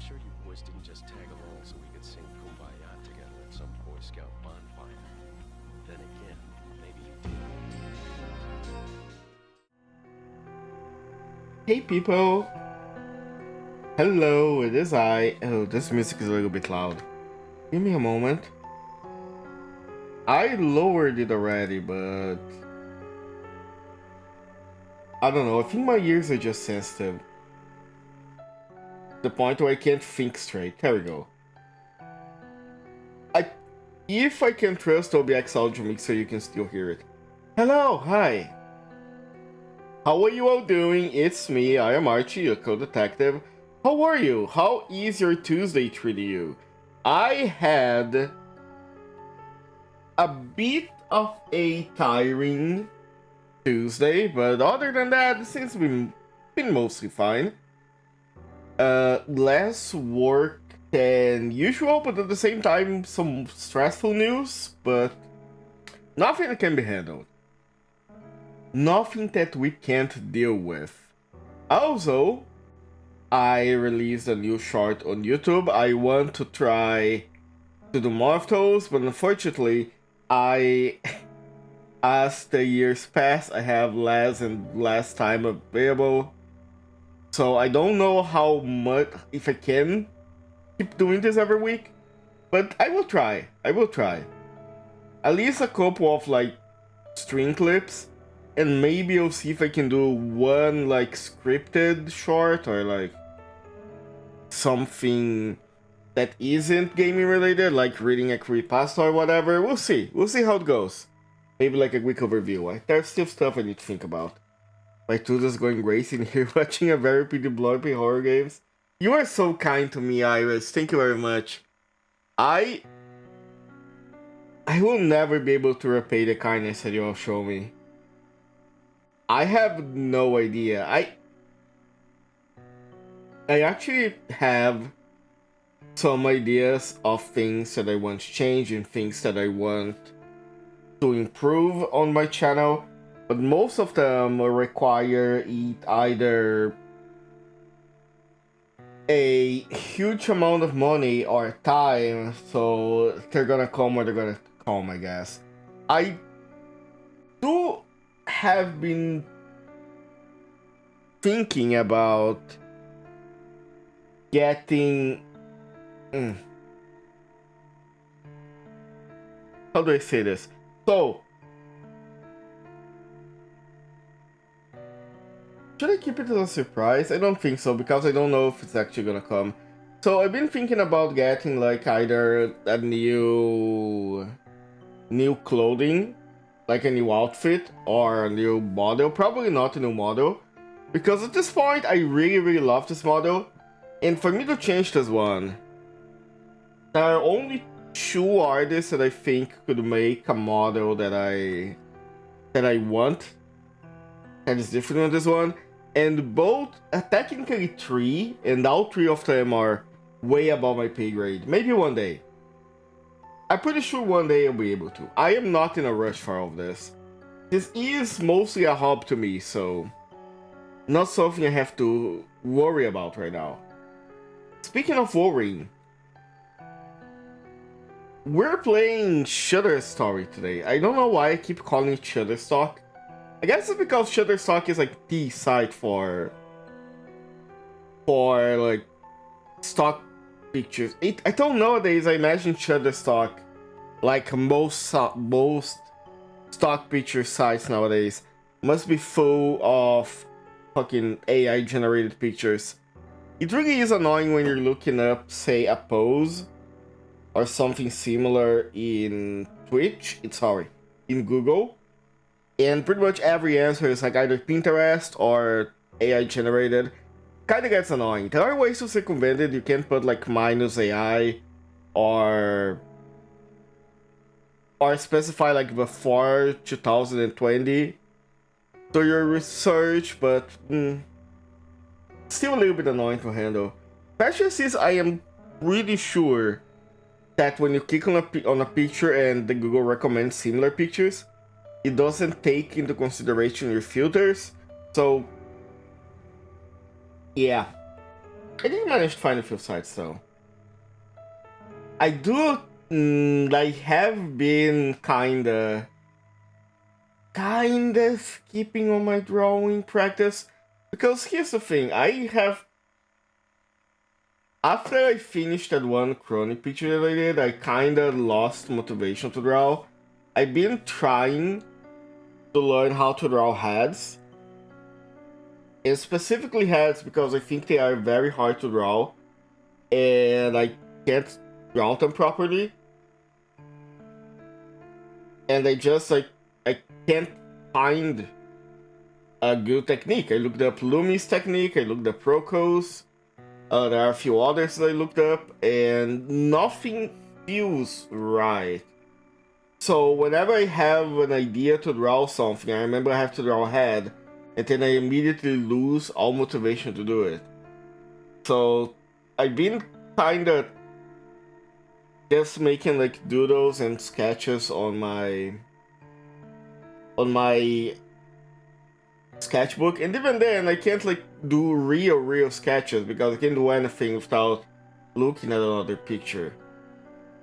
Sure you boys didn't just tag along so we could sing Kumbaya together at some Boy Scout bonfire. Then again, maybe you did. Hey people! Hello, it is I. Oh, this music is a little bit loud. Give me a moment. I lowered it already, but I don't know, I think my ears are just sensitive. The point where I can't think straight. There we go. If I can trust OBX Audio Mixer, you can still hear it. Hello, hi. How are you all doing? It's me, I am Archie, a co-detective. How are you? How is your Tuesday treating you? I had a bit of a tiring Tuesday, but other than that, it seems to be been mostly fine. Less work than usual, but at the same time, some stressful news, but nothing that can be handled. Nothing that we can't deal with. Also, I released a new short on YouTube. I want to try to do more of those, but unfortunately, as the years pass, I have less and less time available. So I don't know how much, if I can keep doing this every week, but I will try. I will try. At least a couple of like string clips, and maybe I'll see if I can do one like scripted short or like something that isn't gaming related, like reading a creepypasta or whatever. We'll see. We'll see how it goes. Maybe like a quick overview. There's still stuff I need to think about. My Tuesday's going great in here watching a very pretty bloody horror games. You are so kind to me, Iris. Thank you very much. I will never be able to repay the kindness that you all show me. I have no idea. I actually have some ideas of things that I want to change and things that I want to improve on my channel, but most of them require either a huge amount of money or time, so they're gonna come or they're gonna come, I guess. I do have been thinking about getting... How do I say this? So, should I keep it as a surprise? I don't think so, because I don't know if it's actually gonna come. So I've been thinking about getting like either a new clothing, like a new outfit, or a new model. Probably not a new model, because at this point I really love this model, and for me to change this one, there are only 2 artists that I think could make a model that I want that is different than this one, and both technically 3, and all 3 of them are way above my pay grade. Maybe one day. I'm pretty sure one day I'll be able to. I am not in a rush for all of this. This is mostly a hobby to me, so not something I have to worry about right now. Speaking of worrying, we're playing Shutterstock today. I don't know why I keep calling it Shutterstock. I guess it's because Shutterstock is like the site for like stock pictures. I don't know nowadays. I imagine Shutterstock, like most stock picture sites nowadays, must be full of fucking AI generated pictures. It really is annoying when you're looking up, say, a pose or something similar in in Google. And pretty much every answer is like either Pinterest or AI generated. Kinda gets annoying. There are ways to circumvent it. You can put like minus AI or specify like before 2020 to your research, but still a little bit annoying to handle. Especially since I am really sure that when you click on a picture and the Google recommends similar pictures, it doesn't take into consideration your filters. So yeah, I did manage to find a few sites though. I have been kinda skipping on my drawing practice, because here's the thing, after I finished that one chronic picture that I did, I kinda lost motivation to draw. I've been trying to learn how to draw heads, and specifically heads because I think they are very hard to draw, and I can't draw them properly. And I can't find a good technique. I looked up Lumi's technique, I looked up Proco's, there are a few others that I looked up, and nothing feels right. So whenever I have an idea to draw something, I remember I have to draw a head, and then I immediately lose all motivation to do it. So I've been kinda just making like doodles and sketches on my sketchbook, and even then I can't like do real sketches because I can't do anything without looking at another picture.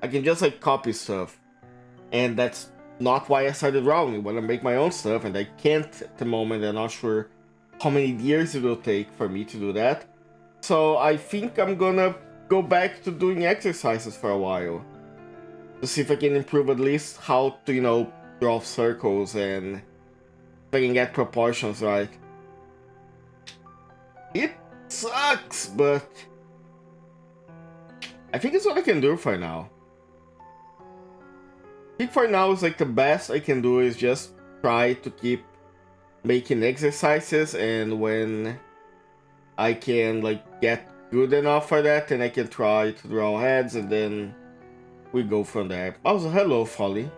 I can just like copy stuff, and that's not why I started drawing. When I make my own stuff, and I can't at the moment, I'm not sure how many years it will take for me to do that. So I think I'm gonna go back to doing exercises for a while to see if I can improve at least how to, draw circles and if I can get proportions right. It sucks, but I think it's what I can do for now. I think for now, it's like the best I can do is just try to keep making exercises, and when I can like get good enough for that, then I can try to draw heads, and then we go from there. Also, hello, Folly.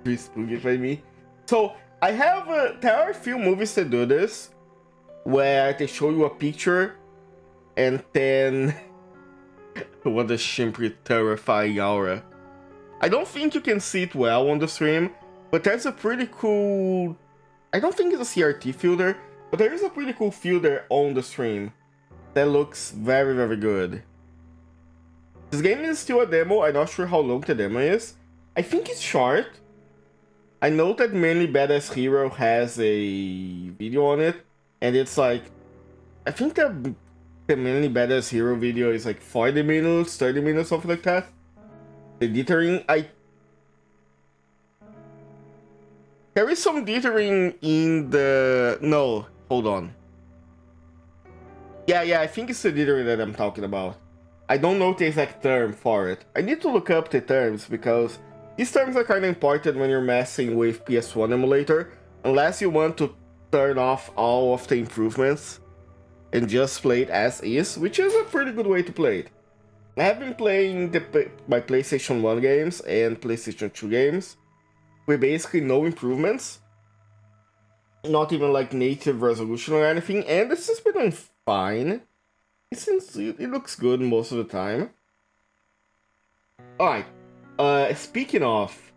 Please spooky me. So I have there are a few movies that do this, where they show you a picture, and then what a simply terrifying aura. I don't think you can see it well on the stream, but there's a pretty cool, I don't think it's a CRT filter, but there is a pretty cool filter on the stream that looks very good. This game is still a demo. I'm not sure how long the demo is. I think it's short. I know that Mainly Badass Hero has a video on it, and it's like, I think the Mainly Badass Hero video is like 40 minutes, 30 minutes, something like that. The dithering, there is some dithering in the... No, hold on. Yeah, I think it's the dithering that I'm talking about. I don't know the exact term for it. I need to look up the terms, because these terms are kind of important when you're messing with PS1 emulator, unless you want to turn off all of the improvements and just play it as is, which is a pretty good way to play it. I have been playing my PlayStation 1 games and PlayStation 2 games with basically no improvements, not even like native resolution or anything, and it's just been doing fine. It looks good most of the time. Alright, speaking of,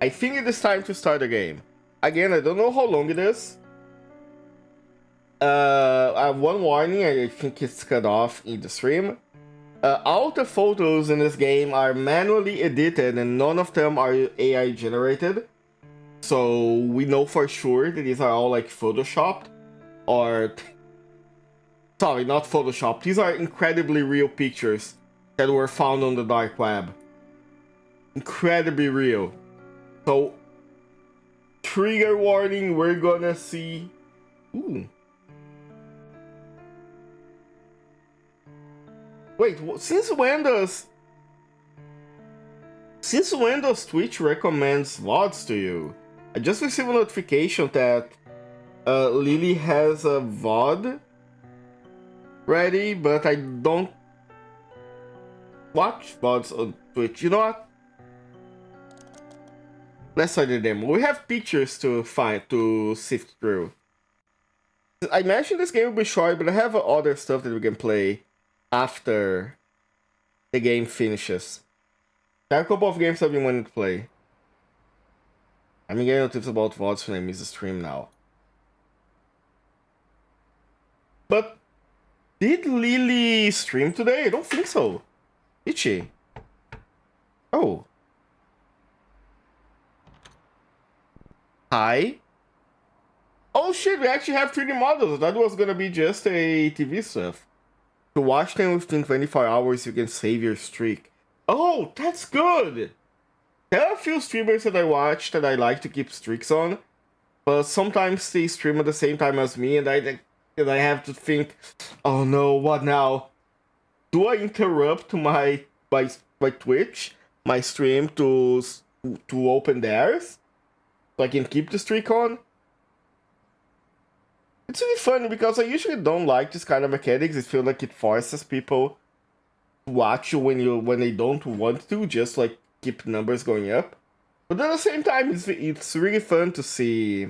I think it is time to start the game. Again, I don't know how long it is. I have one warning, I think it's cut off in the stream. All the photos in this game are manually edited, and none of them are AI generated. So we know for sure that these are all like photoshopped, or... Sorry, not photoshopped. These are incredibly real pictures that were found on the dark web. Incredibly real. So, trigger warning, we're gonna see... Ooh. Wait, since when does Since when does Twitch recommends VODs to you? I just received a notification that Lily has a VOD ready, but I don't watch VODs on Twitch. You know what? Let's start the demo. We have pictures to sift through. I mentioned this game will be short, but I have other stuff that we can play after the game finishes. There are a couple of games I've been wanting to play. I'm getting notifications about VODs when I miss the stream now. But did Lily stream today? I don't think so. Did she? Oh. Hi. Oh shit, we actually have 3D models. That was gonna be just a TV stuff. To watch them within 24 hours, you can save your streak. Oh, that's good! There are a few streamers that I watch that I like to keep streaks on, but sometimes they stream at the same time as me, and I have to think, oh no, what now? Do I interrupt my Twitch, my stream to open theirs, so I can keep the streak on? It's really funny because I usually don't like this kind of mechanics. I feel like it forces people to watch you when they don't want to, just like keep numbers going up. But at the same time, it's really fun to see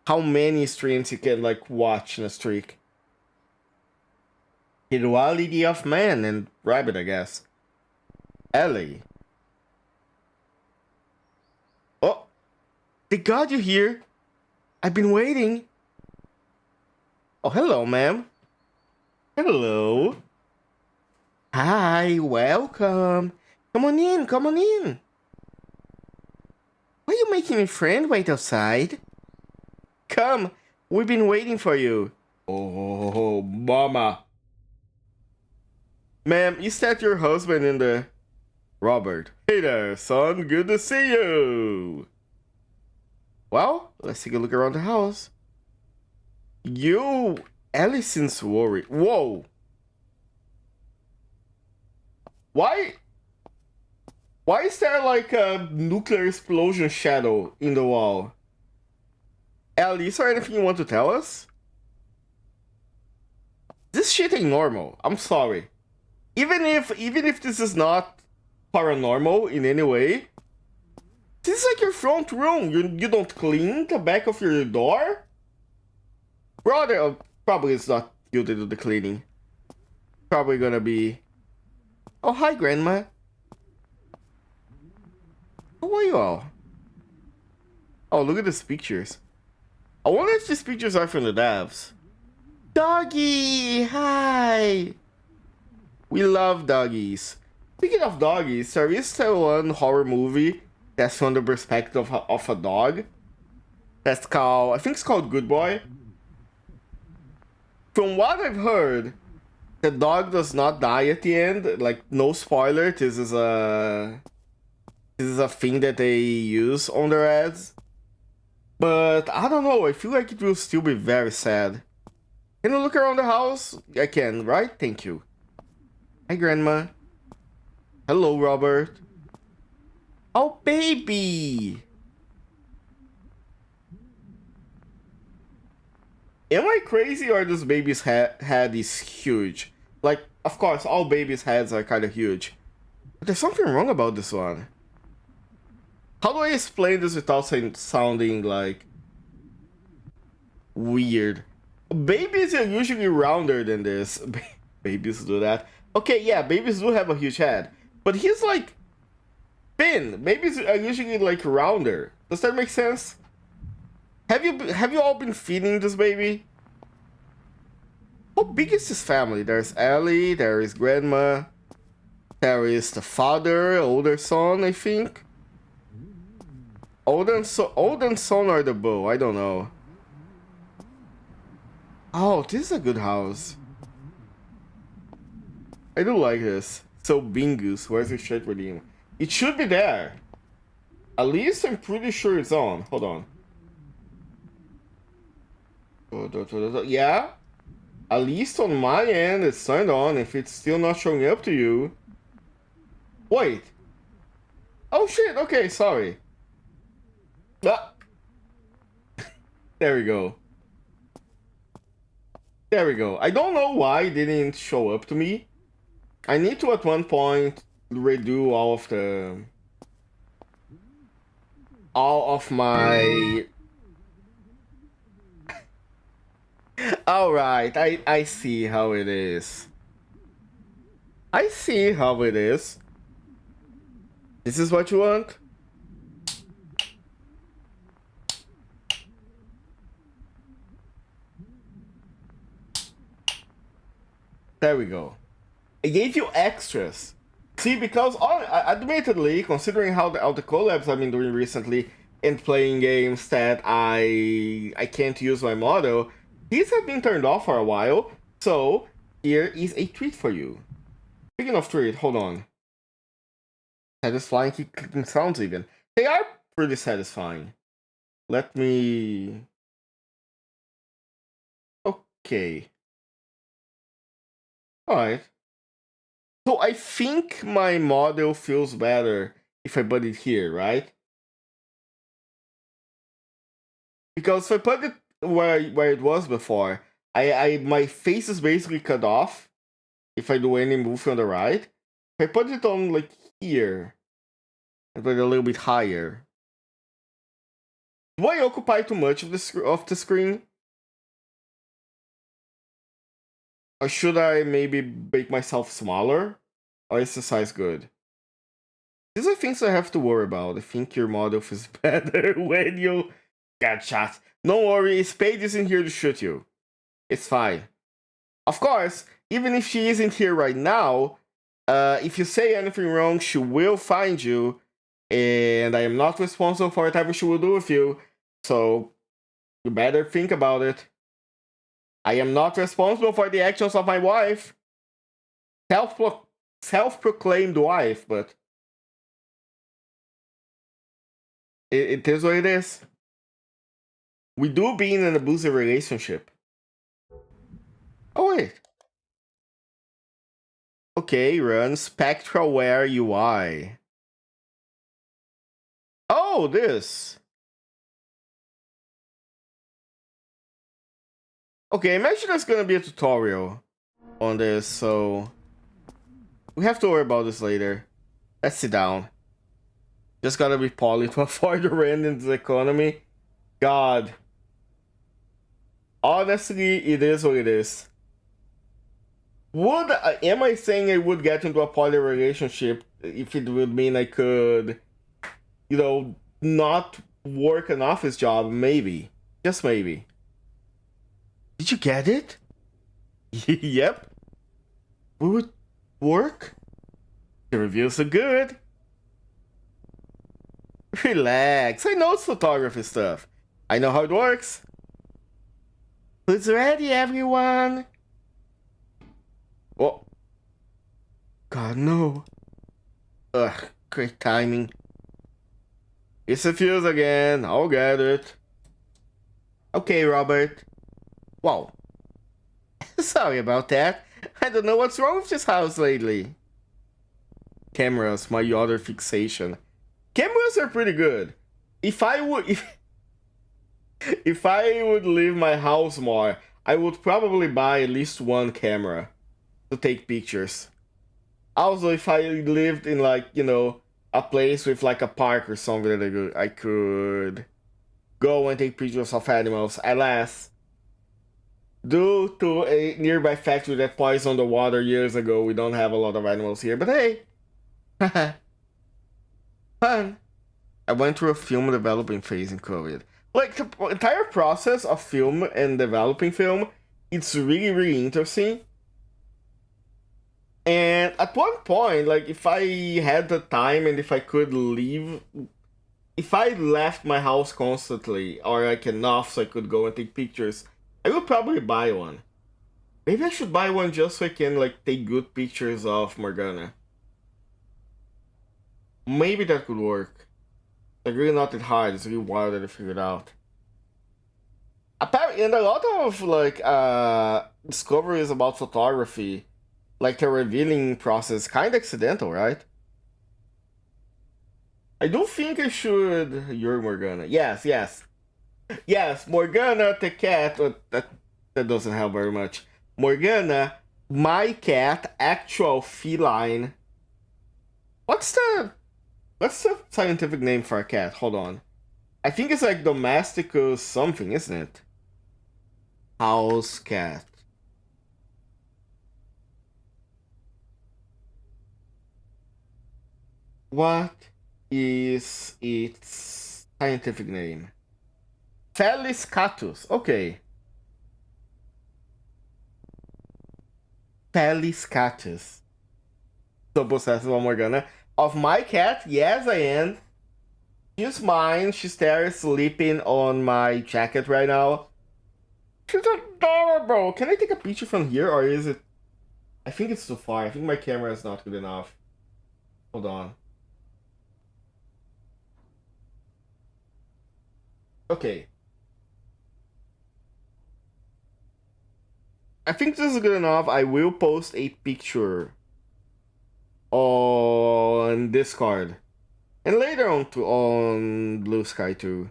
how many streams you can like watch in a streak. The duality of man and rabbit, I guess. Ellie. Oh, they got you here. I've been waiting. Oh, hello, ma'am. Hello. Hi, welcome. Come on in, come on in. Why are you making a friend wait outside? Come, we've been waiting for you. Oh, mama. Ma'am, is that your husband in the... Robert. Hey there, son, good to see you. Well, let's take a look around the house. You, Allison's worried. Whoa. Why is there like a nuclear explosion shadow in the wall? Ellie, is there anything you want to tell us? This shit ain't normal. I'm sorry. Even if this is not paranormal in any way, this is like your front room. You don't clean the back of your door? Brother, probably it's not you to do the cleaning. Probably gonna be... Oh, hi, Grandma. How are you all? Oh, look at these pictures. I wonder if these pictures are from the devs. Doggy! Hi! We love doggies. Speaking of doggies, there is one horror movie that's from the perspective of a dog. That's called... I think it's called Good Boy. From what I've heard, the dog does not die at the end. Like, no spoiler. This is a thing that they use on their ads. But I don't know. I feel like it will still be very sad. Can you look around the house? I can, right? Thank you. Hi, Grandma. Hello, Robert. Oh, baby. Am I crazy or this baby's head is huge? Like, of course, all babies' heads are kind of huge. But there's something wrong about this one. How do I explain this without sounding, like, weird? Babies are usually rounder than this. Babies do that. Okay, yeah, babies do have a huge head. But he's, like, thin. Babies are usually, like, rounder. Does that make sense? Have you all been feeding this baby? How big is this family? There's Ellie, there is Grandma, there is the father, older son, I think. Old and son or the bow, I don't know. Oh, this is a good house. I do like this. So Bingus, where's the shirt redeem? It should be there. At least I'm pretty sure it's on. Hold on. Yeah, at least on my end it's turned on. If it's still not showing up to you, wait, Oh shit, okay, sorry. Ah, there we go. There we go. I don't know why it didn't show up to me. I need to at one point redo all of my. All right, I see how it is. I see how it is. This is what you want? There we go. I gave you extras. See, because admittedly, considering how the collabs I've been doing recently and playing games that I can't use my model, these have been turned off for a while. So here is a treat for you. Speaking of treat, hold on. Satisfying clicking sounds even. They are pretty satisfying. Let me. Okay. Alright. So I think my model feels better if I put it here, right? Because if I put it where it was before, I my face is basically cut off if I do any move from the right. If I put it on like here and put it a little bit higher, do I occupy too much of the screen? Or should I maybe make myself smaller? Or is the size good? These are things I have to worry about. I think your model feels better when you get shot. Don't worry, Spade isn't here to shoot you. It's fine. Of course, even if she isn't here right now, if you say anything wrong, she will find you, and I am not responsible for whatever she will do with you, so you better think about it. I am not responsible for the actions of my wife. Self-proclaimed wife, but it is what it is. We do be in an abusive relationship. Oh, wait. Okay, run Spectralware UI. Oh, this. Okay, imagine there's gonna be a tutorial on this, so we have to worry about this later. Let's sit down. Just gotta be poly to avoid the rent in the economy. God. Honestly, it is what it is. Am I saying I would get into a poly relationship if it would mean I could, not work an office job? Maybe. Just maybe. Did you get it? Yep. We would work? The reviews are good. Relax. I know it's photography stuff. I know how it works. Food's ready, everyone. Oh. God, no. Ugh, great timing. It's a fuse again. I'll get it. Okay, Robert. Wow. Sorry about that. I don't know what's wrong with this house lately. Cameras, my other fixation. Cameras are pretty good. If I would leave my house more, I would probably buy at least one camera to take pictures. Also, if I lived in a place with like a park or something that I could go and take pictures of animals. Alas, due to a nearby factory that poisoned the water years ago, we don't have a lot of animals here. But hey, fun. I went through a film developing phase in COVID. Like the entire process of film and developing film, it's really, really interesting. And at one point, like if I had the time and if I could leave, if I left my house constantly or like enough so I could go and take pictures, I would probably buy one. Maybe I should buy one just so I can like take good pictures of Morgana. Maybe that could work. Like really not that hard. It's really wild that I figured out. Apparently, and a lot of like discoveries about photography, like the revealing process, kind of accidental, right? I do think I should. You're Morgana. Yes, yes. Yes, Morgana the cat. That doesn't help very much. Morgana, my cat, actual feline. What's the scientific name for a cat? Hold on. I think it's like domesticus something, isn't it? House cat. What is its scientific name? Felis catus. Okay. Felis catus. So possessive of Morgana. Of my cat, yes, I am. She's mine. She's there sleeping on my jacket right now. She's adorable. Can I take a picture from here, or is it? I think it's too far. I think my camera is not good enough. Hold on. Okay. I think this is good enough. I will post a picture on Discord. And later on Blue Sky too.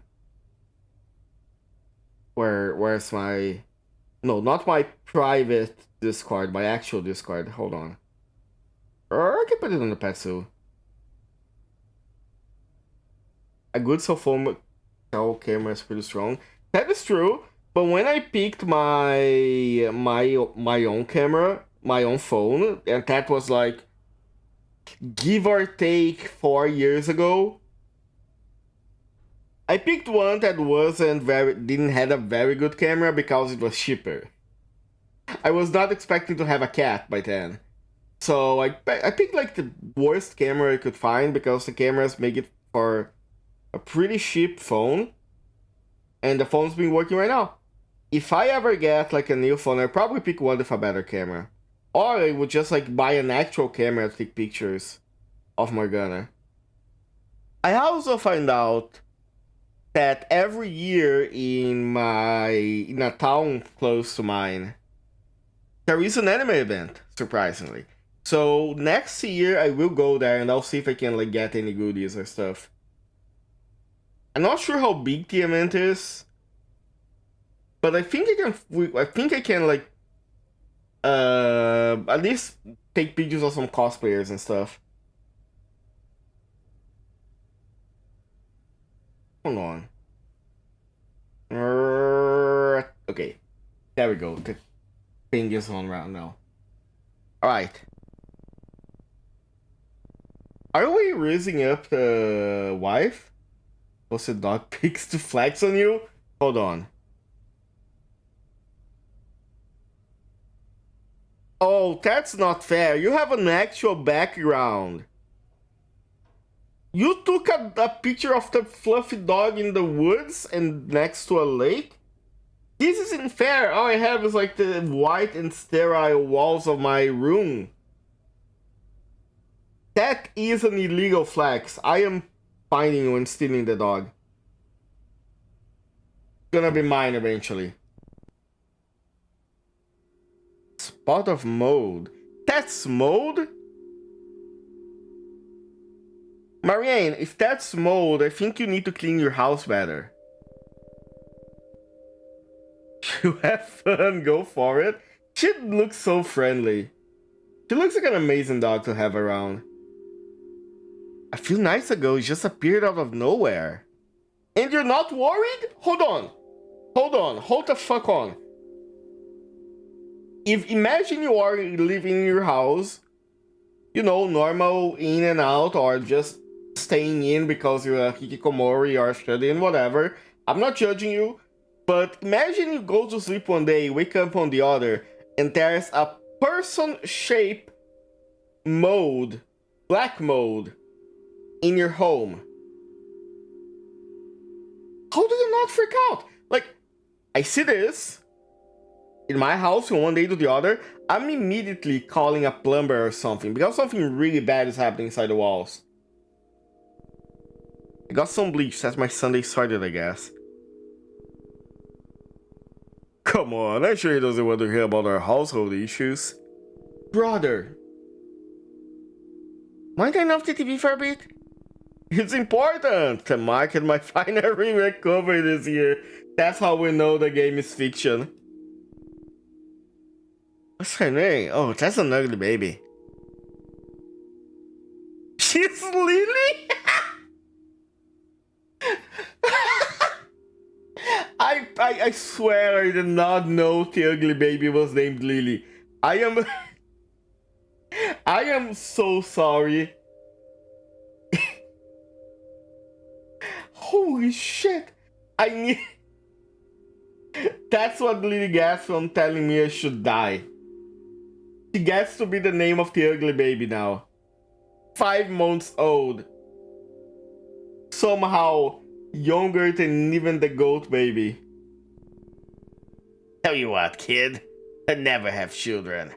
Where's my... No, not my private Discord, my actual Discord. Hold on. Or I can put it on the Petsu. A good cell phone camera is pretty strong. That is true, but when I picked my own camera, my own phone, and that was like give or take 4 years ago, I picked one that didn't have a very good camera because it was cheaper. I was not expecting to have a cat by then. So I picked like the worst camera I could find because the cameras make it for a pretty cheap phone. And the phone's been working right now. If I ever get like a new phone, I'd probably pick one with a better camera. Or I would just like buy an actual camera to take pictures of Morgana. I also find out that every year in a town close to mine, there is an anime event, surprisingly. So next year I will go there and I'll see if I can like get any goodies or stuff. I'm not sure how big the event is, but I think I can like at least take pictures of some cosplayers and stuff. Hold on. Okay, there we go. The thing is on right now. All right. Are we raising up the wife? Posted dog pics to flex on you? Hold on. Oh, that's not fair. You have an actual background. You took a picture of the fluffy dog in the woods and next to a lake? This isn't fair. All I have is like the white and sterile walls of my room. That is an illegal flex. I am finding you and stealing the dog. Gonna be mine eventually. Spot of mold. That's mold? Marianne, if that's mold, I think you need to clean your house better. You have fun, go for it. She looks so friendly. She looks like an amazing dog to have around. A few nights ago, it just appeared out of nowhere. And you're not worried? Hold on. Hold the fuck on. Imagine you are living in your house, you know, normal in and out, or just staying in because you're a hikikomori or studying, whatever. I'm not judging you, but imagine you go to sleep one day, wake up on the other, and there's a person shape mold, black mold, in your home. How do you not freak out? Like, I see this in my house from one day to the other, I'm immediately calling a plumber or something because something really bad is happening inside the walls. I got some bleach, that's my Sunday started, I guess. Come on, I'm sure he doesn't want to hear about our household issues. Brother, might I turn off the TV for a bit? It's important to market my finally recovery this year. That's how we know the game is fiction. What's her name? Oh, that's an ugly baby. She's Lily? I swear I did not know the ugly baby was named Lily. I am so sorry. Holy shit! I need. That's what Lily gets from telling me I should die. She gets to be the name of the ugly baby now. 5 months old. Somehow younger than even the goat baby. Tell you what, kid. I never have children.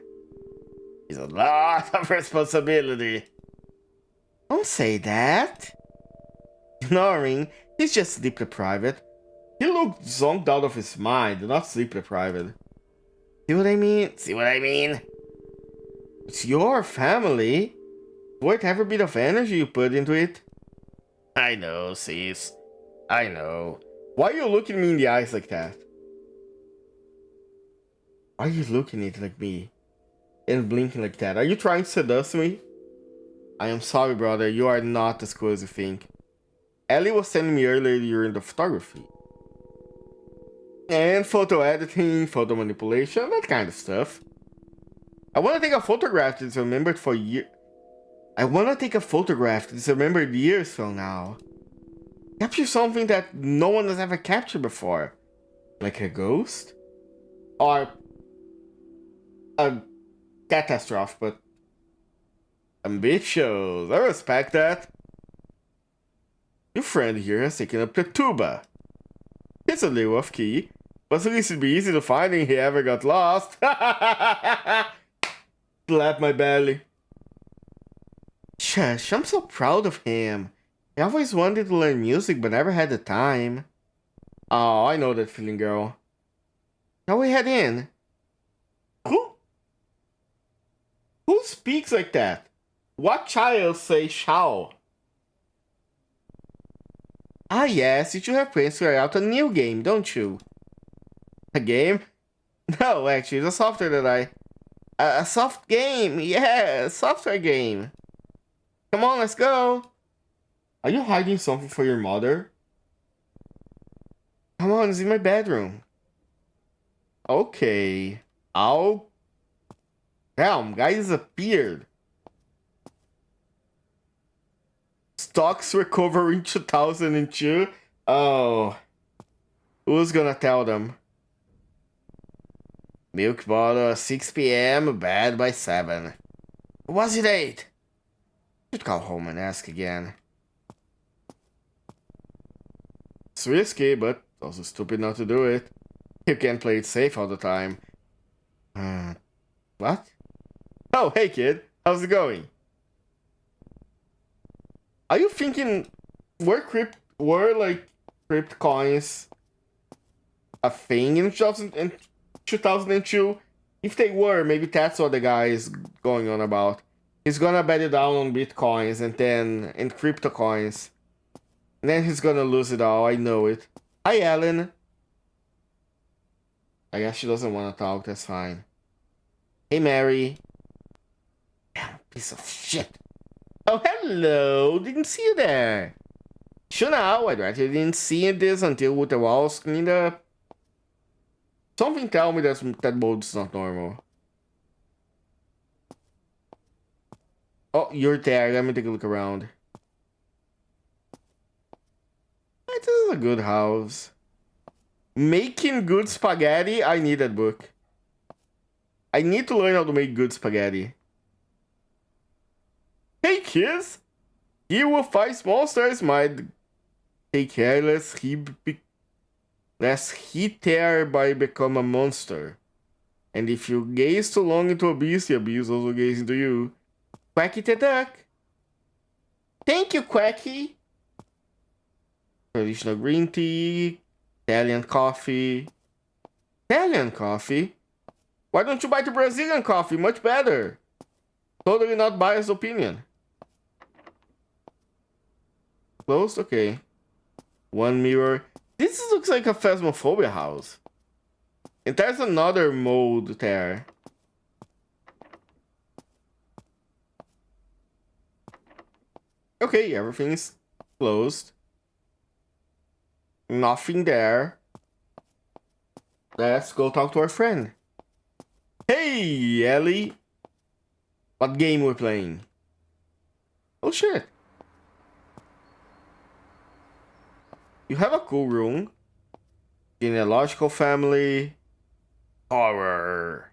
It's a lot of responsibility. Don't say that. Ignoring, he's just sleep deprived. He looked zonked out of his mind, not sleep deprived. See what I mean? See what I mean? It's your family. Worth every bit of energy you put into it. I know, sis. I know. Why are you looking me in the eyes like that? Why are you looking at it like me? And blinking like that? Are you trying to seduce me? I am sorry, brother. You are not as cool as you think. Ellie was telling me earlier you're into photography. And photo editing, photo manipulation, that kind of stuff. I want to take a photograph that's remembered for years. I want to take a photograph that's remembered years from now. Capture something that no one has ever captured before. Like a ghost? Or a catastrophe, but ambitious. I respect that. Your friend here has taken up the tuba. It's a little off key, but at least it'd be easy to find if he ever got lost. Slap my belly. Shush, I'm so proud of him. I always wanted to learn music, but never had the time. Oh, I know that feeling, girl. Shall we head in? Who speaks like that? What child says shall? Ah yes, you two have plans to try out a new game, don't you? A game? No, actually, it's a software that a soft game, yeah, a software game. Come on, let's go. Are you hiding something for your mother? Come on, it's in my bedroom. Okay. I'll... Damn, guy disappeared. Stocks recover in 2002? Oh. Who's gonna tell them? Milk bottle at 6 p.m., bed by 7. Was it 8? Should call home and ask again. It's risky, but also stupid not to do it. You can't play it safe all the time. What? Oh, hey kid, how's it going? Are you thinking were like crypt coins a thing in 2002? If they were, maybe that's what the guy is going on about. He's gonna bet it down on bitcoins and then in crypto coins. And then he's gonna lose it all, I know it. Hi, Ellen. I guess she doesn't want to talk, that's fine. Hey, Mary. Damn, piece of shit. Oh, hello. Didn't see you there. Sure now, I'd rather you didn't see this until the walls cleaned up. Something tell me that mode's not normal. Oh, you're there. Let me take a look around. This is a good house. Making good spaghetti? I need that book. I need to learn how to make good spaghetti. Hey kids! You will fight monsters might take care lest he thereby become a monster. And if you gaze too long into a beast, the beast also gaze into you. Quacky the duck. Thank you, Quacky. Traditional green tea. Italian coffee. Italian coffee? Why don't you buy the Brazilian coffee? Much better. Totally not biased opinion. Closed? Okay. One mirror. This looks like a Phasmophobia house. And there's another mode there. Okay, everything's closed. Nothing there. Let's go talk to our friend. Hey, Ellie. What game we're playing? Oh shit. You have a cool room. Genealogical family. Horror.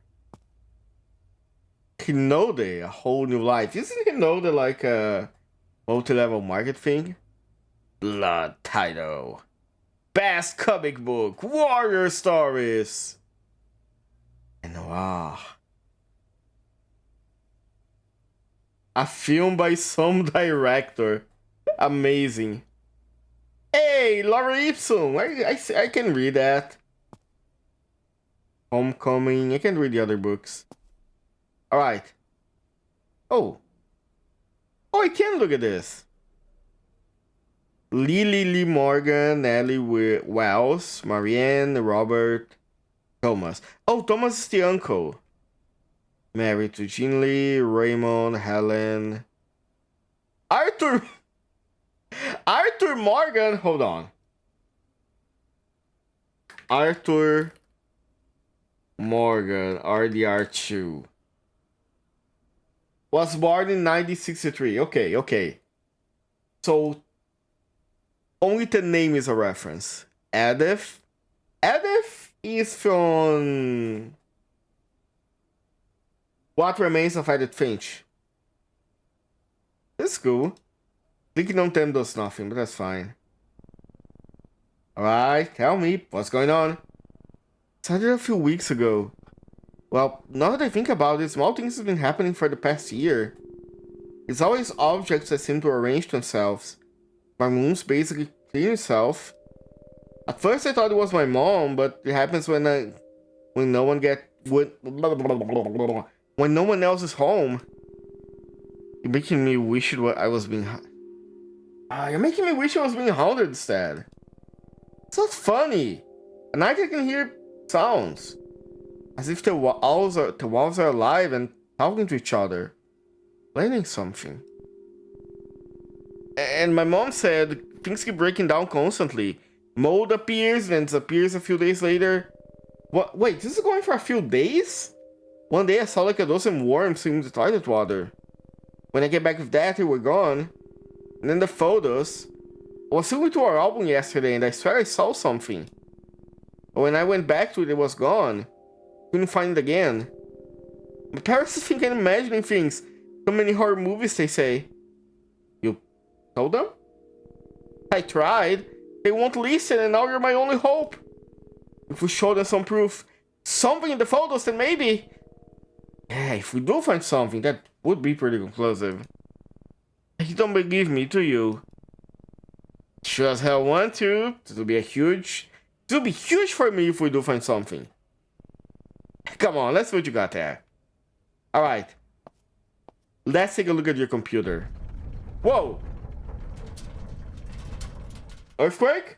Hinode, a whole new life. Isn't Hinode like a multi-level market thing? Blood title. Best comic book. Warrior stories. And wow. A film by some director. Amazing. Hey, Laura Ipsum. I can read that. Homecoming. I can read the other books. Alright. Oh, I can look at this. Lily Lee Morgan, Ellie Wells, Marianne, Robert, Thomas. Oh, Thomas is the uncle. Married to Jean Lee, Raymond, Helen. Arthur Morgan, hold on. Arthur Morgan, RDR2. Was born in 1963. Okay. So, only the name is a reference. Edith is from What Remains of Edith Finch. That's cool. Clicking on them does nothing, but that's fine. Alright, tell me, what's going on? Started a few weeks ago. Well, now that I think about it, small things have been happening for the past year. It's always objects that seem to arrange themselves. My room's basically clean itself. At first I thought it was my mom, but it happens when no one else is home. You're making me wish I was being haunted instead. It's not funny. At night I can hear sounds. As if the walls are alive and talking to each other. Planning something. And my mom said things keep breaking down constantly. Mold appears, then disappears a few days later. What? Wait, this is going for a few days? One day I saw like a dozen worms swimming in the toilet water. When I get back with that, they were gone. And then the photos. I was looking to our album yesterday and I swear I saw something. But when I went back to it, it was gone. Couldn't find it again. My parents think I'm imagining things. So many horror movies, they say. You told them? I tried. They won't listen and now you're my only hope. If we show them some proof, something in the photos, then maybe. Yeah, if we do find something, that would be pretty conclusive. You don't believe me, do you? Sure as hell want to. It will be huge for me if we do find something. Come on, let's see what you got there. Alright. Let's take a look at your computer. Whoa! Earthquake?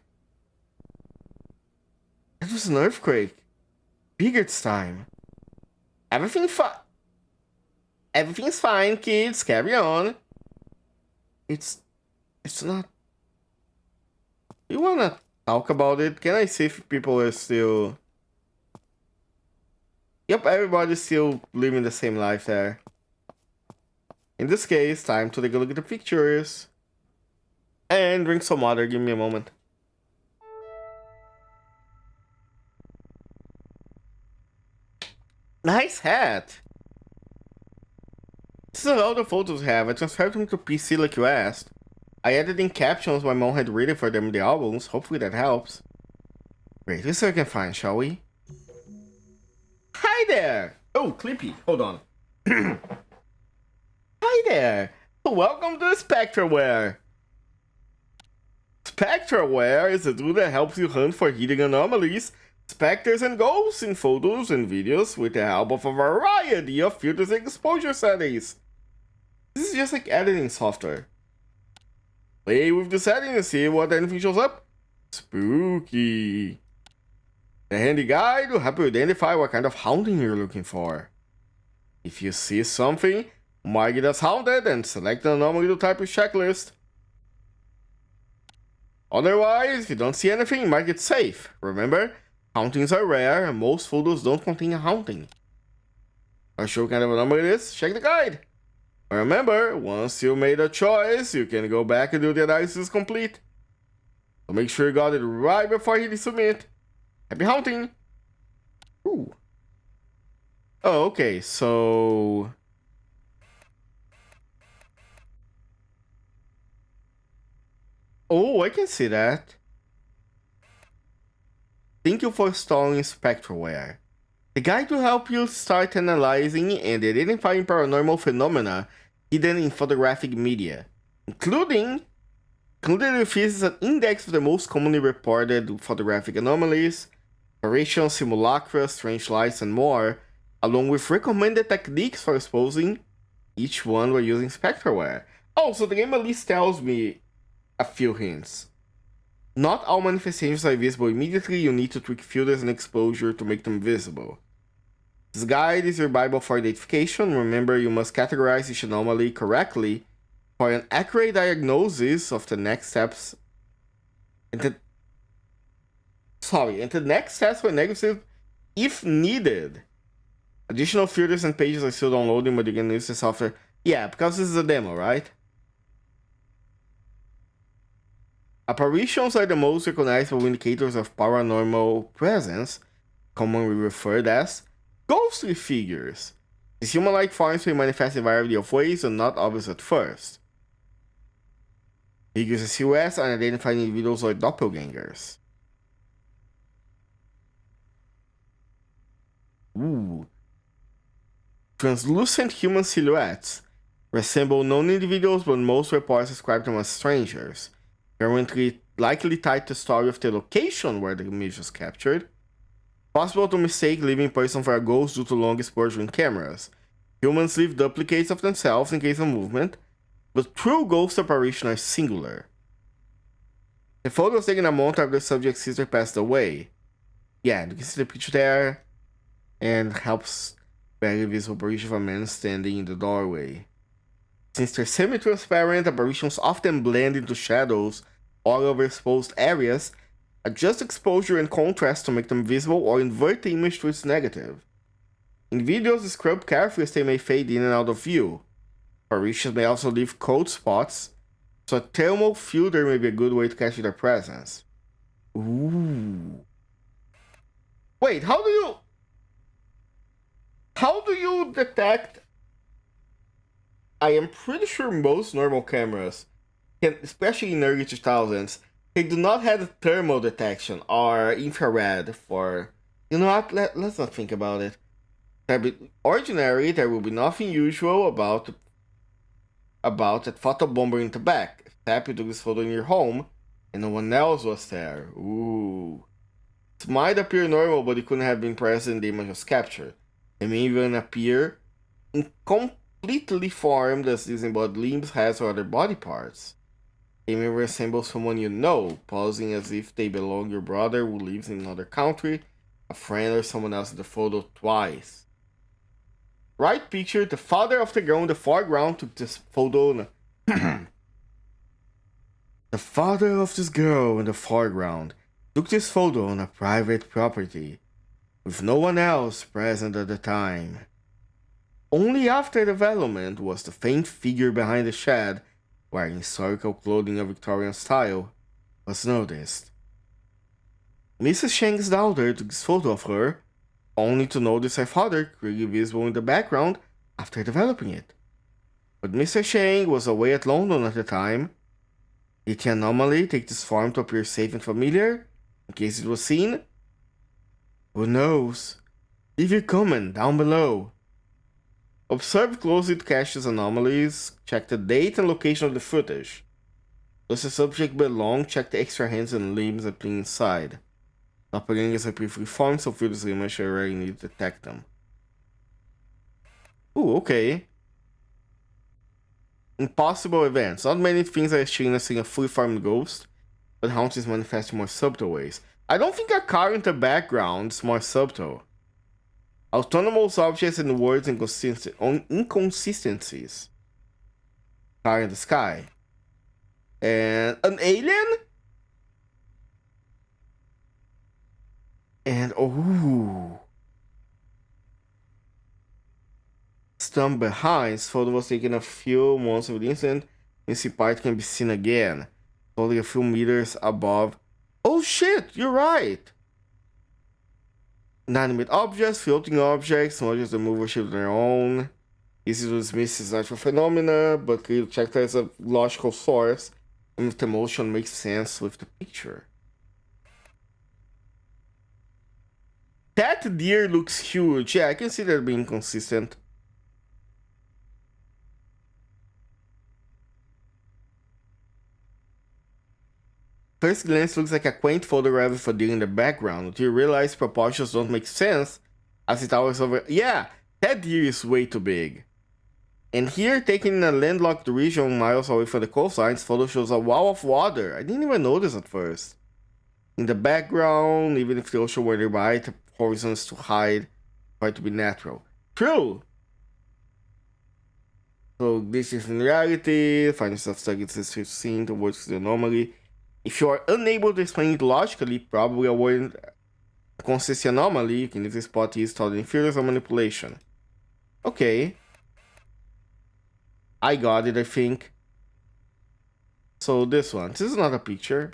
That was an earthquake. Bigger this time. Everything's fine, kids. Carry on. It's not... You wanna talk about it? Can I see if people are still... Yep, everybody's still living the same life there. In this case, time to take a look at the pictures. And drink some water, give me a moment. Nice hat! This is all the photos I have. I transferred them to PC like you asked. I added in captions my mom had written for them in the albums. Hopefully that helps. Great, let's see what I can find, shall we? Hi there! Oh, Clippy, hold on. Hi there! Welcome to Spectreware! Spectreware is a tool that helps you hunt for hidden anomalies, specters and ghosts in photos and videos with the help of a variety of filters and exposure settings. This is just like editing software. Play with the settings and see what anything shows up. Spooky. The handy guide will help you identify what kind of haunting you're looking for. If you see something, mark it as haunted and select the anomaly to type your checklist. Otherwise, if you don't see anything, mark it safe. Remember, hauntings are rare and most photos don't contain a haunting. Not sure what kind of anomaly it is? Check the guide. Remember, once you made a choice, you can go back and do the analysis complete. So make sure you got it right before hitting submit. Happy haunting! Ooh. Oh, okay, so... Oh, I can see that. Thank you for installing Spectroware. The guide will help you start analyzing and identifying paranormal phenomena hidden in photographic media, including features an index of the most commonly reported photographic anomalies, apparitions, simulacra, strange lights, and more, along with recommended techniques for exposing each one by using Spectroware. Oh, so the game at least tells me a few hints. Not all manifestations are visible immediately, you need to tweak filters and exposure to make them visible. This guide is your Bible for identification. Remember, you must categorize each anomaly correctly for an accurate diagnosis of the next steps. And the next steps for negative if needed. Additional filters and pages are still downloading, but you can use the software. Yeah, because this is a demo, right? Apparitions are the most recognizable indicators of paranormal presence, commonly referred as ghostly figures. These human-like forms may manifest in a variety of ways and not obvious at first. Figures and silhouettes are identified individuals or doppelgangers. Ooh. Translucent human silhouettes resemble known individuals, but most reports describe them as strangers, currently likely tied to the story of the location where the image was captured. Possible to mistake living person for a ghost due to long exposure in cameras. Humans leave duplicates of themselves in case of movement, but true ghost apparitions are singular. The photo was taken a month after the subject's sister passed away. Yeah, you can see the picture there, and helps barely visible apparition of a man standing in the doorway. Since they're semi-transparent, apparitions often blend into shadows all over exposed areas. Adjust exposure and contrast to make them visible or invert the image to its negative. In videos, scrub carefully as they may fade in and out of view. Apparitions may also leave cold spots, so a thermal filter may be a good way to capture their presence. Ooh. Wait, how do you detect? I am pretty sure most normal cameras, especially in early 2000s, they do not have thermal detection or infrared for... You know what? Let's not think about it. Ordinary, there will be nothing usual about that photobomber in the back, except you took this photo in your home and no one else was there. Ooh. It might appear normal, but it couldn't have been present in the image was captured. It may even appear completely formed as disembodied limbs, heads, or other body parts. They may resemble someone you know, posing as if they belong to your brother who lives in another country, a friend, or someone else in the photo twice. Right picture, the father of the girl in the foreground took this photo. The father of this girl in the foreground took this photo on a private property, with no one else present at the time. Only after development was the faint figure behind the shed, wearing historical clothing of Victorian style, was noticed. Mrs. Chang's daughter took this photo of her, only to notice her father clearly visible in the background after developing it. But Mr. Chang was away at London at the time. Did the anomaly take this form to appear safe and familiar, in case it was seen? Who knows? Leave your comment down below. Observe closely to catch these anomalies, check the date and location of the footage. Does the subject belong? Check the extra hands and limbs that play inside. Doppelgangers are briefly formed, so filters the image are rarely need to detect them. Ooh, okay. Impossible events. Not many things are exchanged seeing a fully formed ghost, but hauntings manifest in more subtle ways. I don't think a car in the background is more subtle. Autonomous objects and words inconsistencies. Car in the sky. And an alien? And oh, stunned behind. Photo was taken a few months of the incident. This part can be seen again, only a few meters above. Oh shit, you're right. Inanimate objects, floating objects, objects that move or shift on their own. Easy to dismiss as natural phenomena, but clearly checked as a logical source, and if the motion makes sense with the picture. That deer looks huge. Yeah, I can see that being consistent. First glance looks like a quaint photograph with a deer in the background, until you realize proportions don't make sense as it towers over. Yeah, that deer is way too big. And here, taken in a landlocked region miles away from the coastline, this photo shows a wall of water. I didn't even notice at first. In the background, even if the ocean were nearby, the horizon is too high for it to be natural. True! So this is in reality, find yourself stuck in this scene towards the anomaly. If you are unable to explain it logically, probably avoid a consistent anomaly, you can use this spot is taught in theories of manipulation. Okay. I got it, I think. So this one. This is not a picture.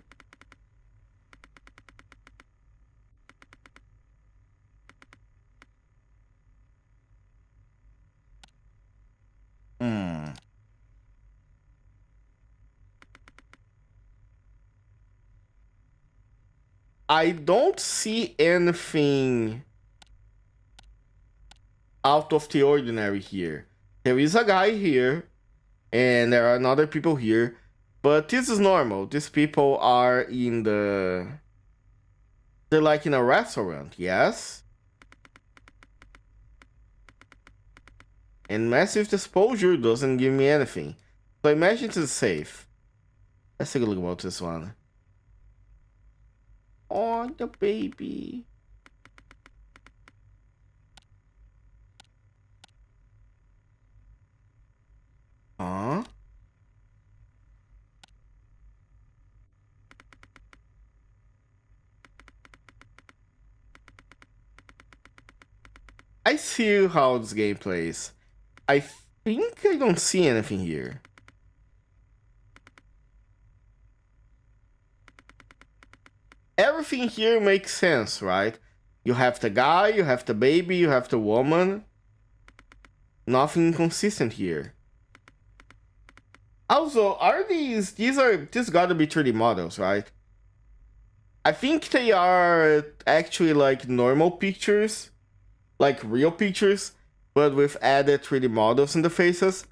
I don't see anything out of the ordinary here. There is a guy here, and there are other people here, but this is normal. These people are in the... They're like in a restaurant, yes? And massive exposure doesn't give me anything. So imagine it's safe. Let's take a look about this one. Oh, the baby. Huh? I see how this game plays. I think I don't see anything here. Everything here makes sense, right? You have the guy, you have the baby, you have the woman. Nothing inconsistent here. Also, are these gotta be 3D models, right? I think they are actually like normal pictures, like real pictures, but with added 3D models in the faces.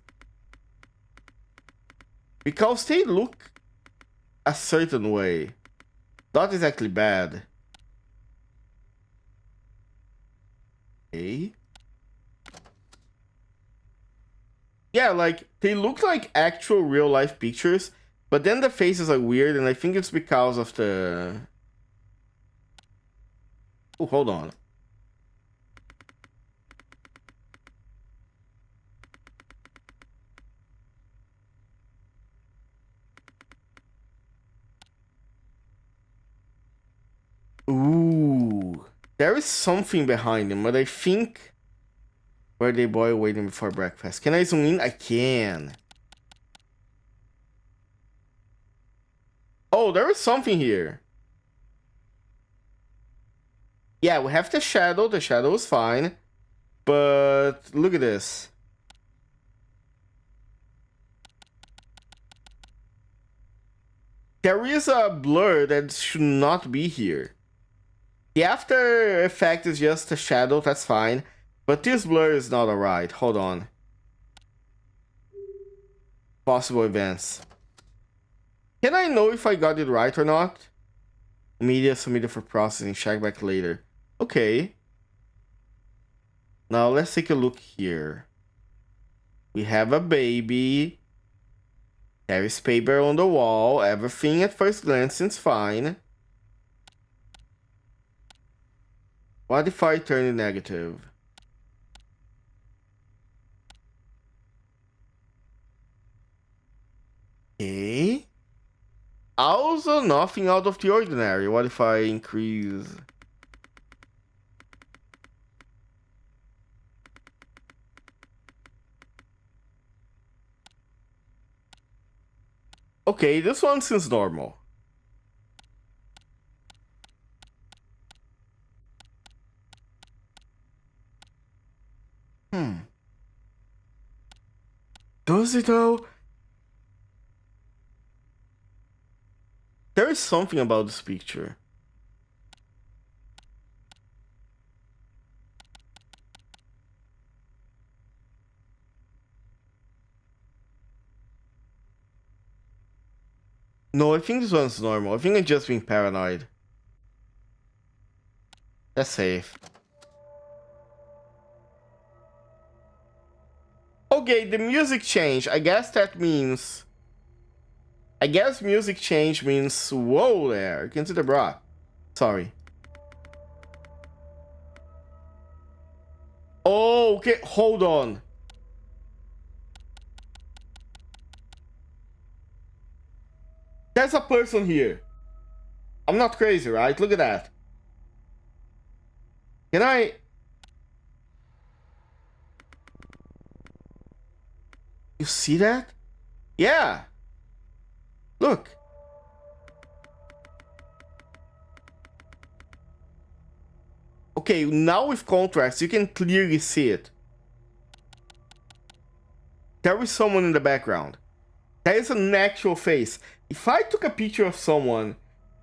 Because they look a certain way. Not exactly bad. Okay. Yeah, like, they look like actual real life pictures, but then the faces are weird, and I think it's because of the... Oh, hold on. Ooh. There is something behind him, but I think... Birthday boy waiting before breakfast. Can I zoom in? I can. Oh, there is something here. Yeah, we have the shadow. The shadow is fine. But look at this. There is a blur that should not be here. The after effect is just a shadow, that's fine. But this blur is not alright. Hold on. Possible events. Can I know if I got it right or not? Media submitted for processing. Check back later. Okay. Now let's take a look here. We have a baby. There is paper on the wall. Everything at first glance seems fine. What if I turn it negative? Okay. Also, nothing out of the ordinary. What if I increase? Okay, this one seems normal. Does it though? There is something about this picture. No, I think this one's normal. I think I'm just being paranoid. That's safe. Okay, the music change. I guess that means... I guess music change means... Whoa there. You can see the bra. Sorry. Oh, okay. Hold on. There's a person here. I'm not crazy, right? Look at that. Can I... You see that? Yeah. Look. Okay, now with contrast, you can clearly see it. There is someone in the background. That is an actual face. If I took a picture of someone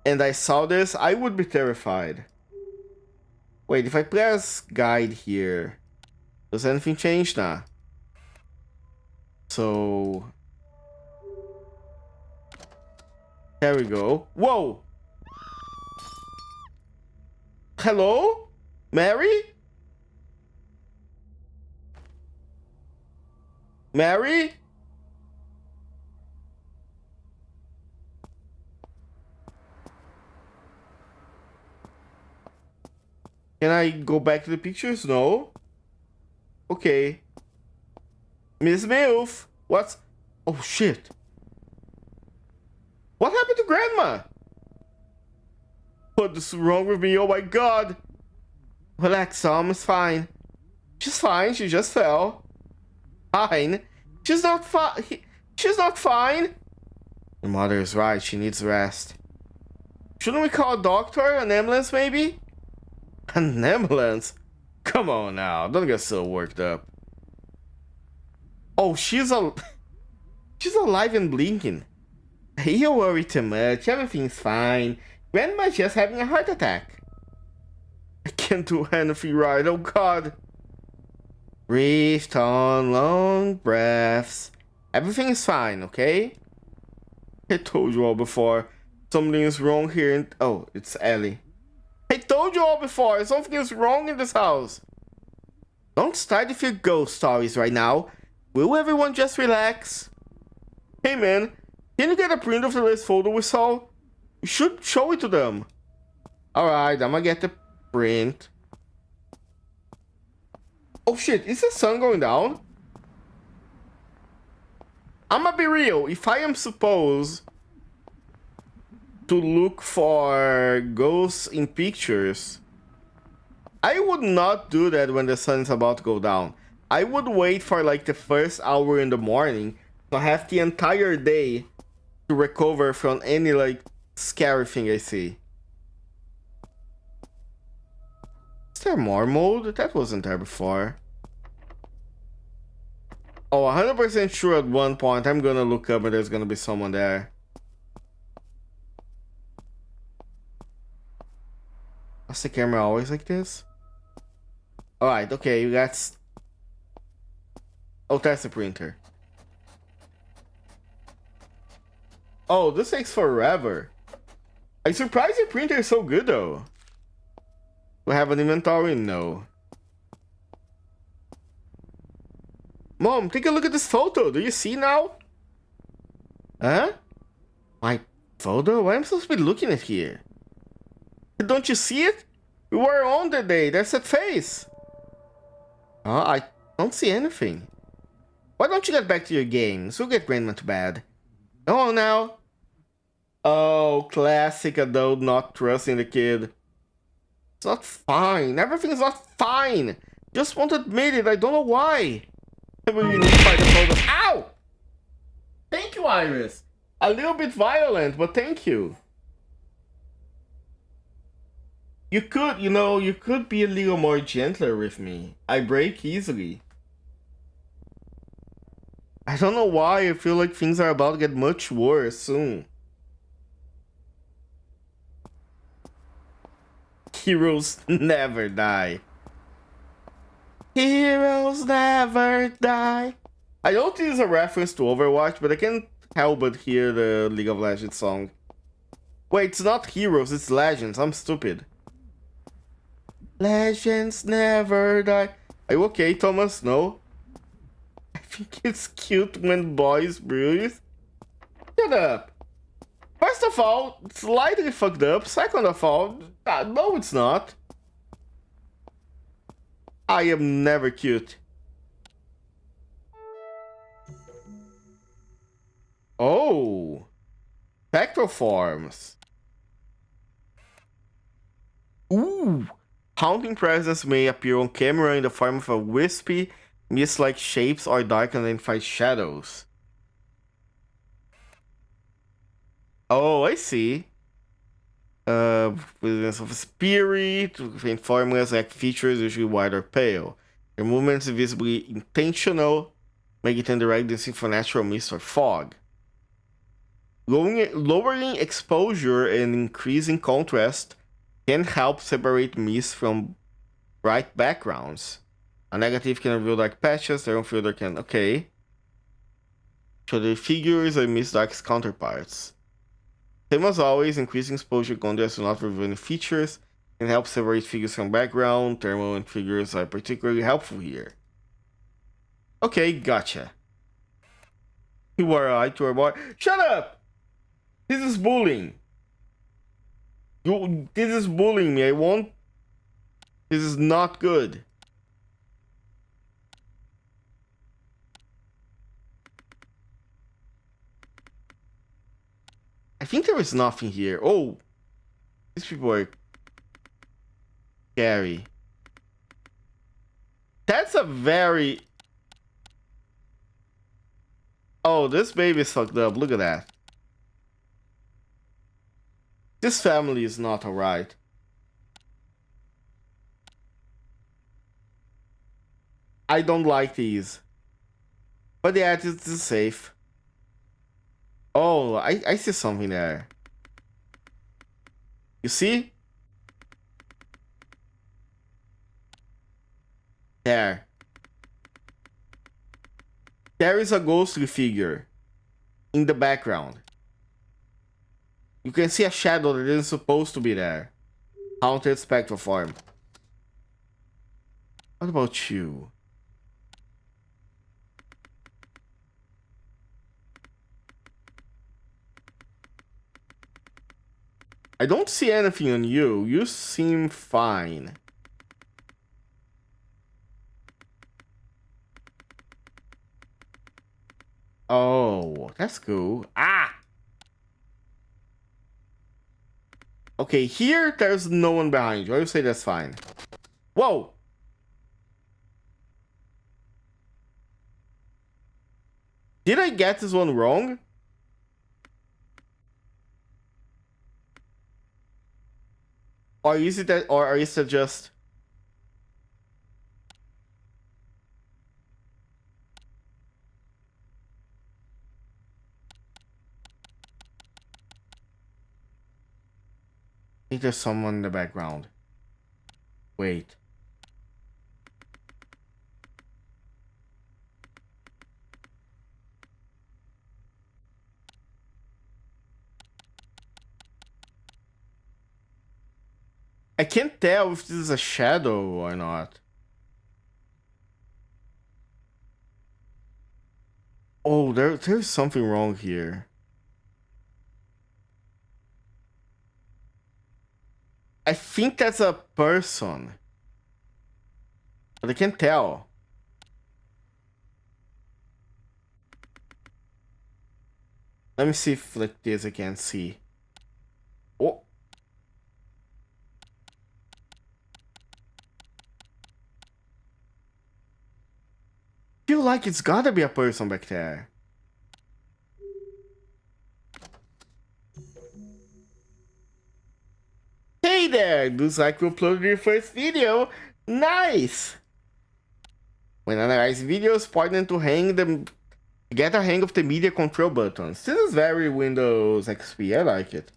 and I saw this, I would be terrified. Wait, if I press guide here, does anything change? Nah. So... There we go. Whoa! Hello? Mary? Mary? Can I go back to the pictures? No. Okay. Miss Milf, what's... Oh, shit. What happened to Grandma? What's wrong with me? Oh my god. Relax, Tom. It's fine. She's fine. She just fell. Fine? She's not fine. She's not fine. Your mother is right. She needs rest. Shouldn't we call a doctor? An ambulance, maybe? An ambulance? Come on now. Don't get so worked up. Oh, she's alive and blinking. You worry too much. Everything's fine. Grandma's just having a heart attack. I can't do anything right. Oh god. Breathe, Tom. Long breaths. Everything is fine, okay? I told you all before. Something is wrong here. Oh, it's Ellie. I told you all before. Something is wrong in this house. Don't start with your ghost stories right now. Will everyone just relax? Hey man, can you get a print of the last photo we saw? We should show it to them. Alright, I'm gonna get the print. Oh shit, is the sun going down? I'm gonna be real. If I am supposed to look for ghosts in pictures, I would not do that when the sun is about to go down. I would wait for like the first hour in the morning to have the entire day to recover from any like scary thing I see. Is there more mode? That wasn't there before. Oh, 100% sure at one point I'm gonna look up and there's gonna be someone there. Was the camera always like this? Alright, okay, you got... Oh, that's the printer. Oh, this takes forever. I'm surprised your printer is so good though. We have an inventory? No. Mom, take a look at this photo. Do you see now? Huh? My photo? Why am I supposed to be looking at here? Don't you see it? We were on the day. There's that face. Oh, I don't see anything. Why don't you get back to your games? We'll get Grandma to bed. Come on now. Oh, classic adult not trusting the kid. It's not fine. Everything's not fine. Just won't admit it. I don't know why. Maybe we need to fight the photos. Ow! Thank you, Iris. A little bit violent, but thank you. You could, you could be a little more gentler with me. I break easily. I don't know why I feel like things are about to get much worse soon. Heroes never die. Heroes never die. I know this is a reference to Overwatch, but I can't help but hear the League of Legends song. Wait, it's not Heroes, it's Legends. I'm stupid. Legends never die. Are you okay, Thomas? No? I think it's cute when boys breathe. Shut up. First of all, slightly fucked up. Second of all, no, it's not. I am never cute. Oh. Spectral forms. Ooh. Haunting presence may appear on camera in the form of a wispy, mist-like shapes or dark unidentified shadows. Oh, I see. Presence of a spirit, in formulas like features usually white or pale. Their movements visibly intentional, making them directly for natural mist or fog. Lowering exposure and increasing contrast can help separate mist from bright backgrounds. A negative can reveal dark patches, their own filter can... Okay. Show the figures and mist dark's counterparts. Same as always, increasing exposure contrast will not reveal any features and help separate figures from background. Thermal and figures are particularly helpful here. Okay, gotcha. You are right, you are boy. Shut up! This is bullying. This is bullying me. I won't. This is not good. I think there is nothing here. Oh, these people are scary. That's a very... Oh, this baby's fucked up. Look at that. This family is not alright. I don't like these. But yeah, this is safe. Oh, I see something there. You see? There. There is a ghostly figure in the background. You can see a shadow that isn't supposed to be there. Haunted spectral form. What about you? I don't see anything on you. You seem fine. Oh, that's cool. Ah! Okay, here there's no one behind you. I would say that's fine. Whoa! Did I get this one wrong? Or is it that, or is it just... I think there's someone in the background. Wait. I can't tell if this is a shadow or not. Oh, there's something wrong here. I think that's a person. But I can't tell. Let me see if like this I can see. Oh. Feel like it's gotta be a person back there. Hey there! Looks like you uploaded your first video. Nice! When analyzing videos, point to get a hang of the media control buttons. This is very Windows XP, I like it.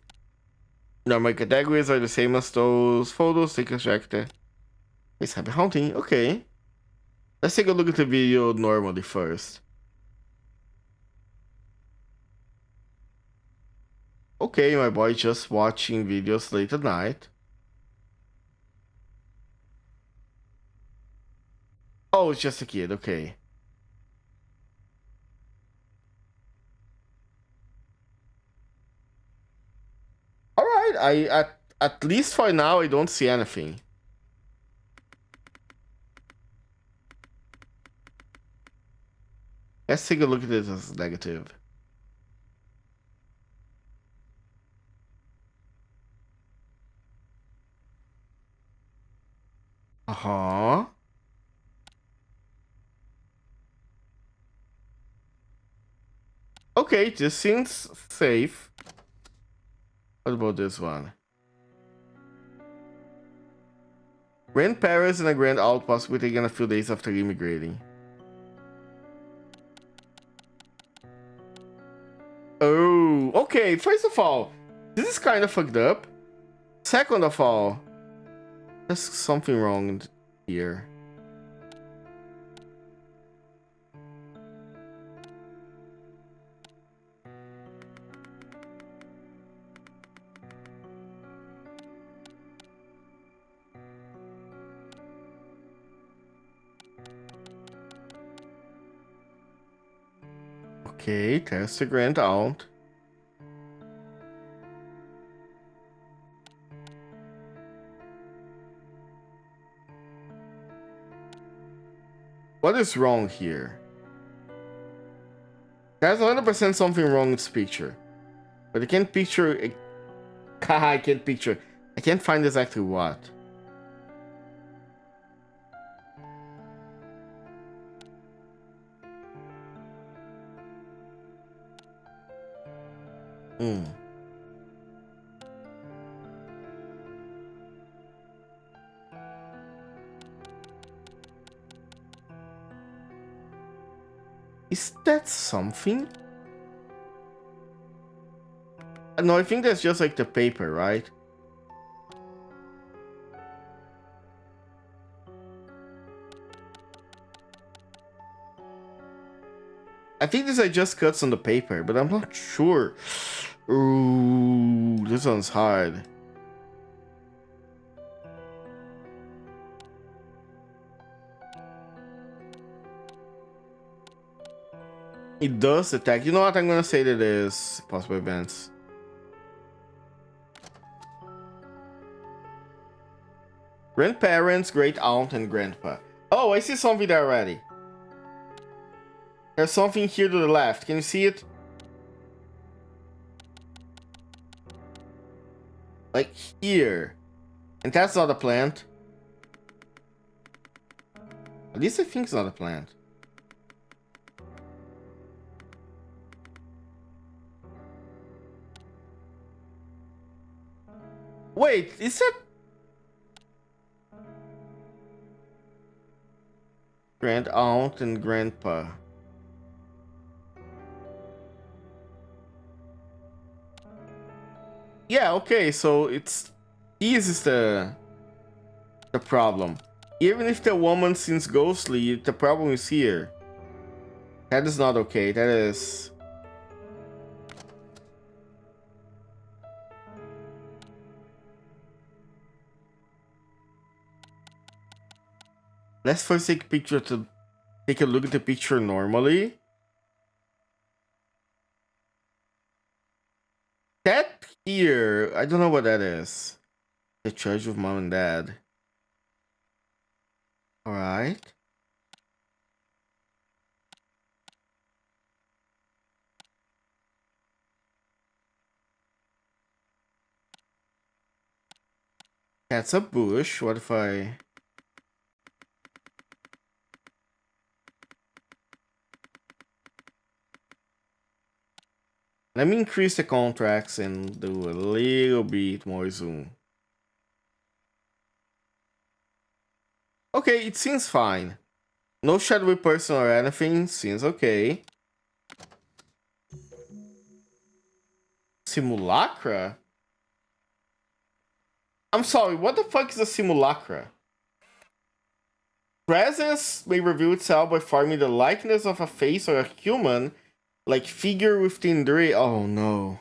Normal categories are the same as those photos, take a check there. It's happy hunting, okay. Let's take a look at the video normally first. Okay, my boy just watching videos late at night. Oh, it's just a kid, okay. Alright, at least for now I don't see anything. Let's take a look at this as negative. Uh-huh. Okay, this seems safe. What about this one? Grandparents and a grand aunt possibly taken a few days after immigrating. Oh, okay. First of all, this is kind of fucked up. Second of all, there's something wrong here. Okay, there's the grand aunt. What is wrong here? There's 100% something wrong with this picture. But I can't picture... I can't picture. I can't find exactly what. Is that something? No, I think that's just like the paper, right? I think these are just cuts on the paper, but I'm not sure. Ooh, this one's hard. It does attack. You know what? I'm gonna say that is possible events. Grandparents, great aunt, and grandpa. Oh, I see something there already. There's something here to the left. Can you see it? Like here. And that's not a plant. At least I think it's not a plant. Wait, is that... Grand aunt and grandpa. Yeah, okay, so it's... This is the problem. Even if the woman seems ghostly, the problem is here. That is not okay, that is... Let's first take a look at the picture normally. That here, I don't know what that is. The church with mom and dad. Alright. That's a bush. What if I... Let me increase the contracts and do a little bit more zoom. Okay, it seems fine. No shadowy person or anything. Seems okay. Simulacra? I'm sorry, what the fuck is a simulacra? Presence may reveal itself by forming the likeness of a face or a human, like figure within three. Oh no.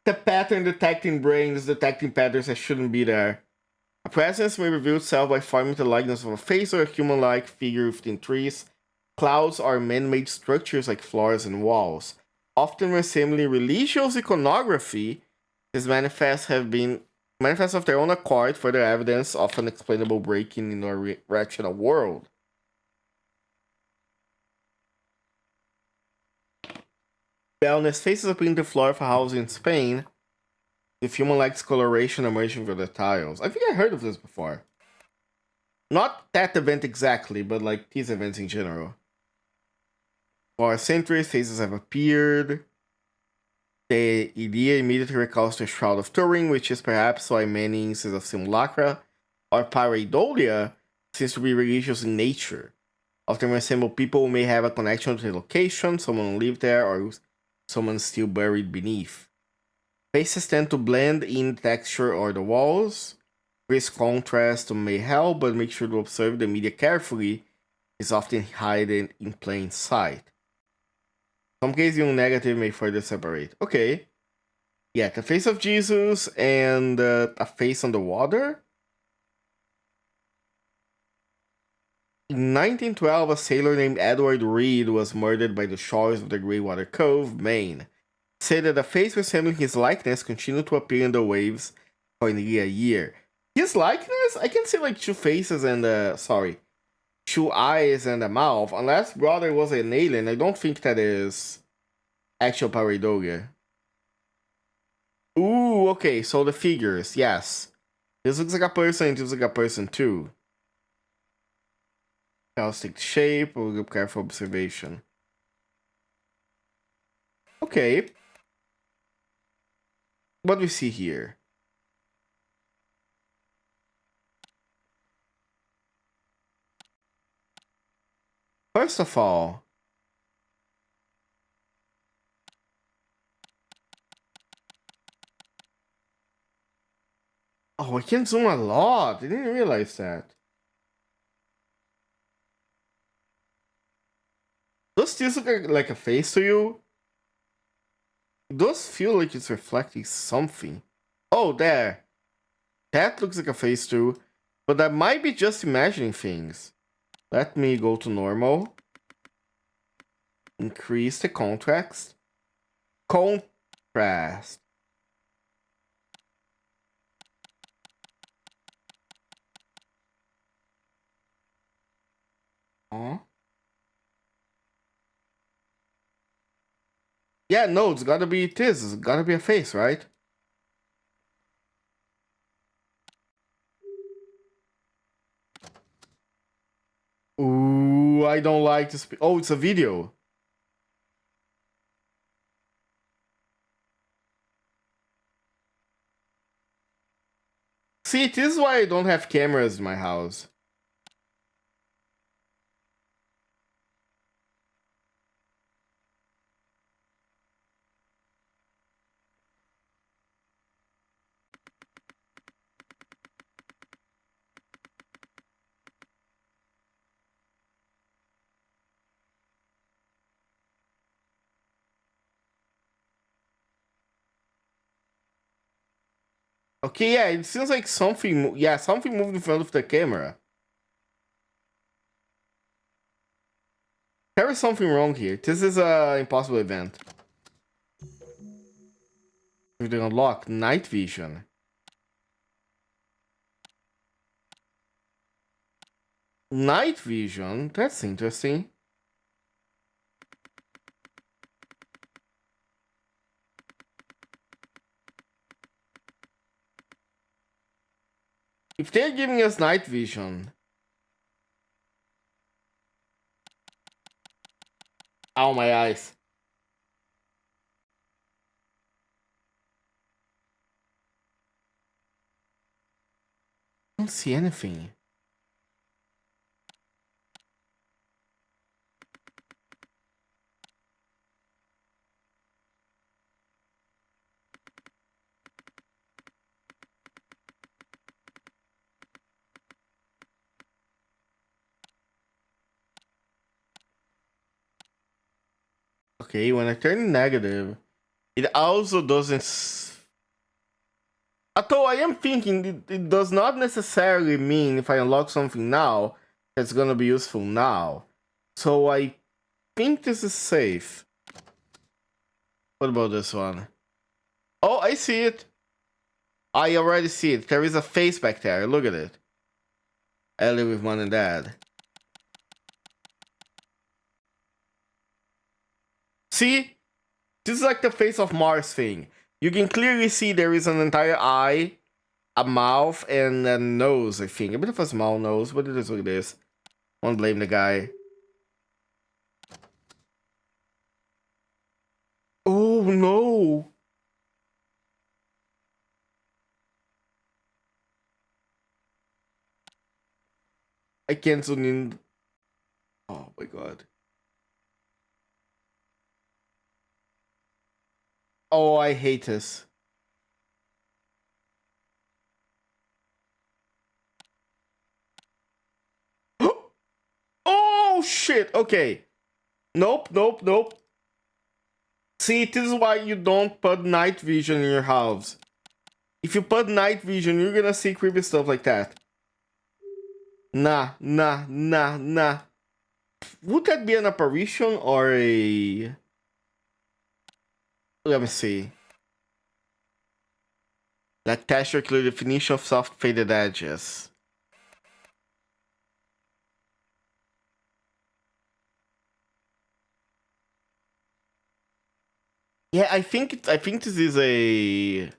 The pattern detecting brains detecting patterns that shouldn't be there. A presence may reveal itself by forming the likeness of a face or a human-like figure within trees, clouds, or man-made structures like floors and walls. Often resembling religious iconography, these manifests have been manifests of their own accord for their evidence of unexplainable breaking in our rational world. Wellness faces appearing the floor of a house in Spain, with human-like discoloration emerging from the tiles. I think I heard of this before. Not that event exactly, but like these events in general. For centuries, faces have appeared. The idea immediately recalls the Shroud of Turin, which is perhaps why many instances of simulacra or pareidolia seems to be religious in nature. Often resemble people who may have a connection to the location, someone lived there, or someone still buried beneath. Faces tend to blend in texture or the walls. This contrast may help, but make sure to observe the media carefully. Is often hidden in plain sight. Some cases, yung negative may further separate. Okay. Yeah, the face of Jesus and a face on the water. In 1912, a sailor named Edward Reed was murdered by the shores of the Greywater Cove, Maine. Said that a face resembling his likeness continued to appear in the waves for nearly a year. His likeness? I can see like two faces and two eyes and a mouth. Unless brother was an alien, I don't think that is actual pareidolia. Ooh, okay, so the figures, yes. This looks like a person, it looks like a person too. Caustic shape, we'll give careful observation. Okay. What do we see here? First of all, oh, I can zoom a lot. I didn't realize that. Does this look like a face to you? It does feel like it's reflecting something. Oh, there. That looks like a face too. But that might be just imagining things. Let me go to normal. Increase the contrast. Contrast. Huh? Yeah, no, it's gotta be this. It's gotta be a face, right? Ooh, I don't like this. Oh, it's a video. See, this is why I don't have cameras in my house. Okay, yeah, it seems like something. Yeah, something moved in front of the camera. There is something wrong here. This is a impossible event. activity unlocked. Night vision. Night vision? That's interesting. If they're giving us night vision... Ow, my eyes. I don't see anything. Okay, when I turn negative, it also doesn't... Although I am thinking it does not necessarily mean if I unlock something now, it's gonna be useful now. So I think this is safe. What about this one? Oh, I see it. I already see it. There is a face back there. Look at it. Ellie with mom and dad. See? This is like the face of Mars thing. You can clearly see there is an entire eye, a mouth, and a nose, I think. A bit of a small nose, but it is what it is. Won't blame the guy. Oh no! I can't zoom in. Oh my god. Oh, I hate this. Oh shit, okay. Nope, nope, nope. See, this is why you don't put night vision in your house. If you put night vision, you're gonna see creepy stuff like that. Nah, nah, nah, nah. Would that be an apparition or a... Let me see. Like texture clear definition of soft faded edges. Yeah, I think this is a...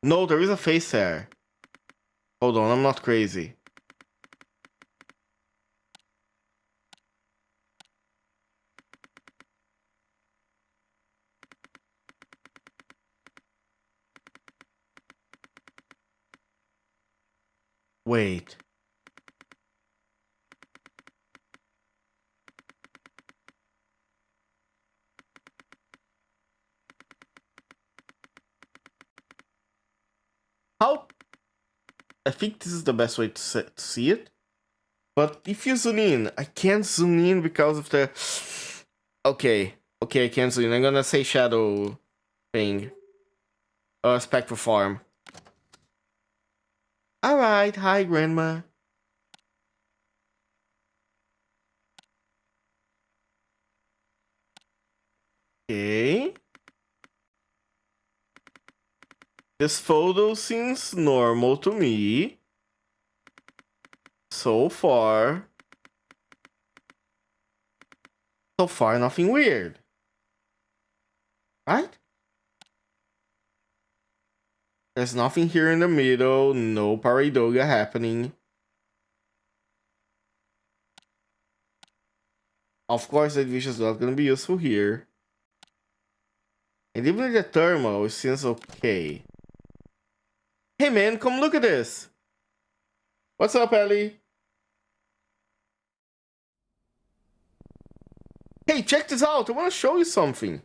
No, there is a face there. Hold on, I'm not crazy. Wait. How? I think this is the best way to see it. But if you zoom in, I can't zoom in because of the... Okay, I can't zoom in. I'm gonna say shadow thing. Spectral farm. Alright, hi grandma. Okay. This photo seems normal to me. So far, nothing weird. Right? There's nothing here in the middle. No pareidolia happening. Of course, that vision is not going to be useful here. And even the thermal seems okay. Hey man, come look at this. What's up, Ellie? Hey, check this out. I want to show you something.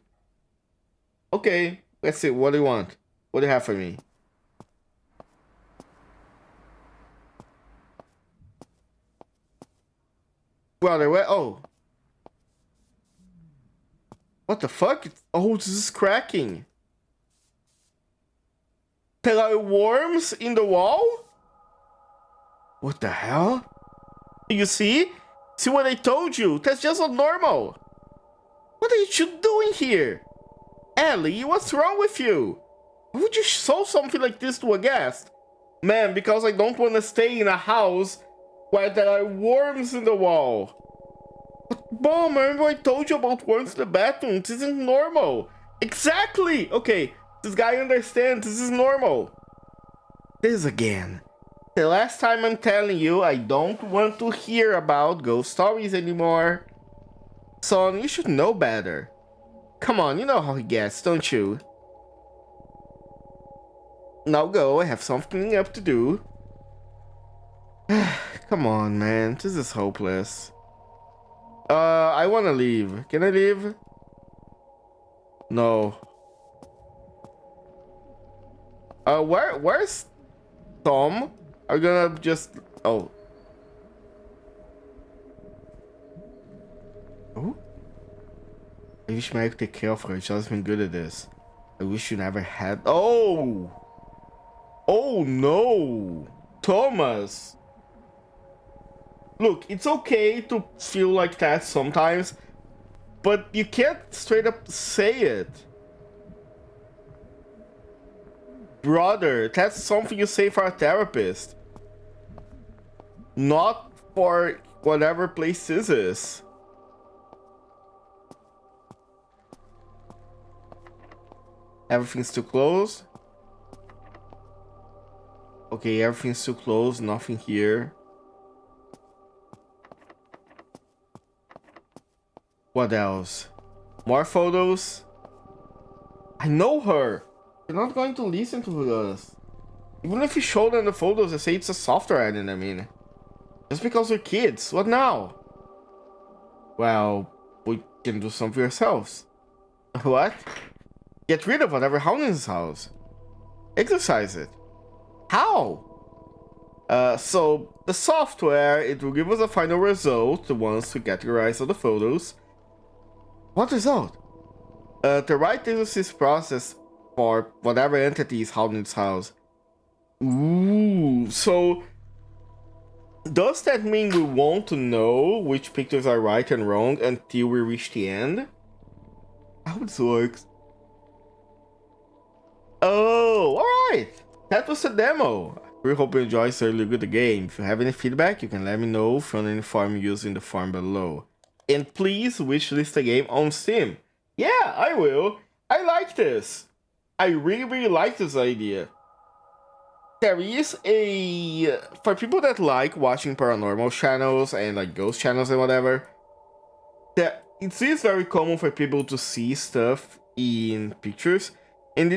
Okay, let's see. What do you want? What do you have for me? Brother, where? Oh. What the fuck? Oh, this is cracking. There are worms in the wall? What the hell? You see? See what I told you? That's just not normal. What are you doing here? Ellie, what's wrong with you? Why would you show something like this to a guest? Man, because I don't want to stay in a house where there are worms in the wall. But Mom, remember I told you about worms in the bathroom? This isn't normal. Exactly! Okay, this guy understands. This is normal. This again. The last time I'm telling you, I don't want to hear about ghost stories anymore. Son, you should know better. Come on, you know how he gets, don't you? Now go, I have something up to do. Come on, man, this is hopeless. I wanna leave. Can I leave? No. Where's Tom? Are you gonna just... Oh. Oh? I wish Mary could take care of her. She's always been good at this. I wish you never had... Oh! Oh no! Thomas! Look, it's okay to feel like that sometimes, but you can't straight up say it. Brother, that's something you say for a therapist. Not for whatever place this is. Everything's too close. Okay, everything's too close, nothing here. What else? More photos? I know her! They're not going to listen to us. Even if you show them the photos, they say it's a software edit, I mean. Just because we're kids, what now? Well, we can do something ourselves. What? Get rid of whatever hound in this house. Exercise it. How? So, the software, it will give us a final result once we categorize all the photos. What result? The right exercise process for whatever entity is housed in this house. Ooh, so does that mean we won't know which pictures are right and wrong until we reach the end? How this works? Oh, alright! That was a demo. We hope you enjoyed certainly good the game. If you have any feedback, you can let me know from any form using the form below. And please wishlist the game on Steam. Yeah, I will. I like this. I really like this idea. There is a... For people that like watching paranormal channels and like ghost channels and whatever, that it is very common for people to see stuff in pictures. And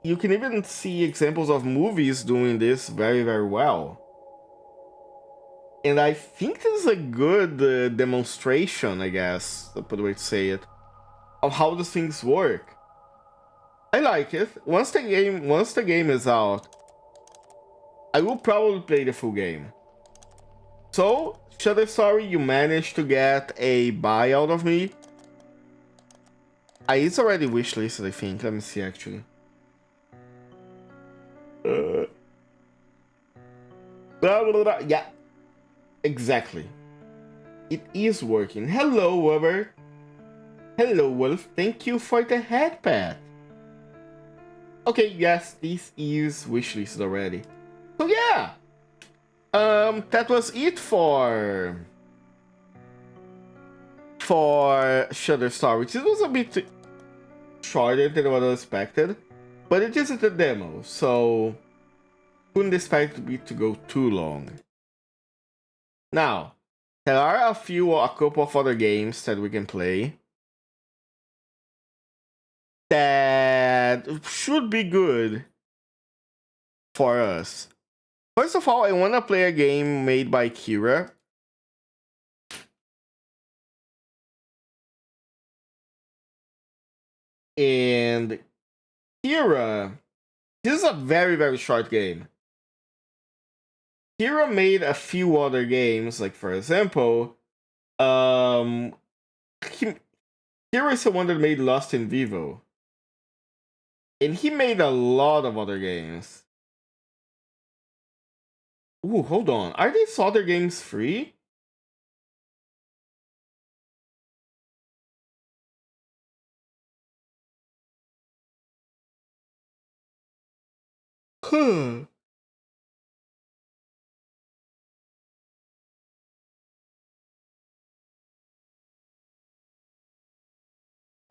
you can even see examples of movies doing this very, very well. And I think this is a good demonstration, I guess, that's the way to say it, of how these things work. I like it. Once the game is out, I will probably play the full game. So, Shudder Story, you managed to get a buy out of me. It's already wishlisted, I think. Let me see, actually. Yeah, exactly. It is working. Hello, Weber. Hello, Wolf. Thank you for the headpad. Okay, yes, this is wishlisted already. So yeah, that was it for Shudder Story. It was a bit shorter than what I expected, but it isn't a demo, so couldn't expect it to go too long. Now, there are a couple of other games that we can play that should be good for us. First of all, I want to play a game made by Hare. And Hare, this is a very, very short game. Hare made a few other games, like for example, Hare is the one that made Lost in Vivo. And he made a lot of other games. Ooh, hold on. Are these other games free?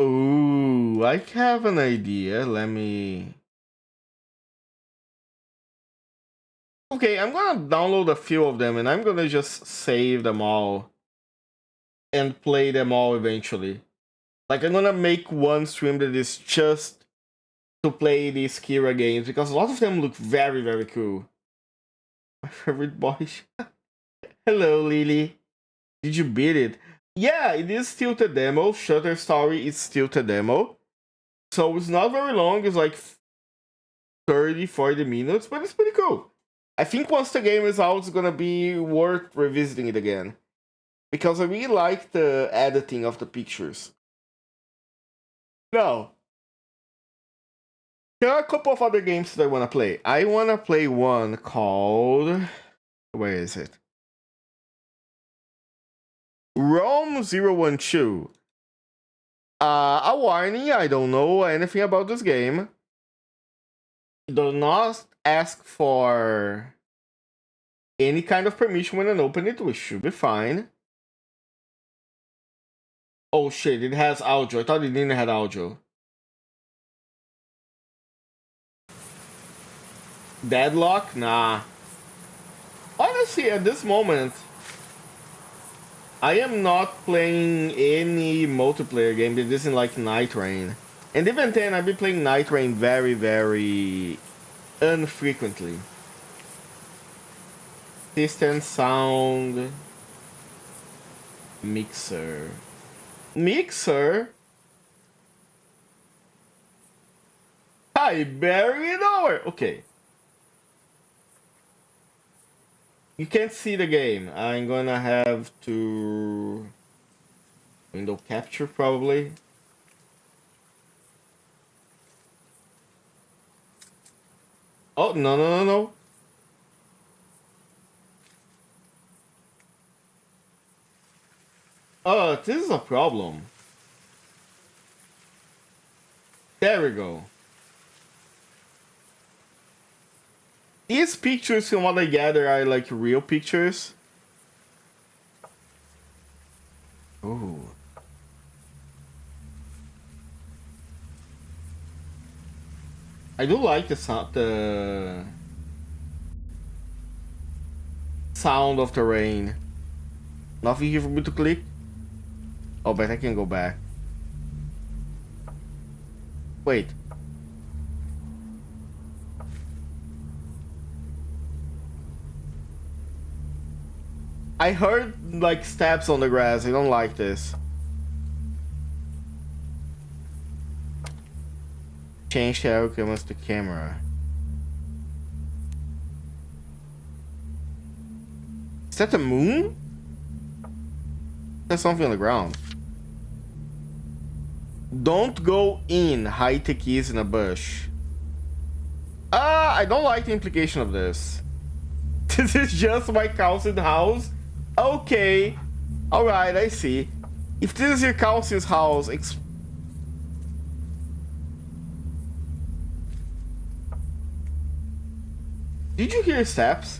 Ooh, I have an idea. Let me. Okay, I'm gonna download a few of them and I'm gonna just save them all and play them all eventually. Like, I'm gonna make one stream that is just to play these Kira games because a lot of them look very, very cool. My favorite boy. Hello, Lily. Did you beat it? Yeah, it is still the demo. Shutter Story is still the demo. So it's not very long. It's like 30, 40 minutes, but it's pretty cool. I think once the game is out, it's gonna be worth revisiting it again. Because I really like the editing of the pictures. Now, there are a couple of other games that I wanna play. I wanna play one called... Where is it? Rome 012. A warning, I don't know anything about this game. Do not ask for any kind of permission when I open it, which should be fine. Oh shit, it has audio. I thought it didn't have audio. Deadlock? Nah. Honestly, at this moment, I am not playing any multiplayer game that isn't like Night Rain. And even then, I've been playing Night Rain very, very infrequently. System sound... Mixer. Mixer? I barely know it! Okay. You can't see the game. I'm gonna have to... Window capture, probably. Oh, no. Oh, this is a problem. There we go. These pictures, from what I gather, are like real pictures. Ooh. I do like the sound of the rain. Nothing here for me to click. Oh, but I can go back. Wait. I heard like steps on the grass. I don't like this. Change the outcome of the camera. Is that the moon? There's something on the ground. Don't go in. Hide the keys in a bush. I don't like the implication of this. This is just my cousin's house? Okay. Alright, I see. If this is your cousin's house, did you hear steps?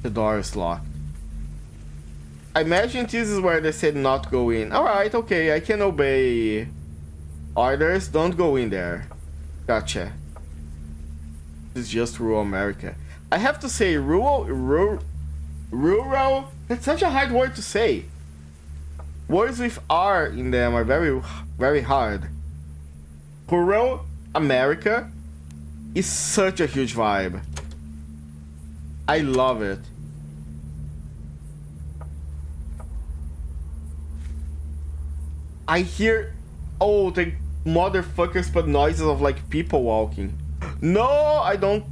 The door is locked. I imagine this is where they said not go in. Alright, okay, I can obey orders. Don't go in there. Gotcha. This is just rural America. I have to say, rural, that's such a hard word to say. Words with R in them are very, very hard. Rural America is such a huge vibe. I love it. I hear, oh, the motherfuckers put noises of like people walking. No, I don't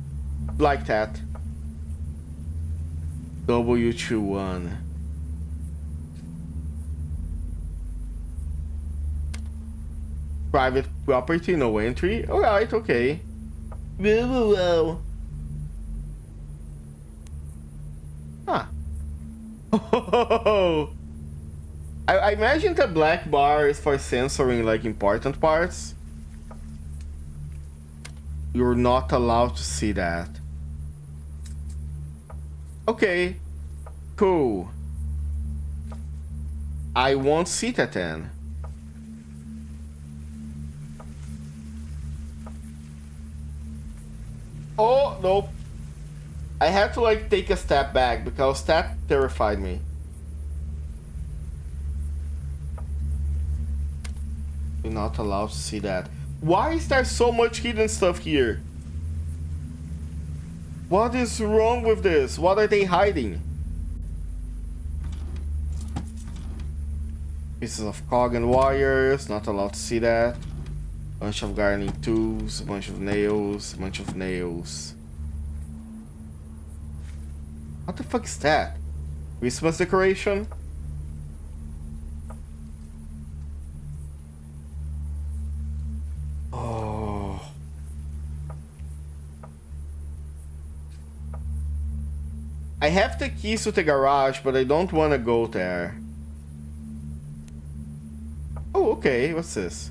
like that. W21. Private property, no entry. Alright, okay. Whoa. Huh. I imagine the black bar is for censoring like important parts. You're not allowed to see that. Okay. Cool. I won't see that then. Oh, nope. I had to like take a step back because that terrified me. You're not allowed to see that. Why is there so much hidden stuff here? What is wrong with this? What are they hiding? Pieces of cog and wires, not allowed to see that. Bunch of gardening tools, a bunch of nails, a bunch of nails. What the fuck is that? Christmas decoration? Oh. I have the keys to the garage, but I don't want to go there. Oh, okay. What's this?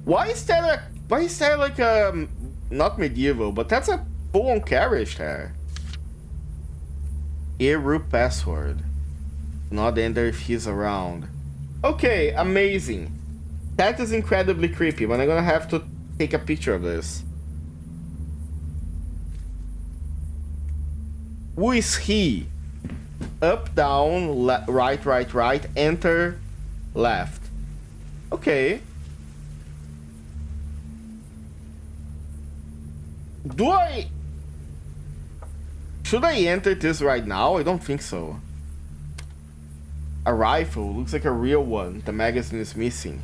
Why is there like a not medieval, but that's a full-on carriage there. Hare password. Not enter if he's around. Okay, amazing. That is incredibly creepy, but I'm gonna have to take a picture of this. Who is he? Up, down, right, right, right, enter, left. Okay. Should I enter this right now? I don't think so. A rifle, looks like a real one. The magazine is missing.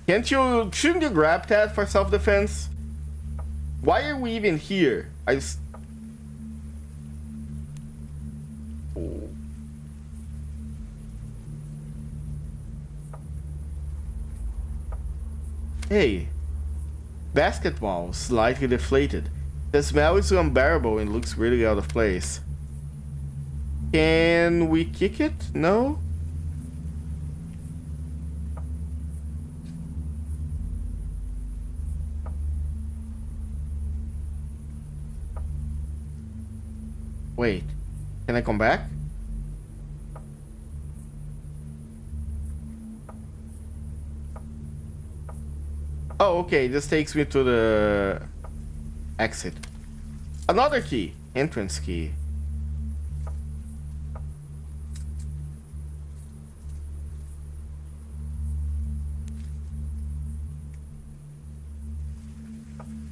Shouldn't you grab that for self-defense? Why are we even here? Oh. Hey. Basketball, slightly deflated. The smell is unbearable and looks really out of place. Can we kick it? No? Wait. Can I come back? Oh, okay. This takes me to the exit. Another key. Entrance key.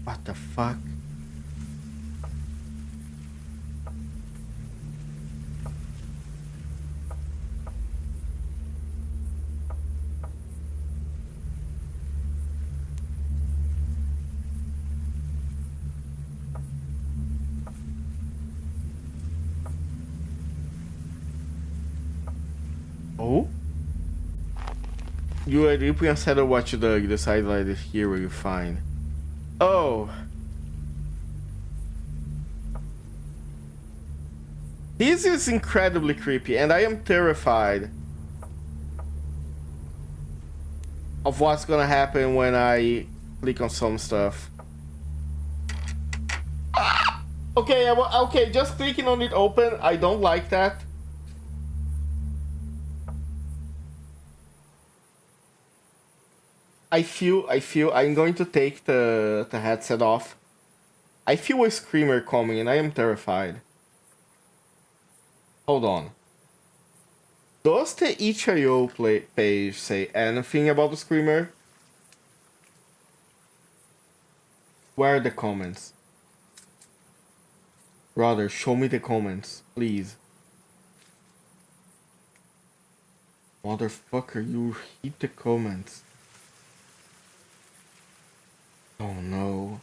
What the fuck? Oh? You are deeply unsettled what you dug. The sidelight is here where you find. Oh. This is incredibly creepy, and I am terrified of what's gonna happen when I click on some stuff. Okay, okay, just clicking on it open, I don't like that. I feel I'm going to take the headset off. I feel a screamer coming and I am terrified. Hold on. Does the itch.io page say anything about the screamer? Where are the comments? Brother, show me the comments, please. Motherfucker, you hit the comments. Oh no.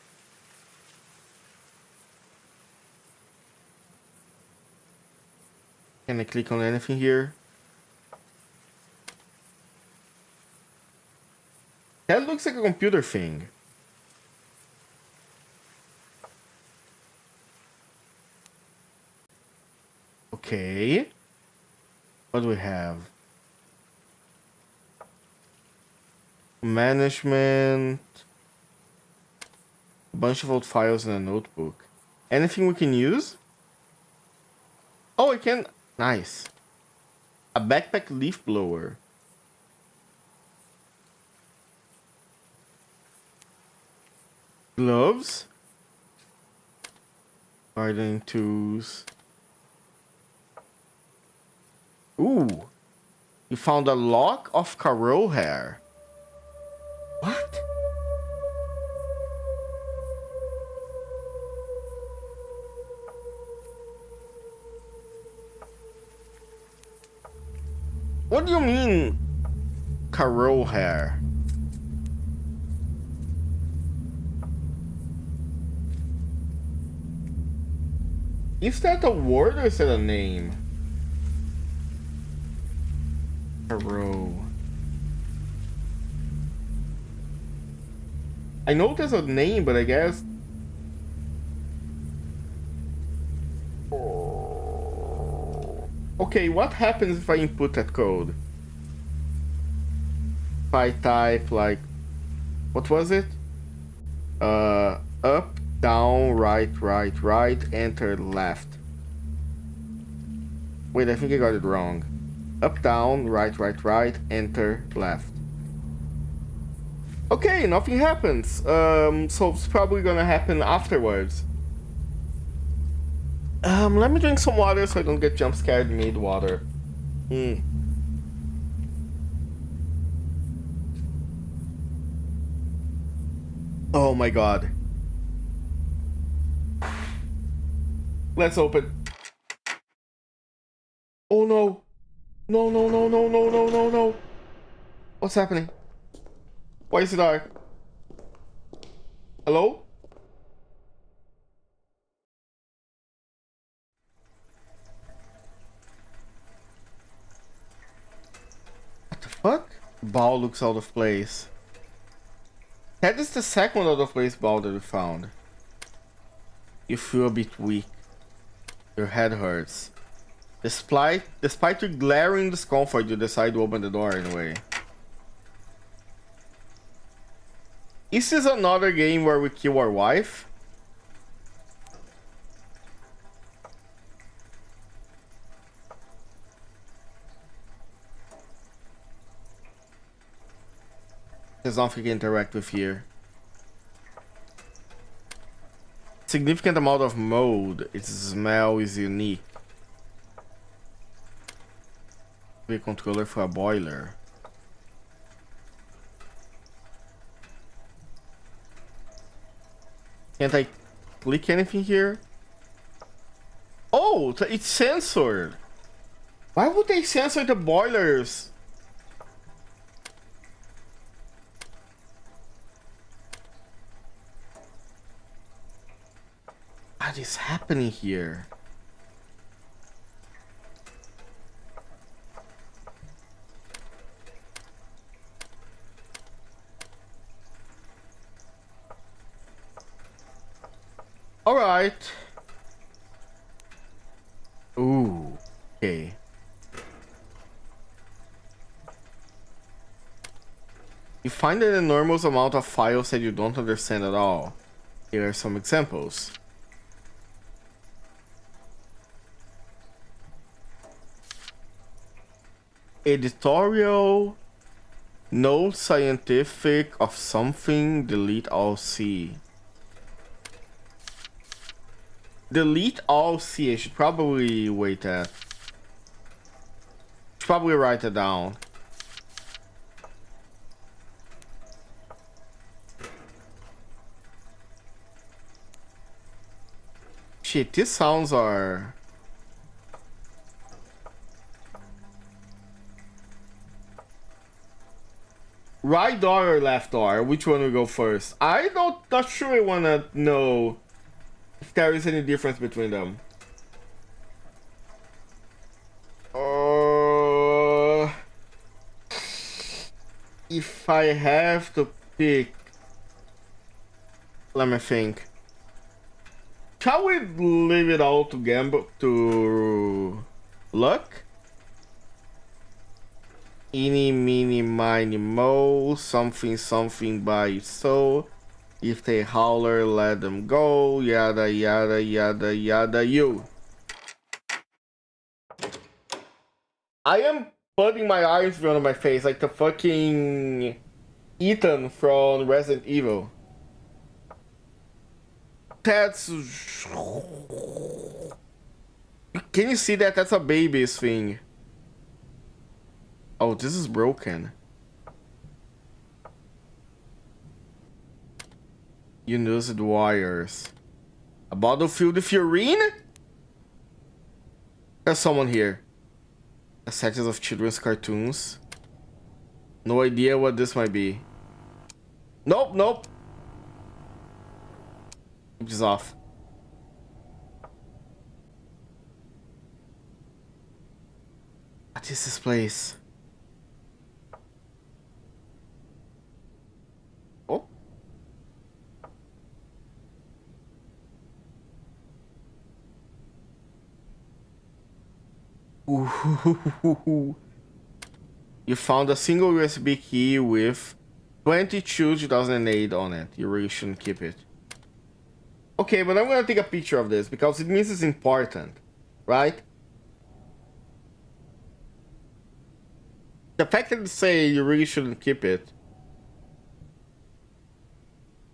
Can I click on anything here? That looks like a computer thing. Okay. What do we have? Management. bunch of old files in a notebook. Anything we can use? Oh, I can. Nice. A backpack leaf blower. Gloves. Gardening tools. Ooh. You found a lock of Hare. What? What do you mean, Hare? Is that a word or is it a name? Hare. I know there's a name, but I guess. Okay, what happens if I input that code? If I type like, what was it? Up, down, right, enter, left. Wait, I think I got it wrong. Up, down, right, enter, left. Okay, nothing happens. So it's probably gonna happen afterwards. Let me drink some water so I don't get jump scared mid-water. Oh my god. Let's open. Oh no. No. What's happening? Why is it dark? Hello? What the fuck? Ball looks out of place. That is the second out of place ball that we found. You feel a bit weak. Your head hurts. Despite your glaring discomfort, you decide to open the door anyway. Is this another game where we kill our wife? There's nothing to interact with here. Significant amount of mold. Its smell is unique. A controller for a boiler. Can't I click anything here? Oh, it's censored. Why would they censor the boilers? What is happening here? All right. Ooh, okay. You find an enormous amount of files that you don't understand at all. Here are some examples. Editorial, note scientific of something, delete all C. Delete all C, I should probably wait that. Should probably write it down. Shit, these sounds are... Right door or left door? Which one will go first? Not sure I wanna know if there is any difference between them. If I have to pick, let me think. Shall we leave it all to gamble to luck? Eeny, meeny, miny, mo, something by so. If they howler, let them go. Yada, yada, yada, yada, you. I am putting my eyes in front of my face like the fucking Ethan from Resident Evil. That's... Can you see that? That's a baby's thing. Oh, this is broken. You used wires. A battlefield of urine? There's someone here. A set of children's cartoons. No idea what this might be. Nope, nope. Keep this off. What is this place? Oh. Ooh. You found a single USB key with 22/2008 on it. You really shouldn't keep it. Okay, but I'm gonna take a picture of this because it means it's important, right? The fact that you say you really shouldn't keep it,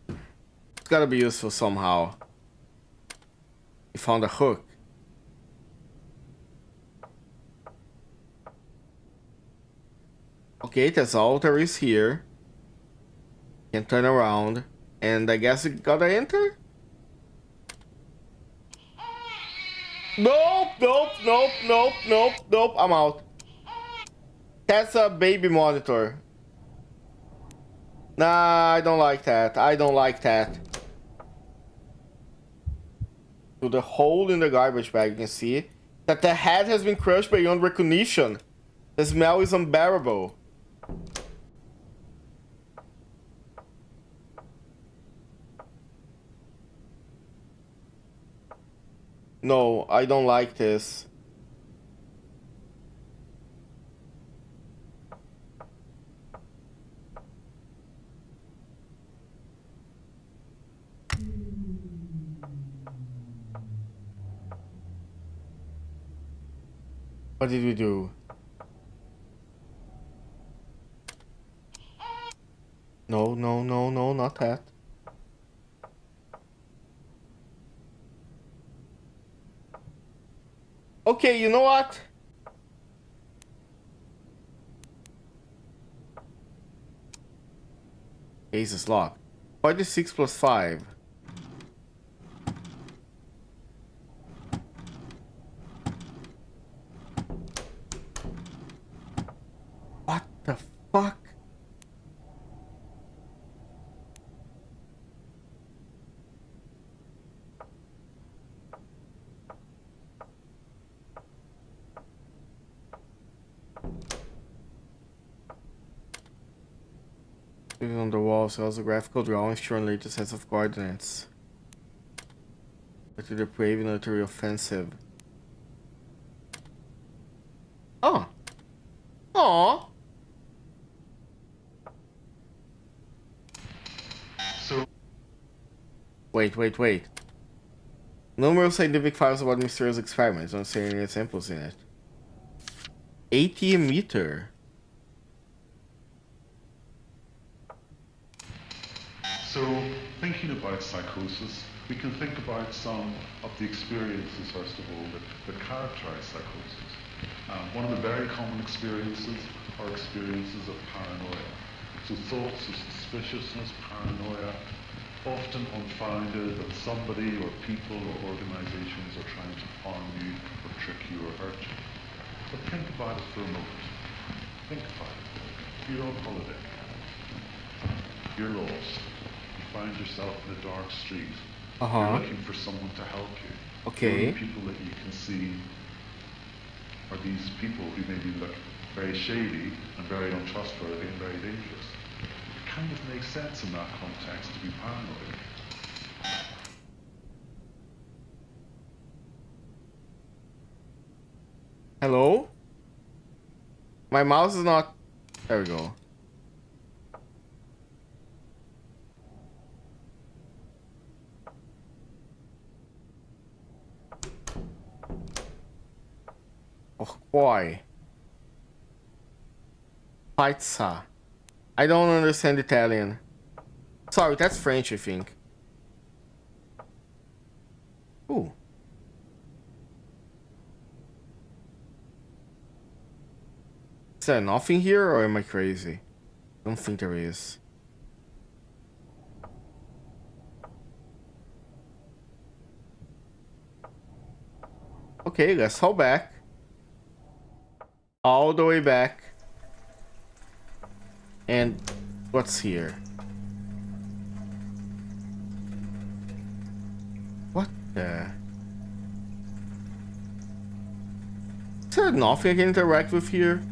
it's gotta be useful somehow. You found a hook. Okay, that's all there is here. Can turn around, and I guess you gotta enter? Nope, nope, nope, nope, nope, nope, I'm out. That's a baby monitor. Nah, I don't like that. I don't like that. Through the hole in the garbage bag, you can see that the head has been crushed beyond recognition. The smell is unbearable. No, I don't like this. What did we do? No, no, no, no, not that. Okay, you know what? Case is locked. 46 plus 5. What the fuck? On the wall, so also graphical drawings to relate the sense of coordinates. To the brave military offensive. Oh. Oh. So Wait. Numerous scientific files about mysterious experiments. Don't see any examples in it. ATM meter. So, thinking about psychosis, we can think about some of the experiences, first of all, that characterize psychosis. One of the very common experiences are experiences of paranoia. So thoughts of suspiciousness, paranoia, often unfounded that somebody or people or organizations are trying to harm you or trick you or hurt you. But think about it for a moment. Think about it. You're on holiday. You're lost. You find yourself in a dark street. You're looking for someone to help you. Okay. The only people that you can see are these people who maybe look very shady and very untrustworthy and very dangerous. It kind of makes sense in that context to be paranoid. Hello? My mouse is not... There we go. Oh boy. Pizza. I don't understand Italian. Sorry, that's French, I think. Ooh. Is there nothing here, or am I crazy? I don't think there is. Okay, let's haul back. All the way back. And what's here? What the? Is there nothing I can interact with here?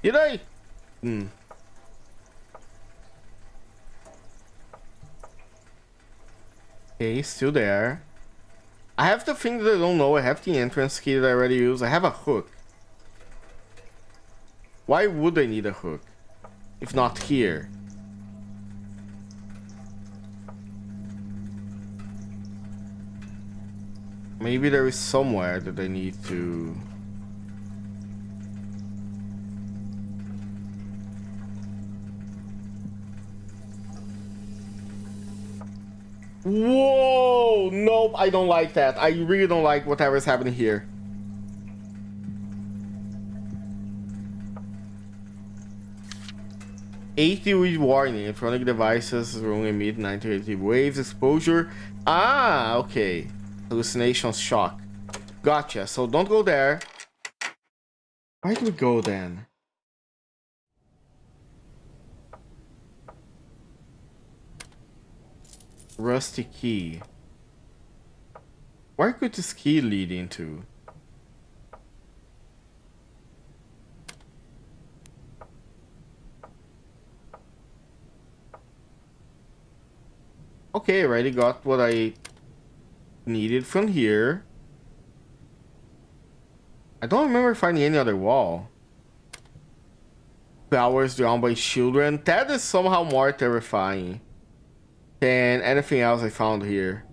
Did I? Okay, still there. I have the thing that I don't know. I have the entrance key that I already used. I have a hook. Why would I need a hook? If not here. Maybe there is somewhere that I need to... Whoa! Nope, I don't like that. I really don't like whatever's happening here. '80 warning. Electronic devices will emit 1980 waves. Exposure. Ah, okay. Hallucinations, shock. Gotcha. So don't go there. Why do we go then? Rusty key. Where could this key lead into? Okay, I already got what I needed from here. I don't remember finding any other wall. Flowers drawn by children. That is somehow more terrifying than anything else I found here.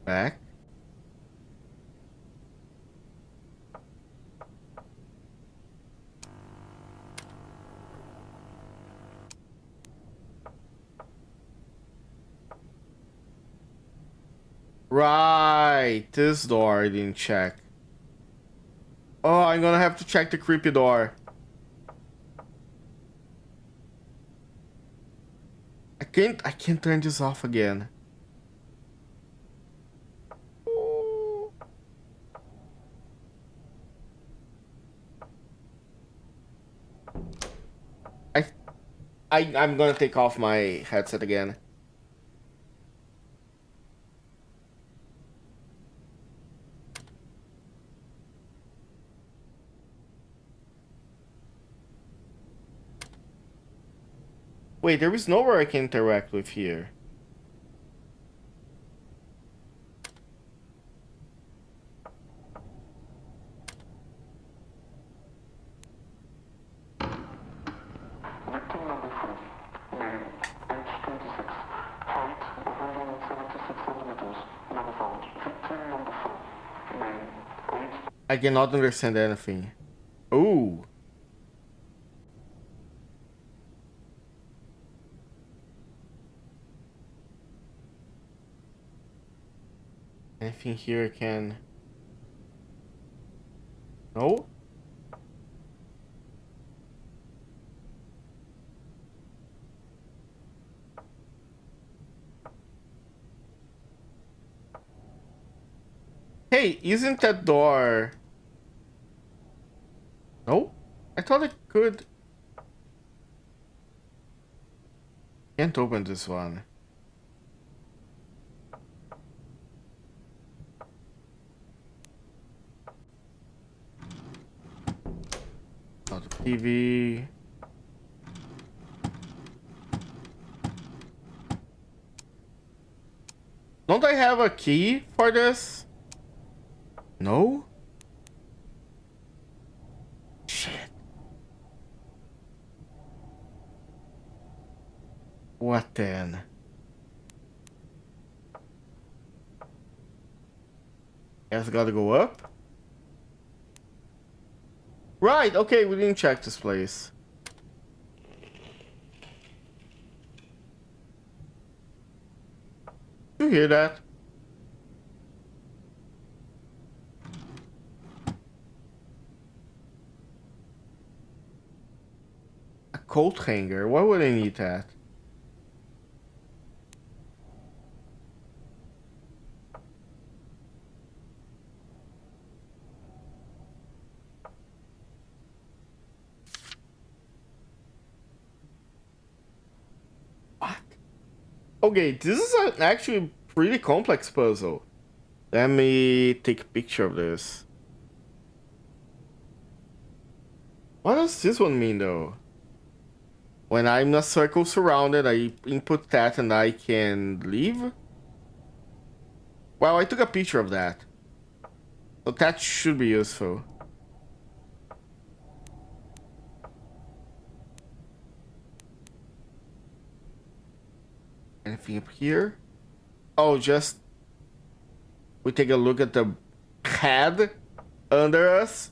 Back. Right, this door I didn't check. Oh, I'm gonna have to check the creepy door. I can't turn this off again. I'm gonna take off my headset again. Wait, there is nowhere I can interact with here. I cannot understand anything. Ooh. Anything here I can... No? Hey, isn't that door... No? I thought it could... Can't open this one. Not the TV. Don't I have a key for this? No? Shit. What then? Guess gotta go up? Right, okay, we didn't check this place. You hear that? A coat hanger. Why would I need that? What? Okay, this is an actually pretty complex puzzle. Let me take a picture of this. What does this one mean though? When I'm in a circle surrounded, I input that and I can leave? Well, I took a picture of that. So that should be useful. Anything up here? Oh, just... we take a look at the head under us.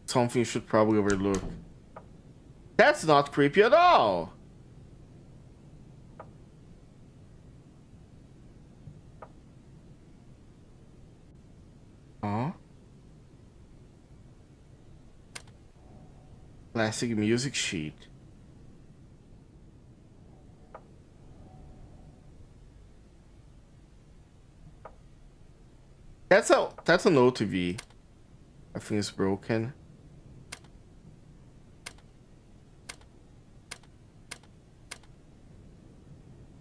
Something you should probably overlook. That's not creepy at all. Huh? Classic music sheet. That's an OTV. I think it's broken.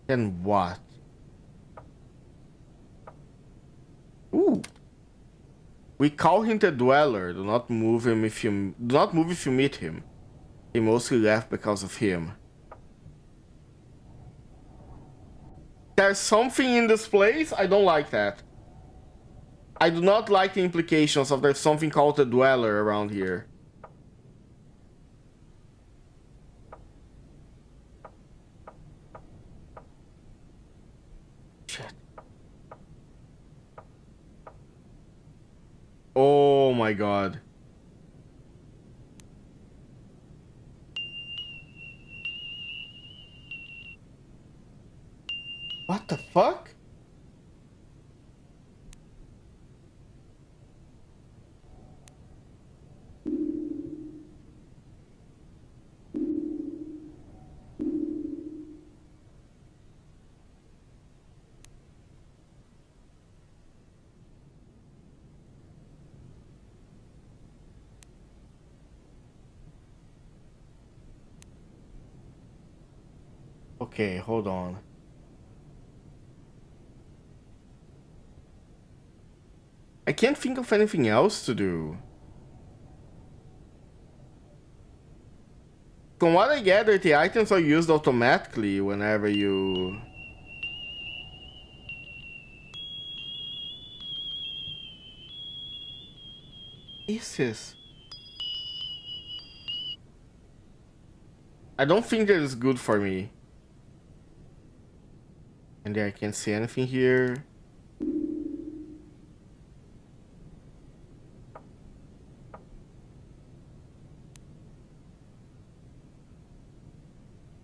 Then what? Ooh. We call him the Dweller. Do not move if you meet him. He mostly left because of him. There's something in this place. I don't like that. I do not like the implications of there's something called the Dweller around here. Shit. Oh my god. What the fuck? Okay, hold on. I can't think of anything else to do. From what I gather, the items are used automatically whenever you... Is this? I don't think that is good for me. And I can't see anything here.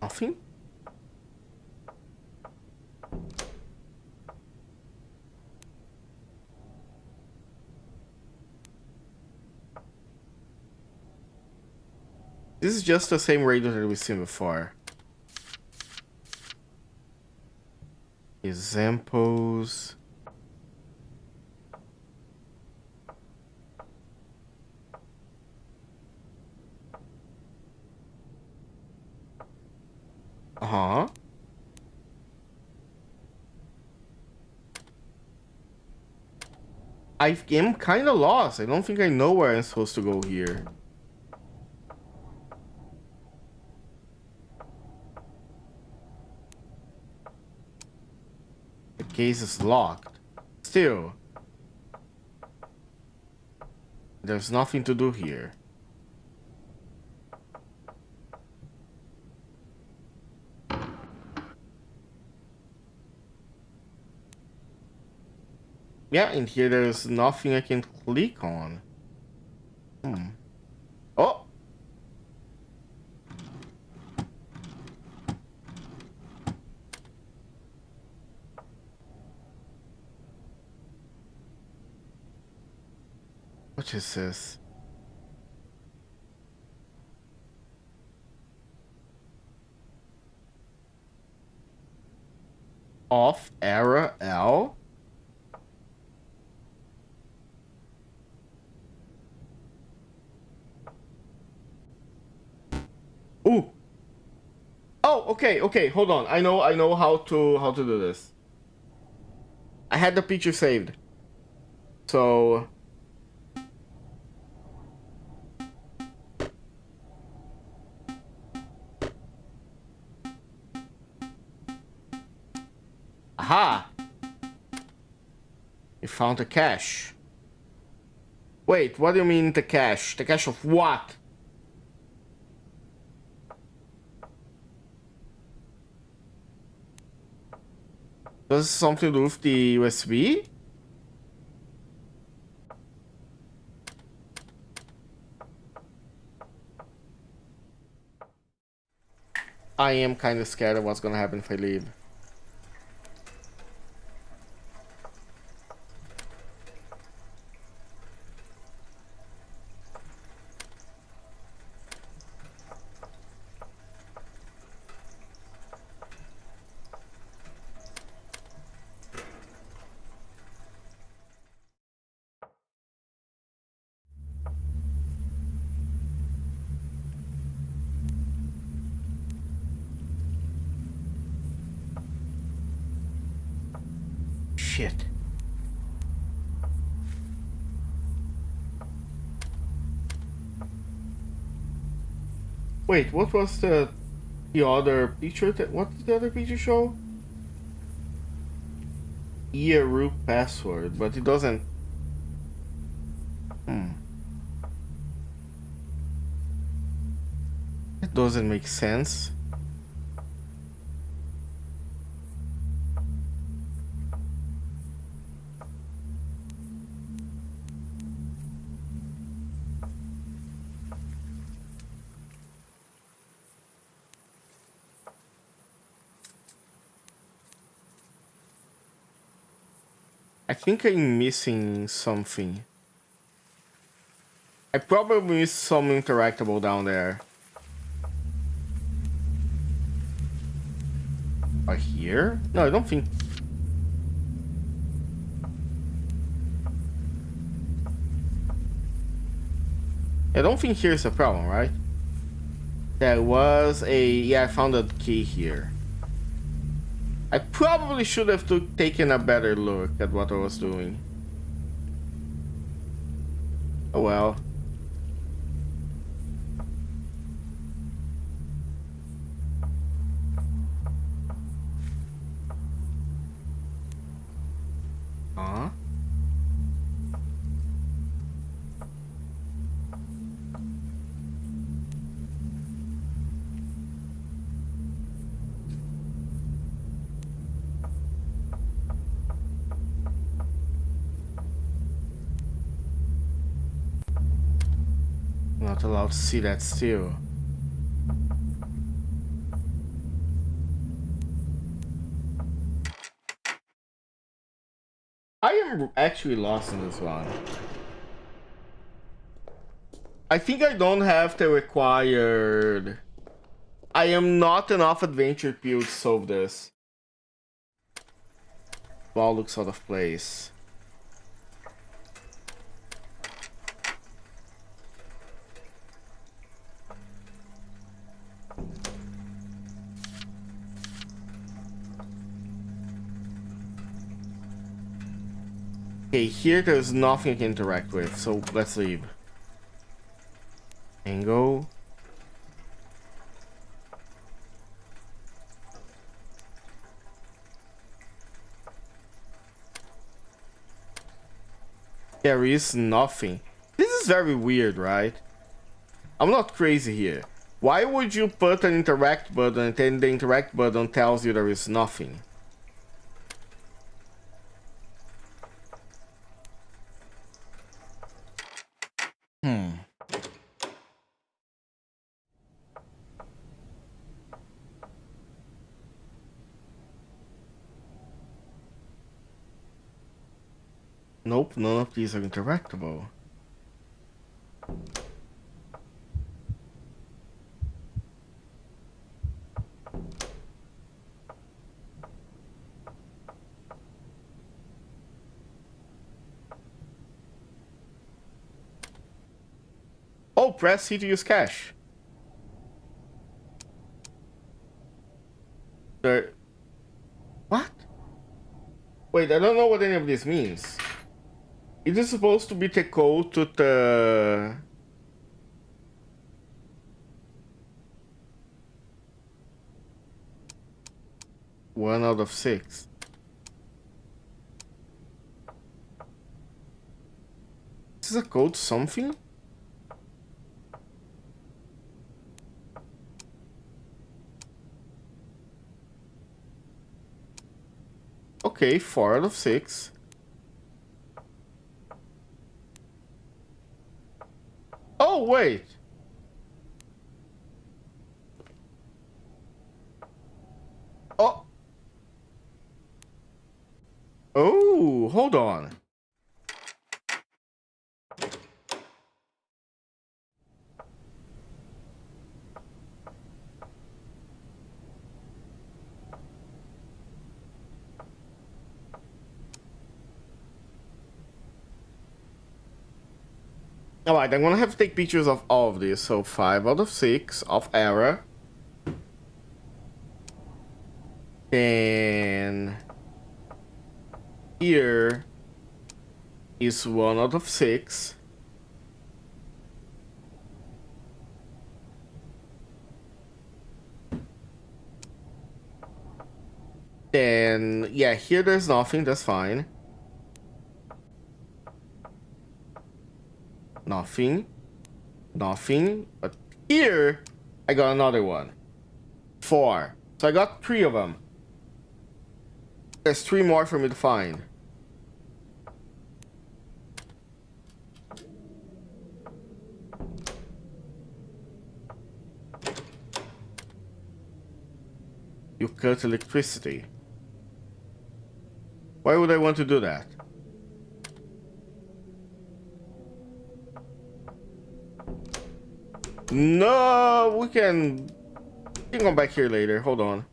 Nothing? This is just the same radio that we've seen before. Examples. Uh-huh. I am kind of lost. I don't think I know where I'm supposed to go here. The case is locked. Still. There's nothing to do here. Yeah, in here there's nothing I can click on. Oh! What is this? Off error L? Ooh! Oh, okay, hold on. I know how to do this. I had the picture saved. So aha! You found the cache. Wait, what do you mean the cache? The cache of what? Does it something to do with the USB? I am kind of scared of what's gonna happen if I leave. Shit. Wait, what was the other picture? What did the other picture show? Year root password, but it doesn't. It doesn't make sense. I think I'm missing something. I probably missed some interactable down there. Here? No, I don't think. I don't think here's a problem, right? There was a... Yeah, I found a key here. I probably should have taken a better look at what I was doing. Oh well. Huh? Not allowed to see that still. I am actually lost in this one. I think I don't have the required... I am not enough adventure build to solve this. Ball looks out of place. Okay, here there's nothing I can interact with, so let's leave. Angle. There is nothing. This is very weird, right? I'm not crazy here. Why would you put an interact button and then the interact button tells you there is nothing? Nope, none of these are interactable. Oh, press C to use cache. There. What? Wait, I don't know what any of this means. It is supposed to be the code to the... One out of 6. This is a code something? Okay, 4 out of 6. Oh, wait. Oh. Oh, hold on. Alright, I'm gonna have to take pictures of all of this. So 5 out of 6 of error. Then here is 1 out of 6. Then, yeah, here there's nothing, that's fine. Nothing. Nothing. But here, I got another one. 4. So I got 3 of them. There's 3 more for me to find. You cut electricity. Why would I want to do that? No, we can come back here later. Hold on.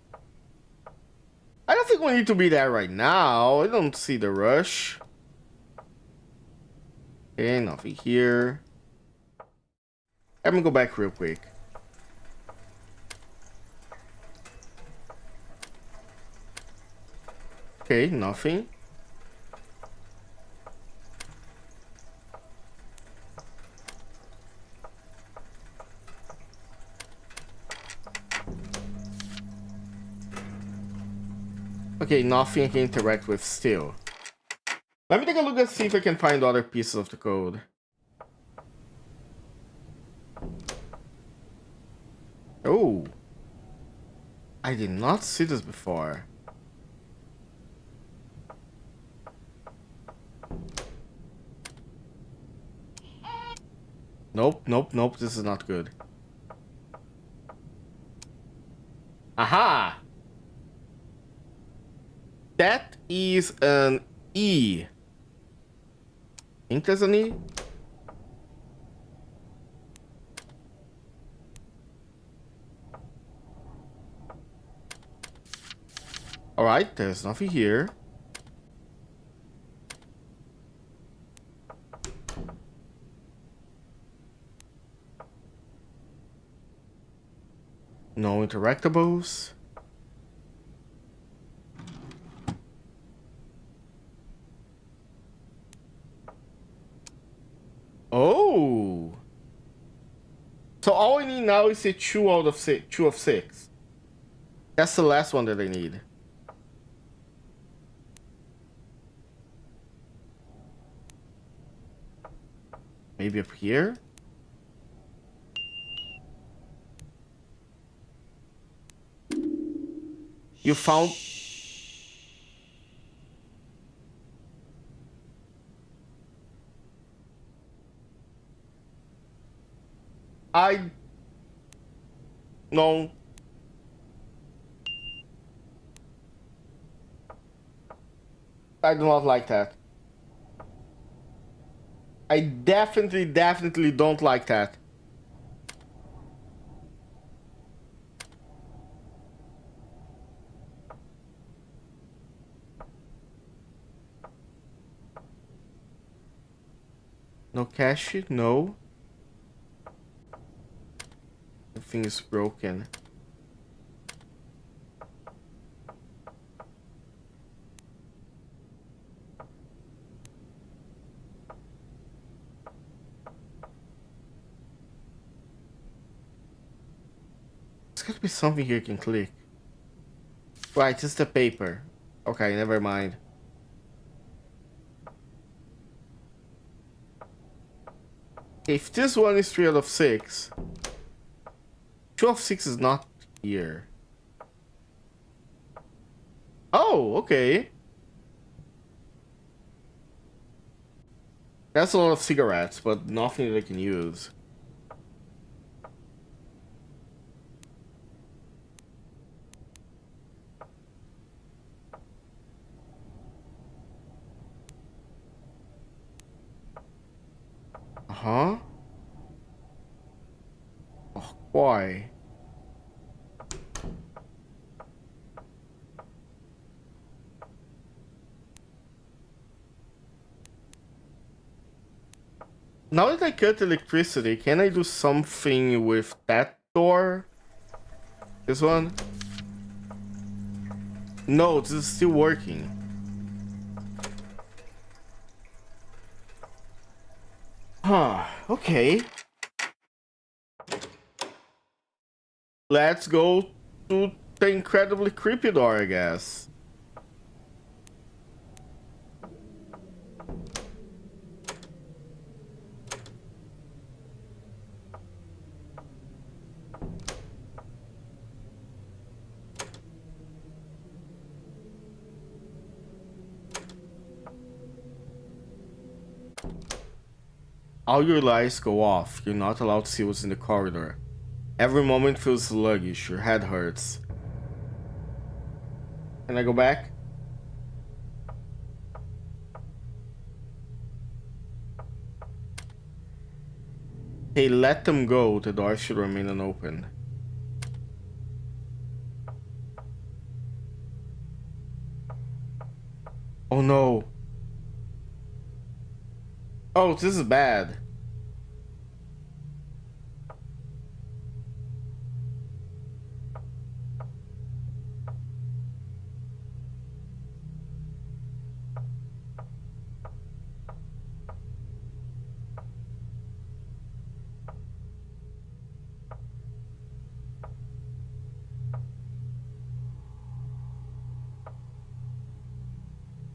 I don't think we need to be there right now. I don't see the rush. Okay, nothing here. Let me go back real quick. Okay, nothing. Okay, nothing I can interact with still. Let me take a look and see if I can find other pieces of the code. Oh. I did not see this before. Nope, nope, nope, this is not good. Aha! That is an E. Think there's an E? Alright, there's nothing here. No interactables. Oh. So all I need now is a 2 out of 6. 2 of 6. That's the last one that I need. Maybe up here? You found... No. I do not like that. I definitely don't like that. No cash? No. The thing is broken. There's gotta be something here you can click. Right, it's the paper. Okay, never mind. If this one is 3 out of 6, 2 of 6 is not here. Oh, okay. That's a lot of cigarettes, but nothing that I can use. Uh-huh. Oh, why? Now that I cut electricity, can I do something with that door? This one? No, this is still working. Huh, okay. Let's go to the incredibly creepy door, I guess. All your lights go off. You're not allowed to see what's in the corridor. Every moment feels sluggish. Your head hurts. Can I go back? Hey, let them go. The door should remain unopened. Oh no. Oh, this is bad.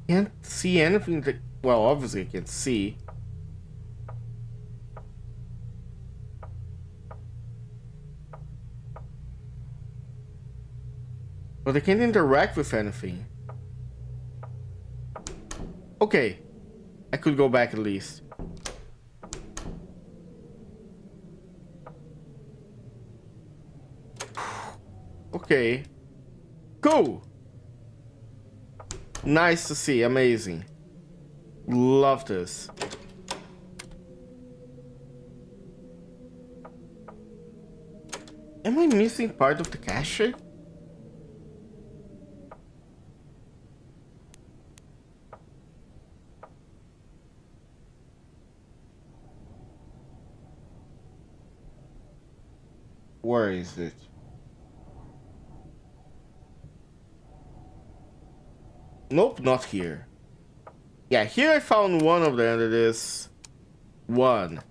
Can't see anything that... Well, obviously I can see. But I can't interact with anything. Okay. I could go back at least. Okay. Cool. Nice to see. Amazing. Love this. Am I missing part of the cache? Where is it? Nope, not here. Yeah, here I found one of them. It is 1.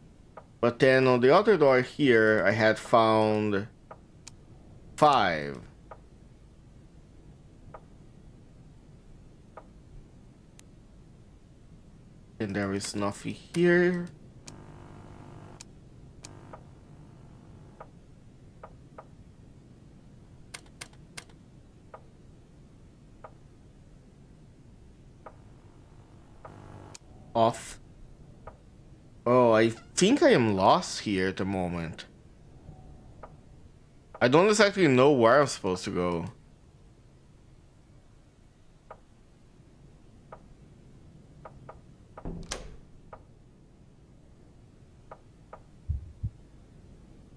But then on the other door here, I had found 5. And there is nothing here. Off. Oh, I think I am lost here at the moment. I don't exactly know where I'm supposed to go.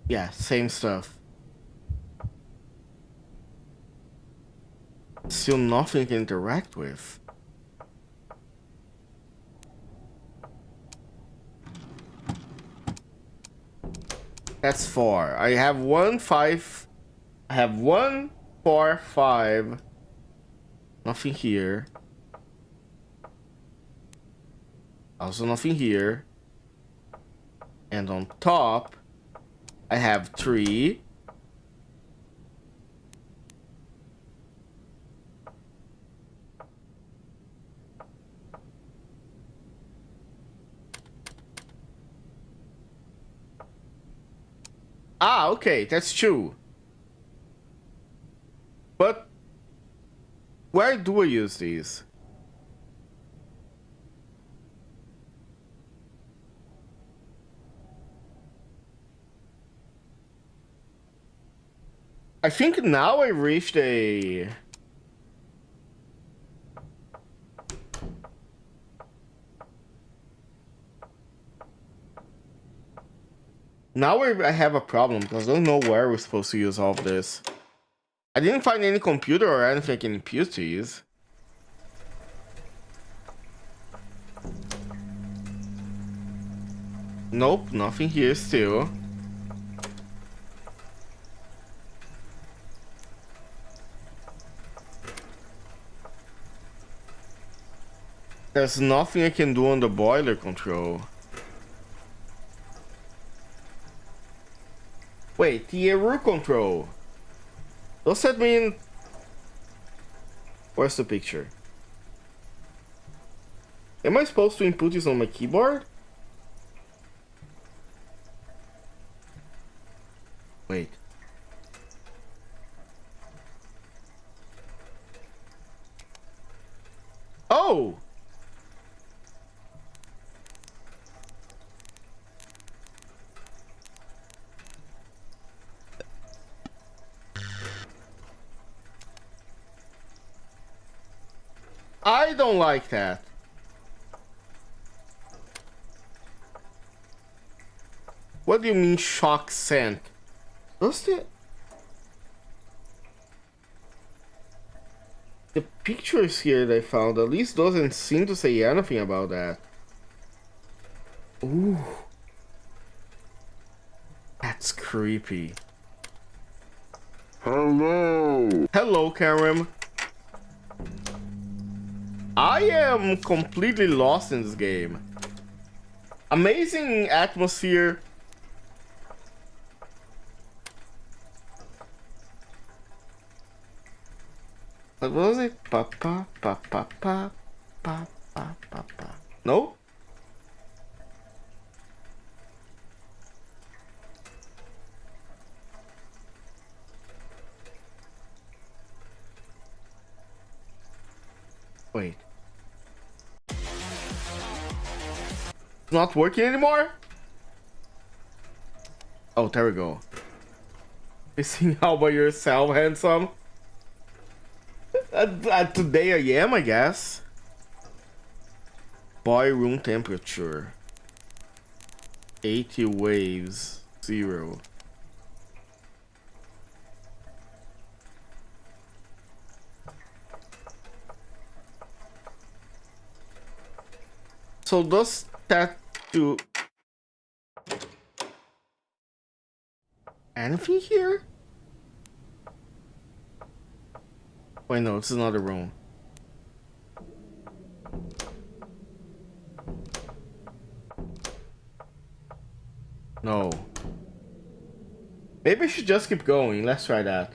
Yeah, same stuff. Still nothing to interact with. That's 4. I have 1, 5. I have 1, 4, 5. Nothing here. Also nothing here. And on top, I have 3. Ah, okay, that's 2. But where do I use these? I think now I reached a... Now I have a problem because I don't know where we're supposed to use all of this. I didn't find any computer or anything I can use to use. Nope, nothing here still. There's nothing I can do on the boiler control. Wait, the Hare control. Does that mean... Where's the picture? Am I supposed to input this on my keyboard? Wait. Oh! I don't like that. What do you mean shock scent? Does the pictures here that I found at least doesn't seem to say anything about that. Ooh. That's creepy. Hello. Hello, Karim. I am completely lost in this game. Amazing atmosphere. What was it? Pa pa pa pa pa pa pa pa pa. No? Wait. It's not working anymore? Oh, there we go. You sing all by yourself, handsome? Today I am, I guess. Boy room temperature. 80 waves. 0. So does that do anything here? Wait, no, it's another room. No. Maybe I should just keep going. Let's try that.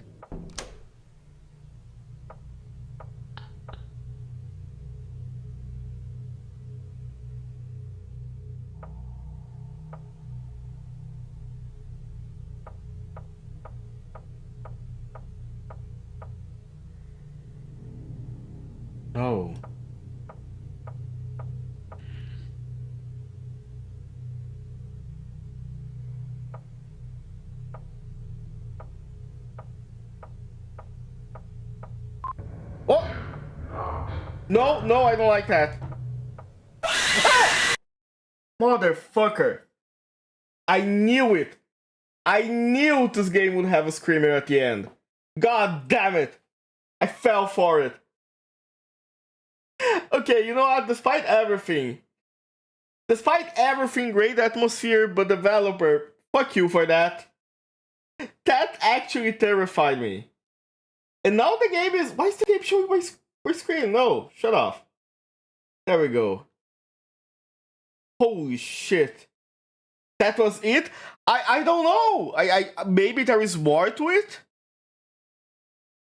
No. No, no, I don't like that. Ah! Motherfucker. I knew it. I knew this game would have a screamer at the end. God damn it. I fell for it. Okay, you know what? Despite everything, great atmosphere, but developer, fuck you for that. That actually terrified me. And now the game is... Why is the game showing my screen? No, shut off. There we go. Holy shit. That was it? I don't know. I maybe there is more to it?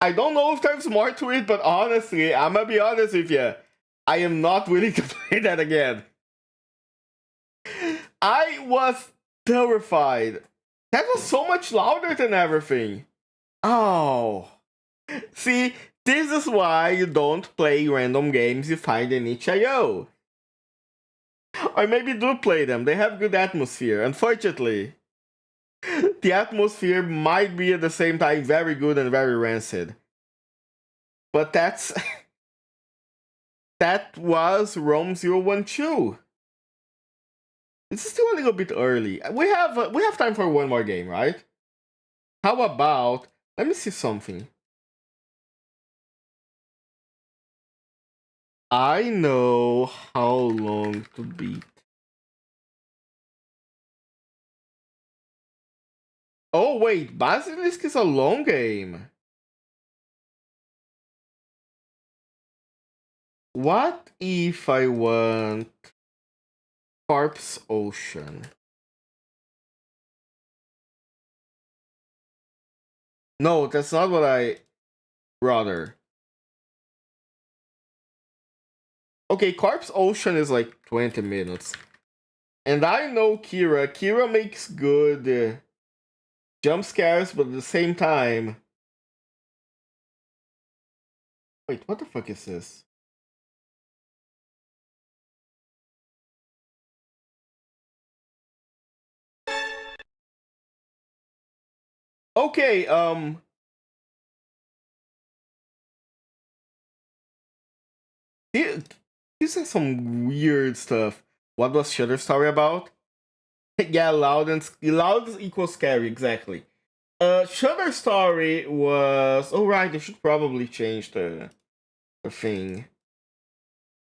I don't know if there's more to it, but honestly, I'm gonna be honest with you. I am not willing to play that again. I was terrified. That was so much louder than everything. Oh. See, this is why you don't play random games you find in itch.io. Or maybe do play them, they have good atmosphere, unfortunately. The atmosphere might be at the same time very good and very rancid. But that's... that was Rome 012. It's still a little bit early. We have time for one more game, right? How about... Let me see something. I know how long to beat. Oh wait, Basilisk is a long game. What if I want Corpse Ocean? No, that's not what I rather. Okay, Corpse Ocean is like 20 minutes. And I know Kira. Kira makes good jump scares, but at the same time... Wait, what the fuck is this? Okay, this is some weird stuff. What was Shutter Story about? Yeah, loud equals scary, exactly. Shutter Story was... Oh right, they should probably change the thing.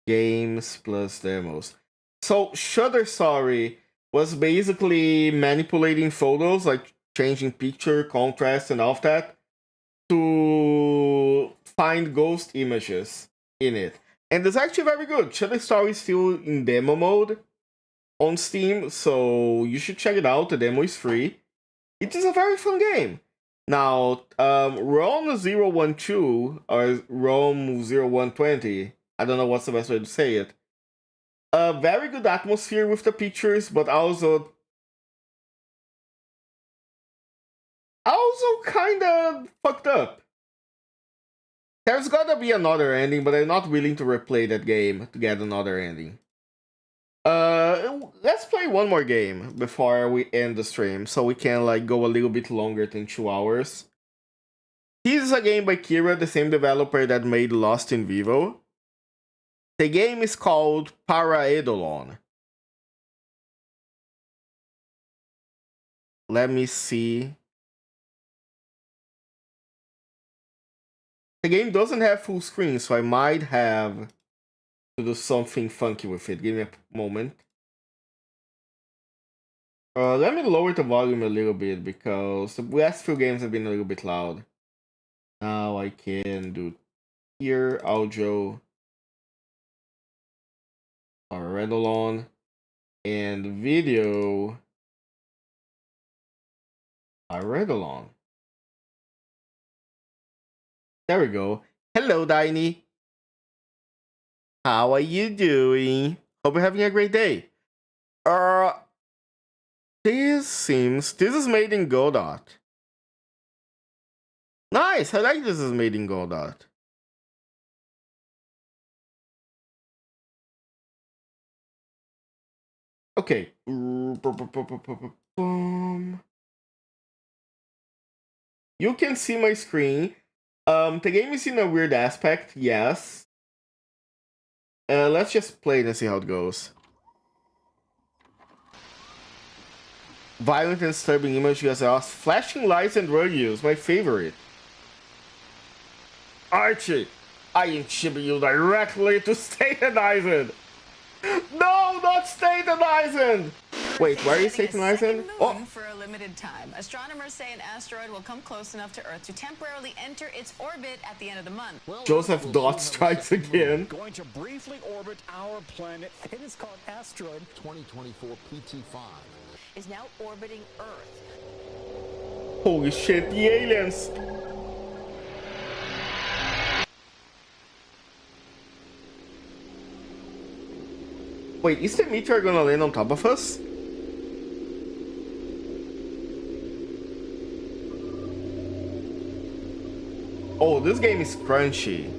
Games plus demos. So Shutter Story was basically manipulating photos, like changing picture, contrast, and all of that, to find ghost images in it. And it's actually very good. Shutter Story is still in demo mode on Steam, so you should check it out. The demo is free. It is a very fun game. Now, Rome 012 or Rome 0120, I don't know what's the best way to say it. A very good atmosphere with the pictures, but also kind of fucked up. There's gotta be another ending, but I'm not willing to replay that game to get another ending. Let's play one more game before we end the stream, so we can like go a little bit longer than 2 hours. This is a game by Kira, the same developer that made Lost in Vivo. The game is called Paraedolon. Let me see. The game doesn't have full screen, so I might have to do something funky with it. Give me a moment. Let me lower the volume a little bit because the last few games have been a little bit loud. Now I can do here, audio, Paraedolon, and video, Paraedolon. There we go. Hello, Diney. How are you doing? Hope you're having a great day. This is made in Godot. Nice, I like this is made in Godot. Okay. You can see my screen. The game is in a weird aspect, yes. Let's just play it and see how it goes. Violent and disturbing image because flashing lights and drug use, my favorite. Archie, I attribute you directly to Staten Island. No, not Staten Island. Wait, where is Staten Island? Oh. For a limited time. Astronomers say an asteroid will come close enough to Earth to temporarily enter its orbit at the end of the month. Well, Joseph Dot strikes again. Going to briefly orbit our planet. It is called asteroid 2024 PT5. Is now orbiting Earth. Holy shit, the aliens. Wait, is the meteor gonna land on top of us? Oh, this game is crunchy.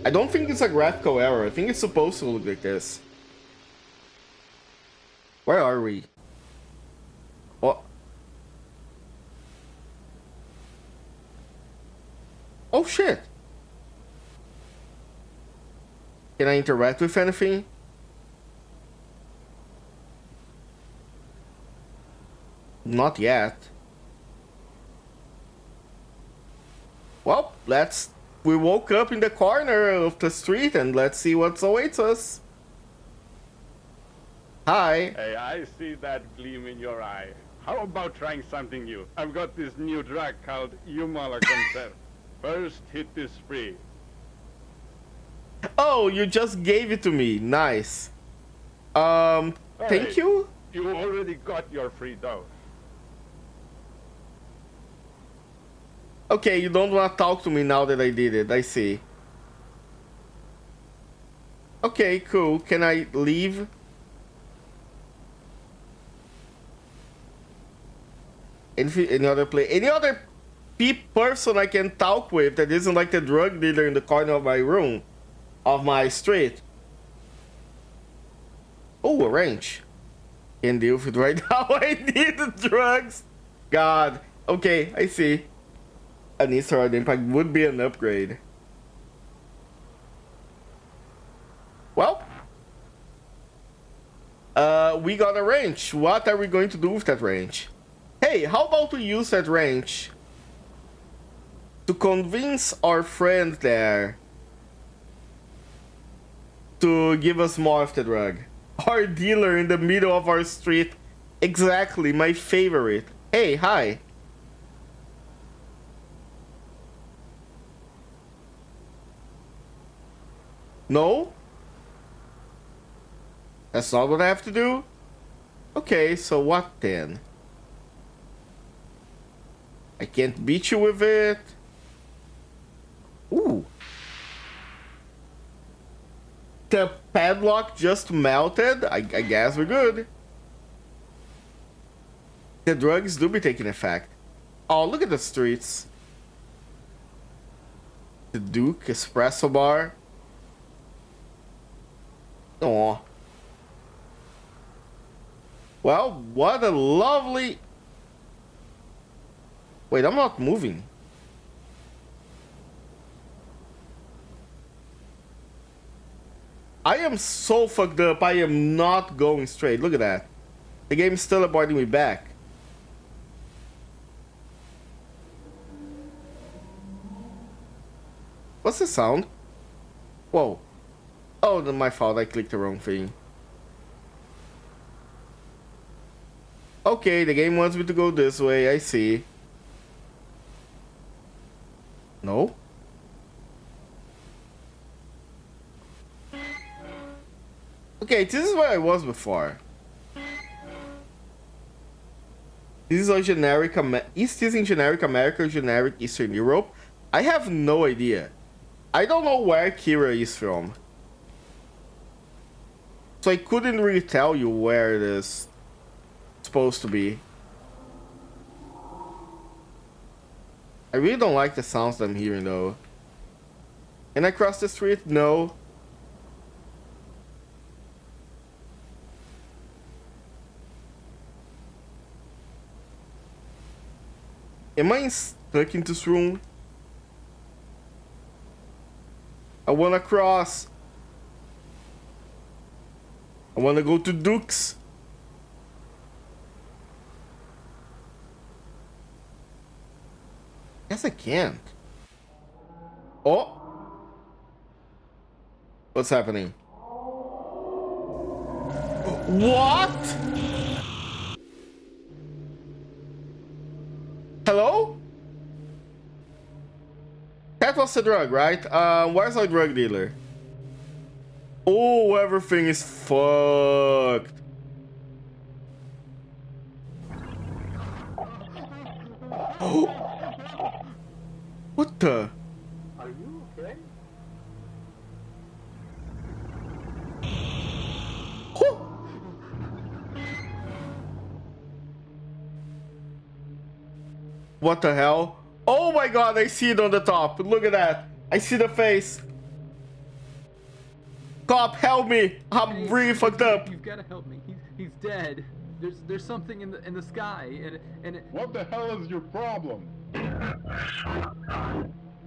I don't think it's a graphical error. I think it's supposed to look like this. Where are we? Oh. Oh shit. Can I interact with anything? Not yet. Well, we woke up in the corner of the street and let's see what awaits us. Hi. Hey, I see that gleam in your eye. How about trying something new? I've got this new drug called Humala Conserve. First hit is free. Oh, you just gave it to me. Nice. Thank you? You already got your free dose. Okay, you don't want to talk to me now that I did it. I see. Okay, cool. Can I leave? Any other person I can talk with that isn't like the drug dealer in the corner of my room, of my street? Oh, a wrench. Can't deal with it right now. I need the drugs. God. Okay, I see. An Easter egg impact would be an upgrade. Well, we got a wrench. What are we going to do with that wrench? Hey, how about we use that wrench to convince our friend there to give us more of the drug? Our dealer in the middle of our street. Exactly, my favorite. Hey, hi. No? That's not what I have to do? Okay, so what then? I can't beat you with it. Ooh. The padlock just melted. I guess we're good. The drugs do be taking effect. Oh, look at the streets. The Duke Espresso Bar. Aw. Well, what a lovely... Wait, I'm not moving. I am so fucked up. I am not going straight. Look at that. The game is still avoiding me back. What's the sound? Whoa. Oh, that's my fault. I clicked the wrong thing. Okay, the game wants me to go this way. I see. No? Okay, this is where I was before. This is a generic... Is this in generic America or generic Eastern Europe? I have no idea. I don't know where Kira is from. So I couldn't really tell you where it is supposed to be. I really don't like the sounds that I'm hearing though. Can I cross the street? No. Am I stuck in this room? I wanna cross. I wanna go to Duke's. Guess I can't. Oh! What's happening? What? Hello? That was the drug, right? Where's our drug dealer? Oh, everything is fucked. Oh. What the? Are you okay? Oh. What the hell? Oh my god, I see it on the top. Look at that. I see the face. Cop, help me. I'm really fucked up. You've got to help me. He's dead. There's something in the sky and it, What the hell is your problem?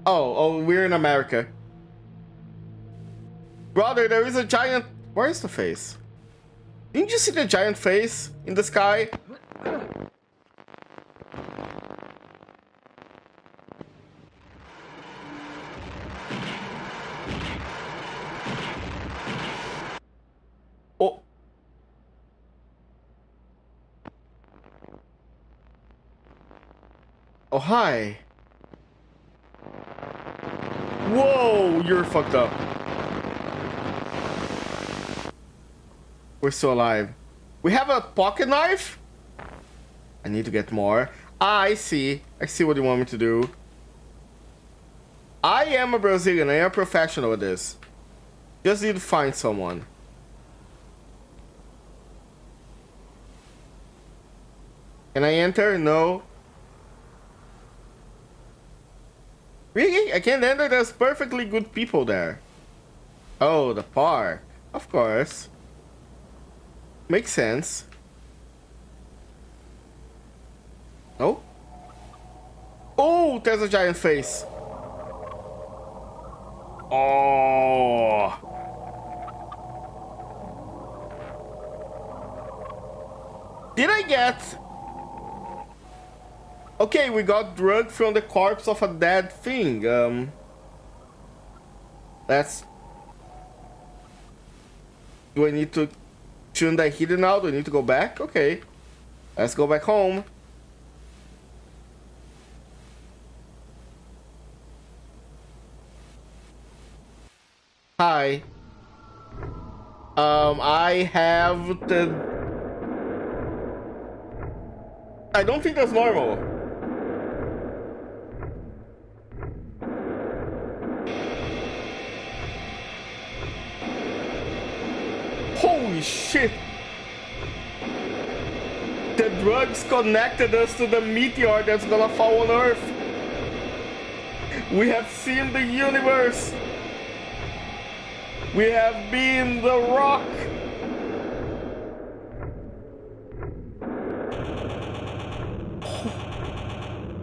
Oh, we're in America. Brother, there is a giant... Where is the face? Didn't you see the giant face in the sky? Oh. Oh, hi. Whoa, you're fucked up. We're still alive. We have a pocket knife? I need to get more. Ah, I see. I see what you want me to do. I am a Brazilian. I am a professional at this. Just need to find someone. Can I enter? No. Really? I can't enter? There's perfectly good people there. Oh, the park. Of course. Makes sense. No? Oh, there's a giant face. Oh. Did I get... Okay, we got drugged from the corpse of a dead thing. That's... Do I need to... Shouldn't I hit it now? Do I need to go back? Okay. Let's go back home. Hi. I have the... I don't think that's normal. Holy shit! The drugs connected us to the meteor that's gonna fall on Earth. We have seen the universe. We have been the rock.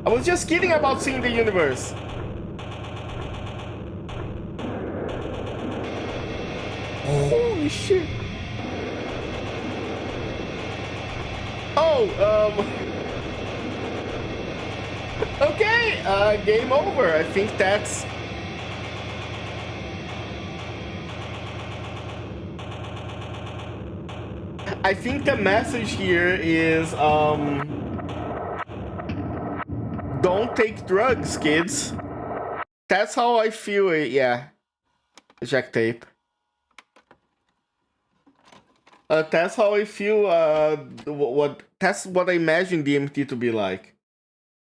I was just kidding about seeing the universe. Holy shit. Oh, okay, game over. I think that's... I think the message here is, don't take drugs, kids. That's how I feel it, yeah. Eject tape. That's how I feel, that's what I imagine DMT to be like.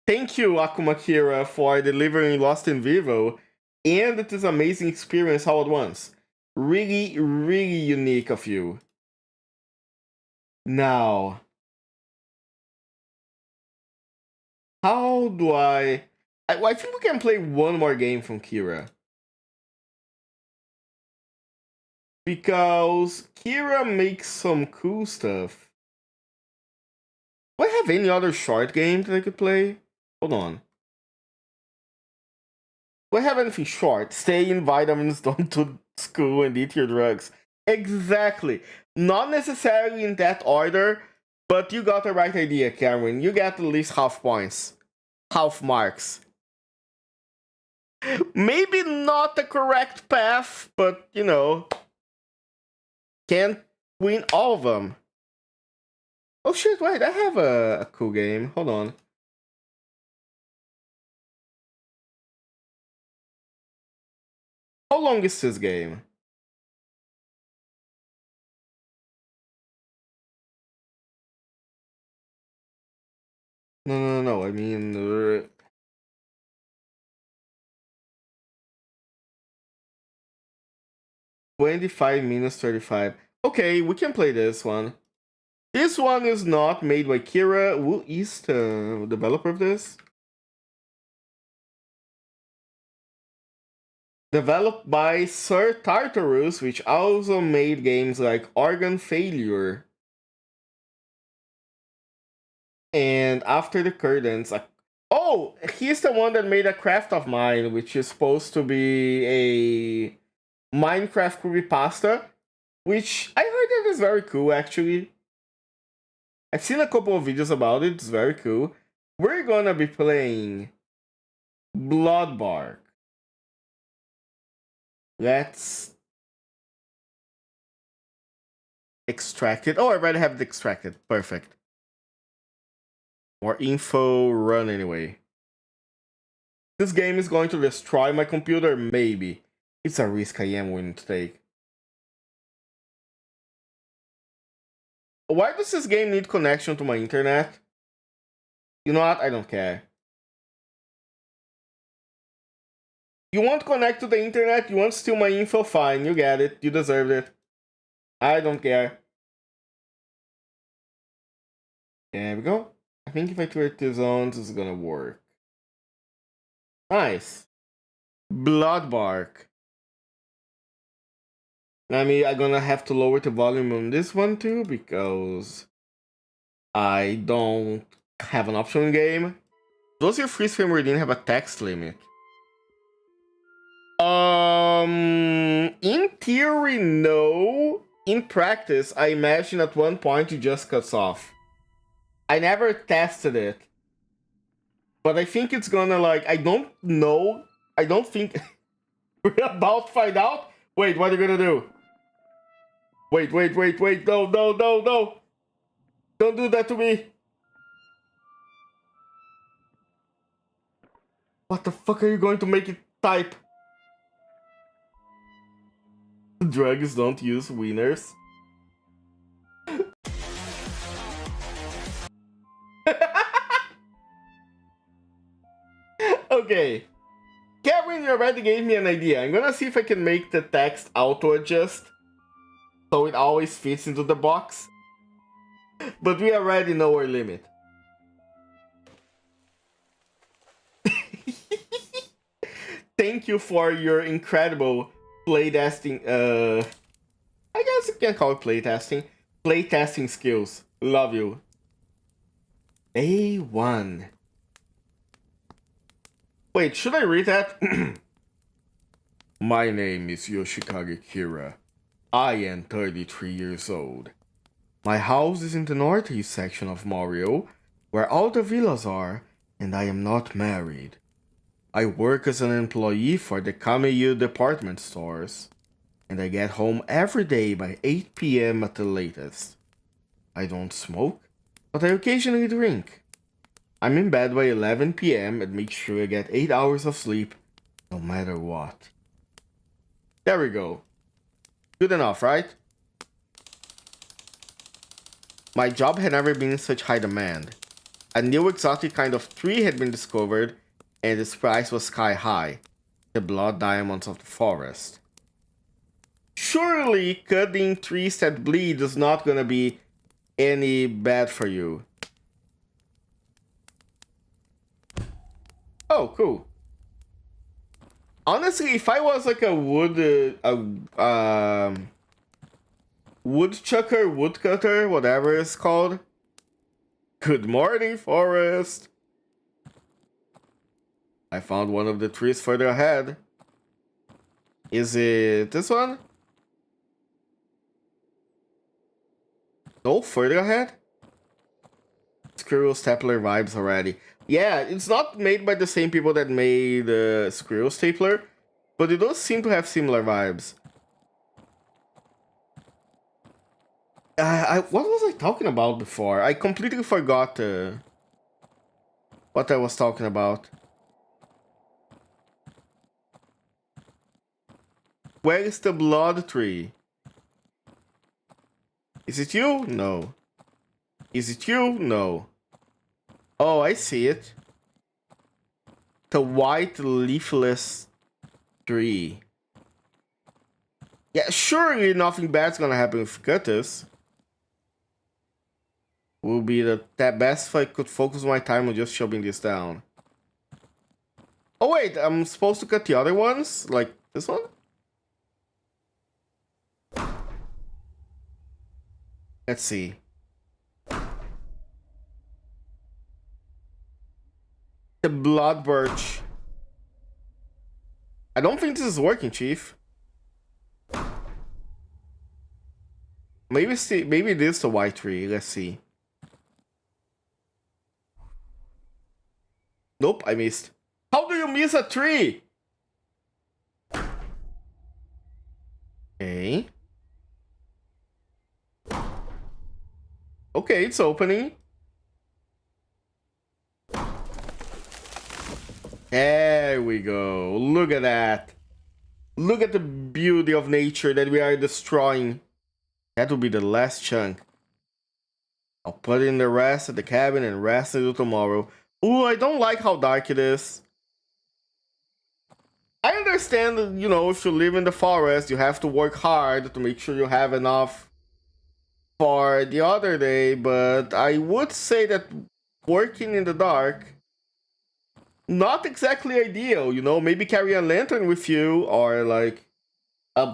Thank you, Akumakira, for delivering Lost in Vivo and this amazing experience all at once. Really, really unique of you. Now, how do I think we can play one more game from Kira. Because Kira makes some cool stuff. Do I have any other short game that I could play? Hold on. Do I have anything short? Stay in vitamins, don't do school, and eat your drugs. Exactly. Not necessarily in that order, but you got the right idea, Cameron. You get at least half points. Half marks. Maybe not the correct path, but, you know, can't win all of them. Oh shit, wait, I have a cool game. Hold on. How long is this game? No. I mean, 25 minutes 35. Okay, we can play this one. This one is not made by Kira. Who is the developer of this? Developed by Sir Tartarus, which also made games like Organ Failure and After the Curtains. Oh, he's the one that made A Craft of Mine, which is supposed to be a Minecraft creepypasta, which I heard that is very cool, actually. I've seen a couple of videos about it. It's very cool. We're gonna be playing Bloodbark. Let's extract it. Oh, I already have it extracted. Perfect. More info, run anyway. This game is going to destroy my computer? Maybe. It's a risk I am willing to take. Why does this game need connection to my internet? You know what? I don't care. You want to connect to the internet? You want to steal my info? Fine, you get it. You deserved it. I don't care. There we go. I think if I create the zones, it's gonna work. Nice. Bloodbark. I mean, I'm gonna have to lower the volume on this one too, because I don't have an option game. Does your freeze frame reading have a text limit? In theory, no. In practice, I imagine at one point it just cuts off. I never tested it. But I think it's gonna, like, I don't know. I don't think... We're about to find out? Wait, what are you gonna do? Wait. No. Don't do that to me. What the fuck are you going to make it type? Drugs don't use wieners. Okay. Kevin, you already gave me an idea. I'm gonna see if I can make the text auto-adjust so it always fits into the box. But we already know our limit. Thank you for your incredible playtesting, I guess you can call it playtesting. Playtesting skills. Love you. A1. Wait, should I read that? My name is Yoshikage Kira. I am 33 years old. My house is in the northeast section of Mario, where all the villas are, and I am not married. I work as an employee for the Kameiyu department stores, and I get home every day by 8 p.m. at the latest. I don't smoke, but I occasionally drink. I'm in bed by 11 p.m. and make sure I get 8 hours of sleep, no matter what. There we go. Good enough, right? My job had never been in such high demand. A new exotic kind of tree had been discovered, and its price was sky high. The blood diamonds of the forest. Surely cutting trees that bleed is not gonna be any bad for you. Oh, cool. Honestly, if I was like a woodchucker, woodcutter, whatever it's called. Good morning, forest. I found one of the trees further ahead. Is it this one? No, further ahead? Squirrel Stapler vibes already. Yeah, it's not made by the same people that made Squirrel Stapler, but it does seem to have similar vibes. What was I talking about before? I completely forgot what I was talking about. Where is the blood tree? Is it you? No. Is it you? No. Oh, I see it. The white leafless tree. Yeah, surely nothing bad's gonna happen if we cut this. Will be the best if I could focus my time on just shoving this down. Oh wait, I'm supposed to cut the other ones? Like this one? Let's see. The blood birch. I don't think this is working, Chief. Maybe it is the white tree. Let's see. Nope, I missed. How do you miss a tree? Okay. Okay, it's opening. There we go. Look at that. Look at the beauty of nature that we are destroying. That will be the last chunk. I'll put in the rest at the cabin and rest until tomorrow. Ooh, I don't like how dark it is. I understand that, you know, if you live in the forest, you have to work hard to make sure you have enough for the other day, but I would say that working in the dark, not exactly ideal, you know? Maybe carry a lantern with you, or like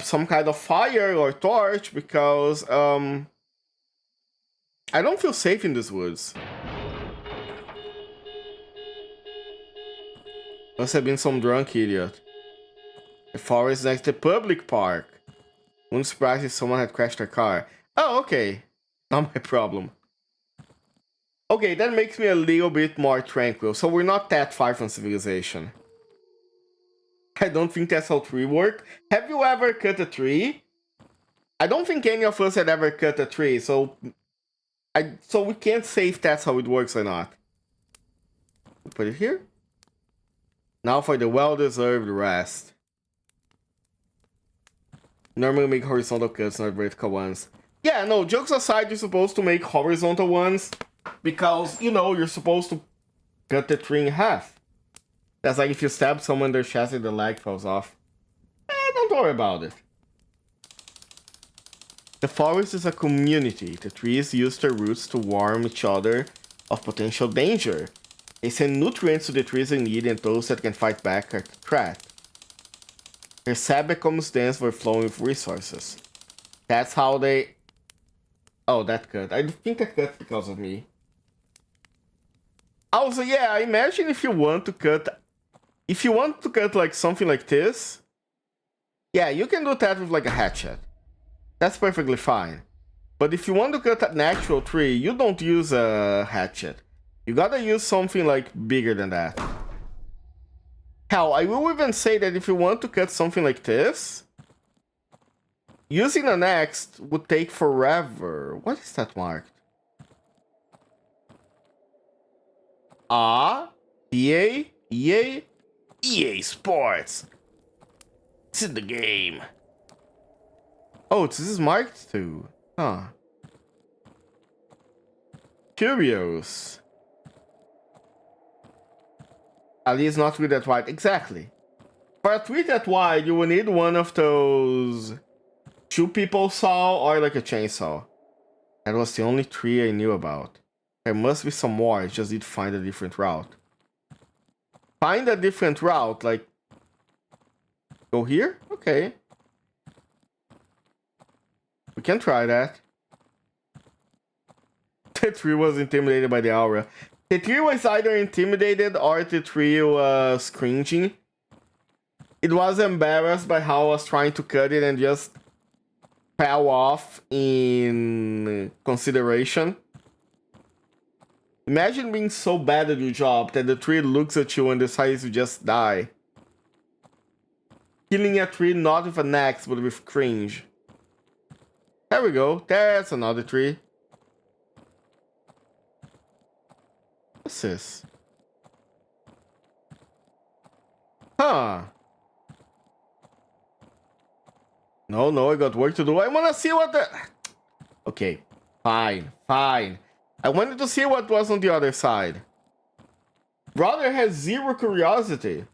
some kind of fire or torch, because I don't feel safe in these woods. Must have been some drunk idiot. The forest next to the public park. Wouldn't surprise if someone had crashed their car. Oh, okay. Not my problem. Okay, that makes me a little bit more tranquil. So we're not that far from civilization. I don't think that's how trees work. Have you ever cut a tree? I don't think any of us had ever cut a tree, so we can't say if that's how it works or not. Put it here. Now for the well-deserved rest. Normally make horizontal cuts, not vertical ones. Yeah, no, jokes aside, you're supposed to make horizontal ones because, you know, you're supposed to cut the tree in half. That's like if you stab someone in their chest and the leg falls off. Don't worry about it. The forest is a community. The trees use their roots to warn each other of potential danger. They send nutrients to the trees in need, and those that can fight back are trapped. Their sap becomes dense for flowing with resources. That's how they... Oh, that cut. I think that cut because of me. Also, yeah, imagine if you want to cut... If you want to cut like something like this... Yeah, you can do that with like a hatchet. That's perfectly fine. But if you want to cut an actual tree, you don't use a hatchet. You gotta use something like bigger than that. Hell, I will even say that if you want to cut something like this, using an axe would take forever. What is that marked? EA? EA? EA Sports. This is the game. Oh, this is marked too. Huh. Curious. Ali is not really that wide. Exactly. For a tree that wide, you will need one of those 2 people saw or like a chainsaw. That was the only tree I knew about. There must be some more. I just need to find a different route. Find a different route, like... Go here? Okay. We can try that. The tree was intimidated by the aura. The tree was either intimidated or the tree was cringing. It was embarrassed by how I was trying to cut it and just fell off in consideration. Imagine being so bad at your job that the tree looks at you and decides to just die. Killing a tree not with an axe but with cringe. There we go. That's another tree. What's this? Huh. No, I got work to do. I wanna see what the... Okay, fine. I wanted to see what was on the other side. Brother has zero curiosity.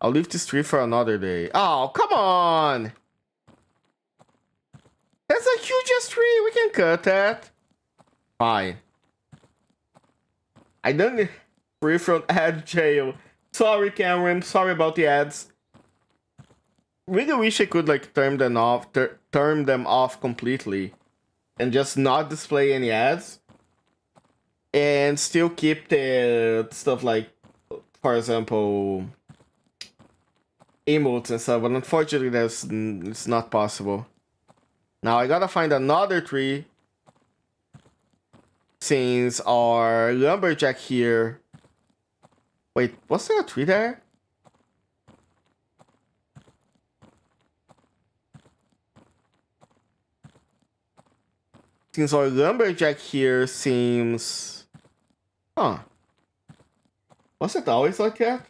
I'll leave this tree for another day. Oh, come on! That's a huge tree. We can cut that. Fine. I don't need free from ad jail. Sorry, Cameron. Sorry about the ads. Really wish I could like turn them off completely and just not display any ads and still keep the stuff like, for example, emotes and stuff, but unfortunately it's not possible. Now I gotta find another tree since our lumberjack here... Wait, was there a tree there? Since our lumberjack here seems... Huh. Was it always like that?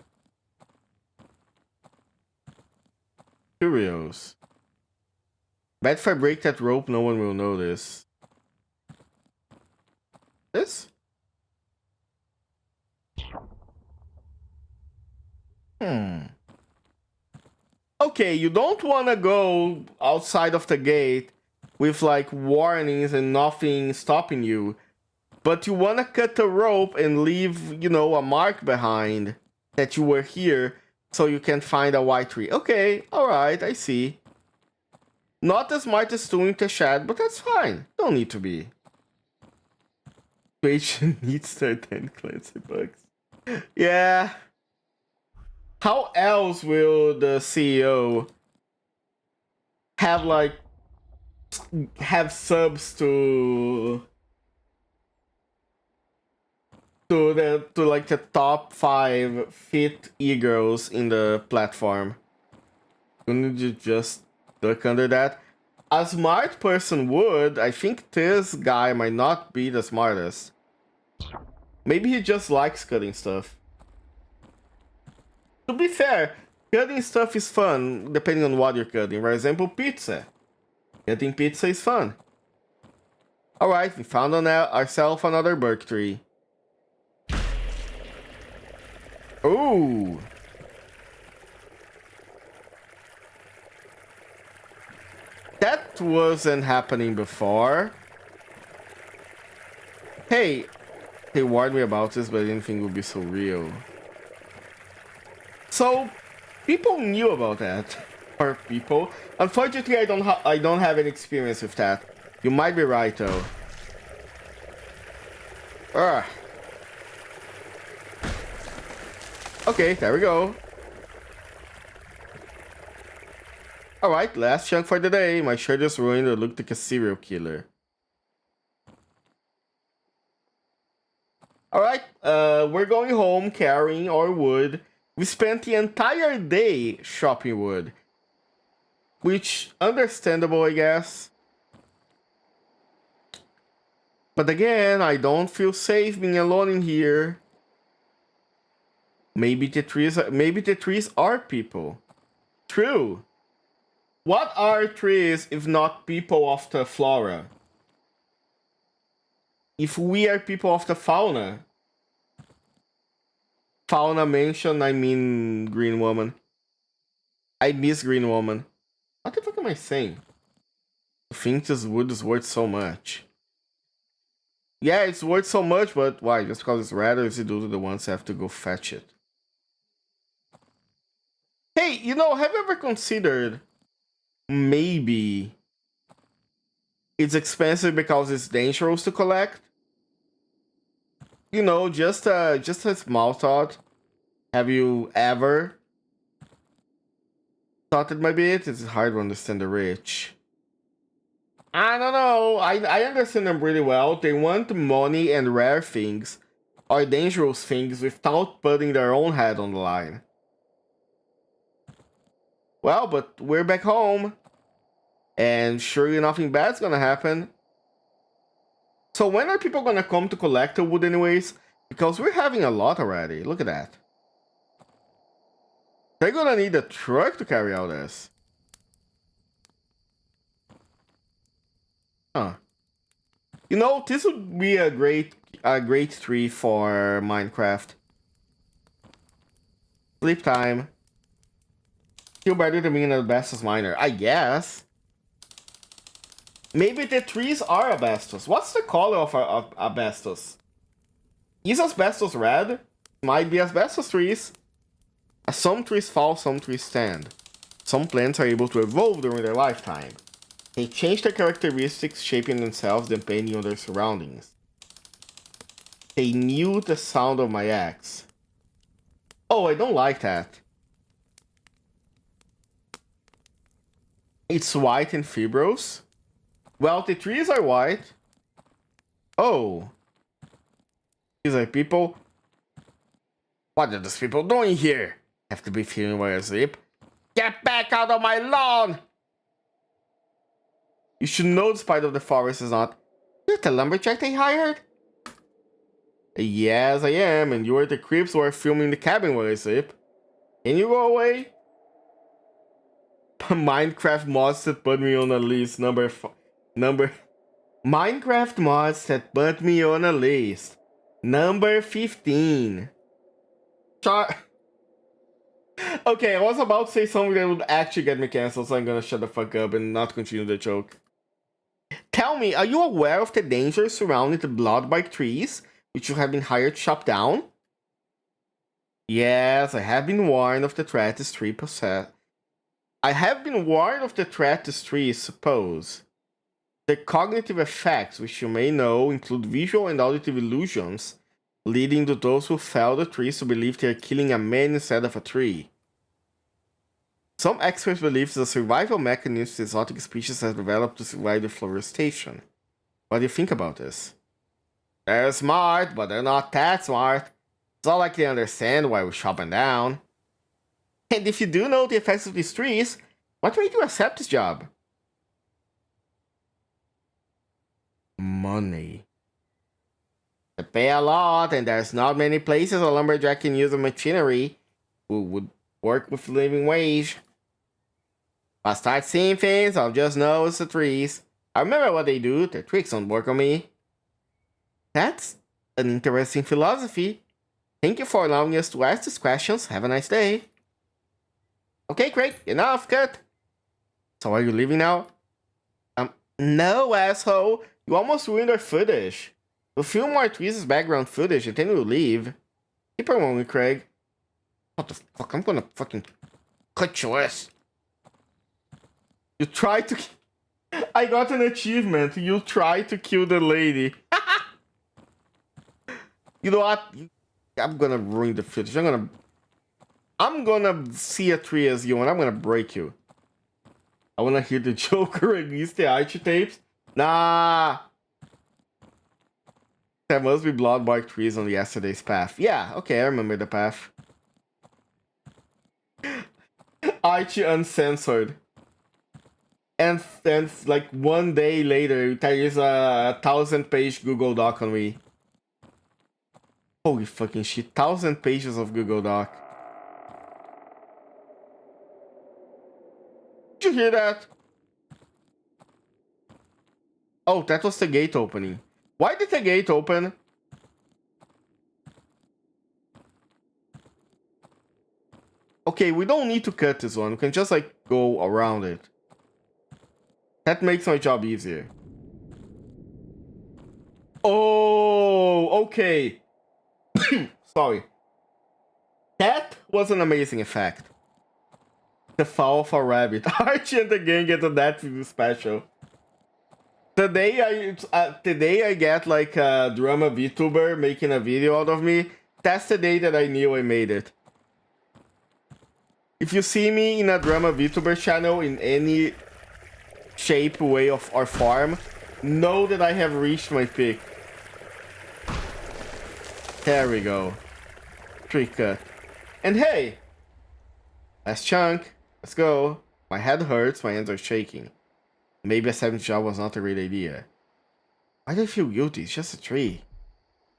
Curious. Bet if I break that rope, no one will notice. This? Okay, you don't want to go outside of the gate with like warnings and nothing stopping you, but you want to cut the rope and leave, you know, a mark behind that you were here so you can find a white tree. Okay, alright, I see. Not as much as doing the chat, but that's fine. Don't need to be. Twitch needs their 10 cleansing bucks. Yeah. How else will the CEO have like subs to like the top 5 fit e-girls in the platform? Couldn't you just look under that? A smart person would. I think this guy might not be the smartest. Maybe he just likes cutting stuff. To be fair, cutting stuff is fun, depending on what you're cutting. For example, pizza. Cutting pizza is fun. Alright, we found ourselves another birch tree. Ooh. That wasn't happening before. Hey, they warned me about this, but I didn't think it would be so real. So, people knew about that. Or people. Unfortunately, I don't have any experience with that. You might be right, though. Ugh. Okay, there we go. Alright, last chunk for the day. My shirt is ruined. I look like a serial killer. Alright, we're going home carrying our wood. We spent the entire day shopping wood. Which, understandable, I guess. But again, I don't feel safe being alone in here. Maybe the trees are people. True. What are trees if not people of the flora? If we are people of the fauna. Fauna mention, I mean Green Woman. I miss Green Woman. What the fuck am I saying? I think this wood is worth so much. Yeah, it's worth so much, but why? Just because it's red, or is it due to the ones that have to go fetch it? Hey, you know, have you ever considered maybe it's expensive because it's dangerous to collect? You know, just a small thought. Have you ever thought it might be it? It's hard to understand the rich. I don't know. I understand them really well. They want money and rare things or dangerous things without putting their own head on the line. Well, but we're back home. And surely nothing bad's gonna happen. So when are people gonna come to collect the wood anyways? Because we're having a lot already. Look at that. They're gonna need a truck to carry out this. Huh. You know, this would be a great tree for Minecraft. Sleep time. Still better than being an asbestos miner, I guess. Maybe the trees are asbestos. What's the color of asbestos? Is asbestos red? Might be asbestos trees. Some trees fall, some trees stand. Some plants are able to evolve during their lifetime. They change their characteristics, shaping themselves depending on their surroundings. They knew the sound of my axe. Oh, I don't like that. It's white and fibrous. Well, the trees are white. Oh. These are people. What are those people doing here? Have to be feeling while asleep. Get back out of my lawn! You should know the spider of the forest is not. You're the lumberjack they hired? Yes, I am, and you are the creeps who are filming the cabin while I sleep. Can you go away? Minecraft mods that put me on a list. Minecraft mods that put me on a list. Number 15. Okay, I was about to say something that would actually get me canceled, so I'm gonna shut the fuck up and not continue the joke. Tell me, are you aware of the dangers surrounding the blood-bike trees, which you have been hired to chop down? Yes, I have been warned of the threat this tree possess. I have been warned of the threat this tree suppose. The cognitive effects, which you may know, include visual and auditive illusions, leading to those who fell the trees to believe they are killing a man instead of a tree. Some experts believe it's a survival mechanism the exotic species has developed to survive deforestation. What do you think about this? They're smart, but they're not that smart. It's not like they understand why we're chopping down. And if you do know the effects of these trees, what made you accept this job? Money. They pay a lot, and there's not many places a lumberjack can use a machinery who would work with living wage. If I start seeing things, I'll just know it's the trees. I remember what they do, their tricks don't work on me. That's an interesting philosophy. Thank you for allowing us to ask these questions. Have a nice day. Okay, great. Enough. Cut. So are you leaving now? No, asshole. You almost ruined our footage. We'll film more trees as background footage and then we'll leave. Keep on going, Craig. What the fuck? I'm gonna fucking cut your ass. You tried to... I got an achievement. You tried to kill the lady. You know what? I'm gonna ruin the footage. I'm gonna see a tree as you and I'm gonna break you. I wanna hear the Joker release the Archie tapes. Nah. There must be blood-bark trees on yesterday's path. Yeah, okay, I remember the path. Archie uncensored. And then, like, one day later, there is a 1,000-page Google Doc on me. Holy fucking shit, 1,000 pages of Google Doc. Did you hear that? Oh, that was the gate opening. Why did the gate open? Okay, we don't need to cut this one. We can just, like, go around it. That makes my job easier. Oh, okay. Sorry. That was an amazing effect. The fall of a rabbit. Archie and the gang get a that special. Today I get like a drama VTuber making a video out of me. That's the day that I knew I made it. If you see me in a drama VTuber channel in any shape, way of or form, know that I have reached my peak. There we go. Tree cut. And hey! Last chunk. Let's go. My head hurts, my hands are shaking. Maybe a 7th job was not a great idea. Why do I feel guilty? It's just a tree.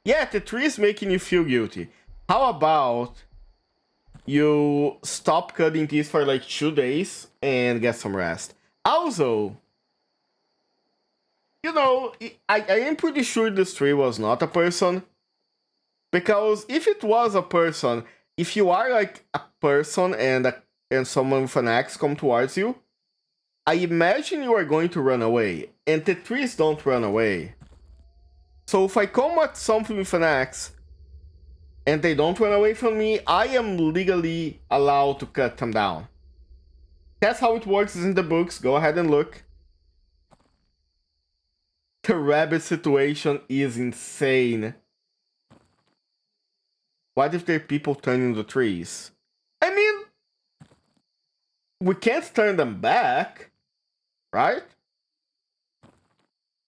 Yeah, the tree is making you feel guilty. How about you stop cutting these for like 2 days and get some rest? Also, you know, I am pretty sure this tree was not a person. Because if it was a person, if you are like a person and someone with an axe come towards you, I imagine you are going to run away. And the trees don't run away. So if I come at something with an axe and they don't run away from me, I am legally allowed to cut them down. That's how it works in the books. Go ahead and look. The rabbit situation is insane. What if there are people turning the trees? I mean, we can't turn them back, right?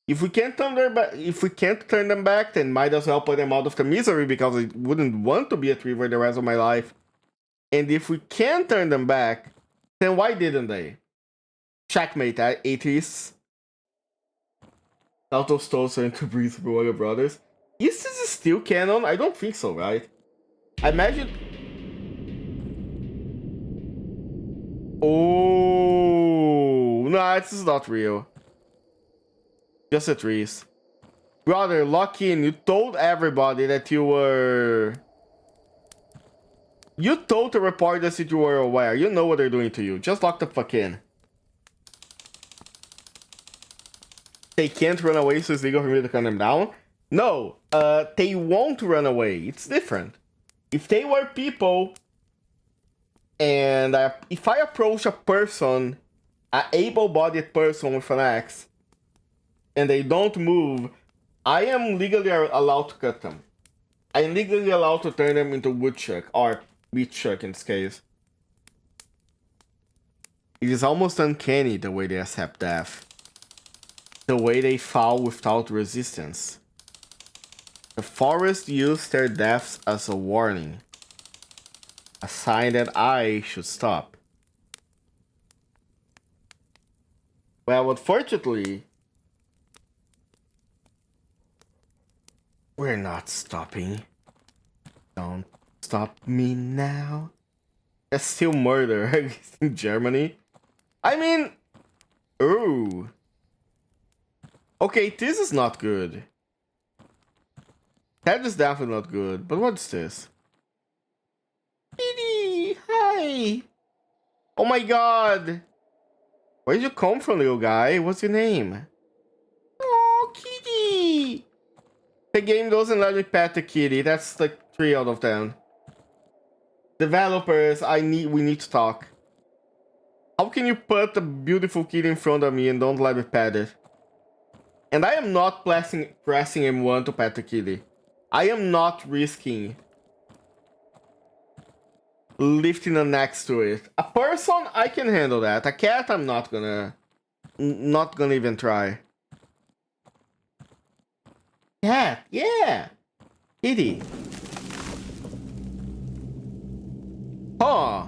If we can't turn them back, then might as well put them out of the misery because I wouldn't want to be a tree for the rest of my life. And if we can turn them back, then why didn't they? Checkmate, atheists. Out of stores are into breathe for Warner Brothers. Is this still canon? I don't think so, right? I imagine. Oh no, this is not real. Just the trees. Brother, lock in. You told everybody that you were. You told the reporters that you were aware. You know what they're doing to you. Just lock the fuck in. They can't run away, so it's legal for me to cut them down? No, they won't run away. It's different. If they were people, and if I approach a person, an able-bodied person with an axe, and they don't move, I am legally allowed to cut them. I am legally allowed to turn them into woodchuck, or meatchuck in this case. It is almost uncanny the way they accept death. The way they fall without resistance. The forest used their deaths as a warning. A sign that I should stop. Well, unfortunately, we're not stopping. Don't stop me now. That's still murder in Germany. I mean, ooh. Okay, this is not good. That is definitely not good. But what's this? Kitty, hi. Oh my god. Where did you come from, little guy? What's your name? Oh, kitty. The game doesn't let me pet the kitty. That's like 3 out of 10. Developers, we need to talk. How can you put a beautiful kitty in front of me and don't let me pet it? And I am not pressing M1 to pet the kitty. I am not risking lifting a next to it. A person, I can handle that. A cat, I'm not gonna even try. Cat, yeah. Kitty. Huh.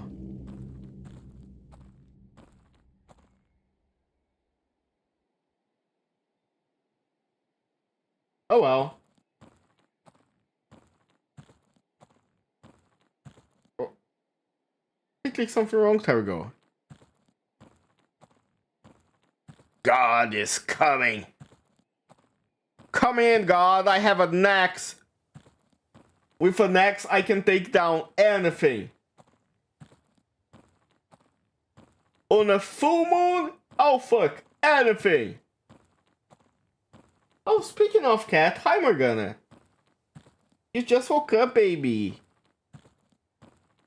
Oh well. Oh. I clicked something wrong. There we go. God is coming. Come in, God. I have an axe. With an axe, I can take down anything. On a full moon, I'll fuck anything. Oh, speaking of cat, hi Morgana. You just woke up, baby.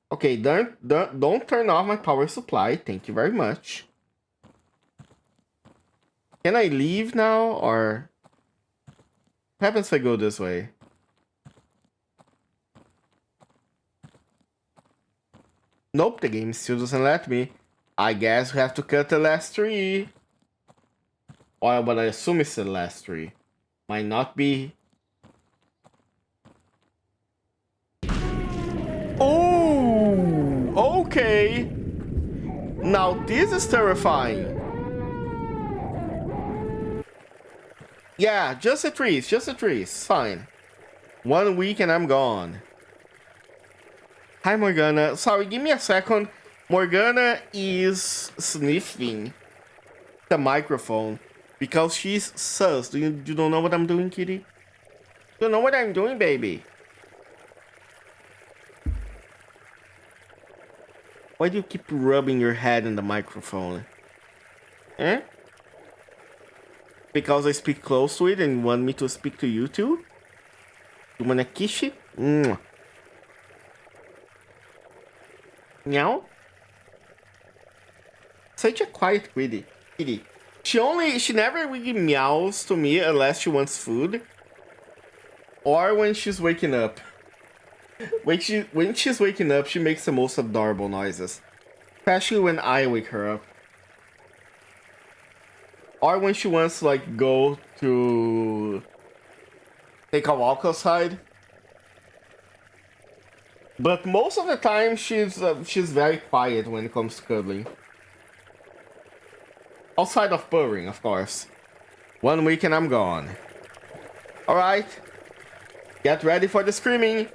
Okay, don't turn off my power supply. Thank you very much. Can I leave now, or what happens if I go this way? Nope, the game still doesn't let me. I guess we have to cut the last tree. Or, but I assume it's the last tree. Might not be. Oh, okay. Now this is terrifying. Yeah, just the trees, just the trees. Fine. 1 week and I'm gone. Hi, Morgana. Sorry, give me a second. Morgana is sniffing the microphone because she's sus. You don't know what I'm doing, kitty? You don't know what I'm doing, baby. Why do you keep rubbing your head in the microphone? Eh? Because I speak close to it and you want me to speak to you too? You wanna kiss it? Mwah. Meow? Such a quiet kitty. She never really meows to me unless she wants food. Or when she's waking up. When she's waking up, she makes the most adorable noises. Especially when I wake her up. Or when she wants to like go to take a walk outside. But most of the time she's very quiet when it comes to cuddling. Outside of purring, of course. 1 week and I'm gone. Alright. Get ready for the screaming.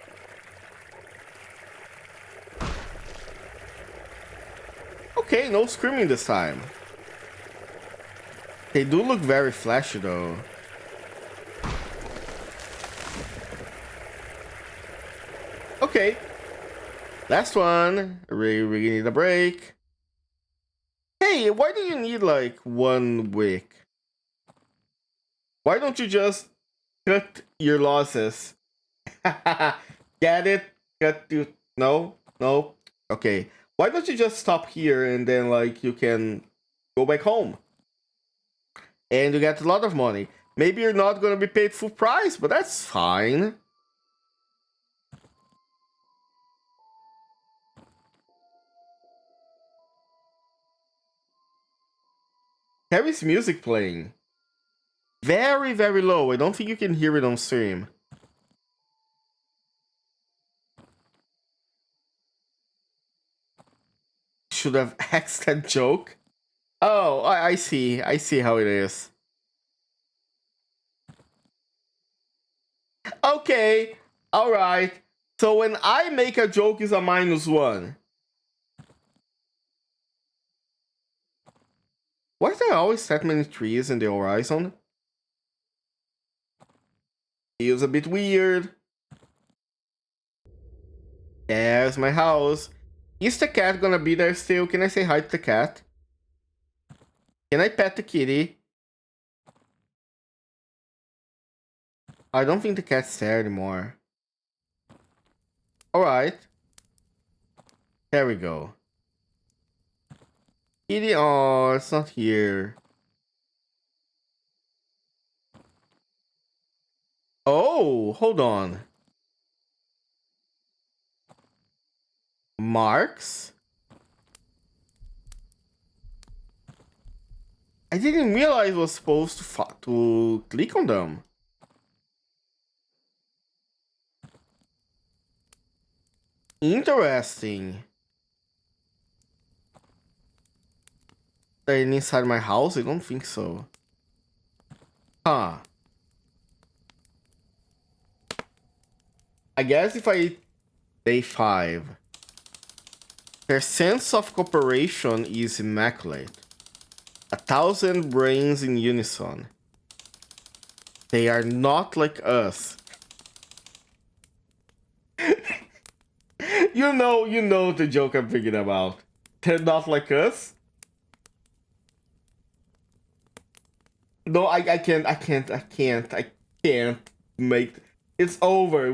Okay, no screaming this time. They do look very flashy though. Okay. Last one. We need a break. Hey, why do you need like 1 week? Why don't you just cut your losses? Get it? Cut you? No? No? Okay. Why don't you just stop here and then like you can go back home? And you get a lot of money. Maybe you're not gonna be paid full price, but that's fine. Hare's music playing. Very, very low. I don't think you can hear it on stream. Should have axed that joke. Oh, I see. I see how it is. Okay. Alright. So when I make a joke, it's a -1. Why are there always that many trees in the horizon? Feels a bit weird. There's my house. Is the cat gonna be there still? Can I say hi to the cat? Can I pet the kitty? I don't think the cat's there anymore. Alright. There we go. Kitty, oh, it's not here. Oh, hold on. Marks? I didn't realize I was supposed to click on them. Interesting. Are they inside my house? I don't think so. Huh. I guess if I... Day 5. Their sense of cooperation is immaculate. 1,000 brains in unison. They are not like us. You know the joke I'm thinking about. They're not like us. No, I can't make... It's over.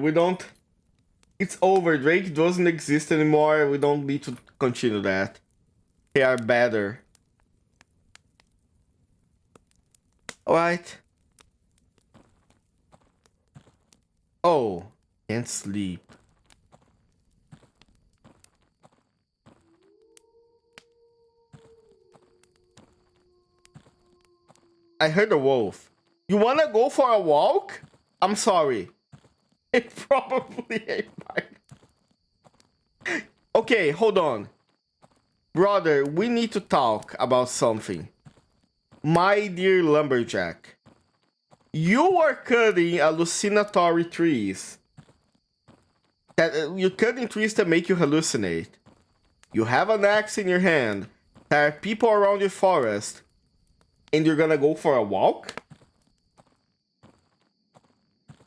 It's over. Drake doesn't exist anymore. We don't need to continue that. They are better. Alright. Oh, can't sleep. I heard a wolf. You wanna go for a walk? I'm sorry. It probably ain't mine. Okay, hold on. Brother, we need to talk about something. My dear lumberjack, you are cutting hallucinatory trees. You're cutting trees that make you hallucinate. You have an axe in your hand. There are people around your forest. And you're gonna go for a walk?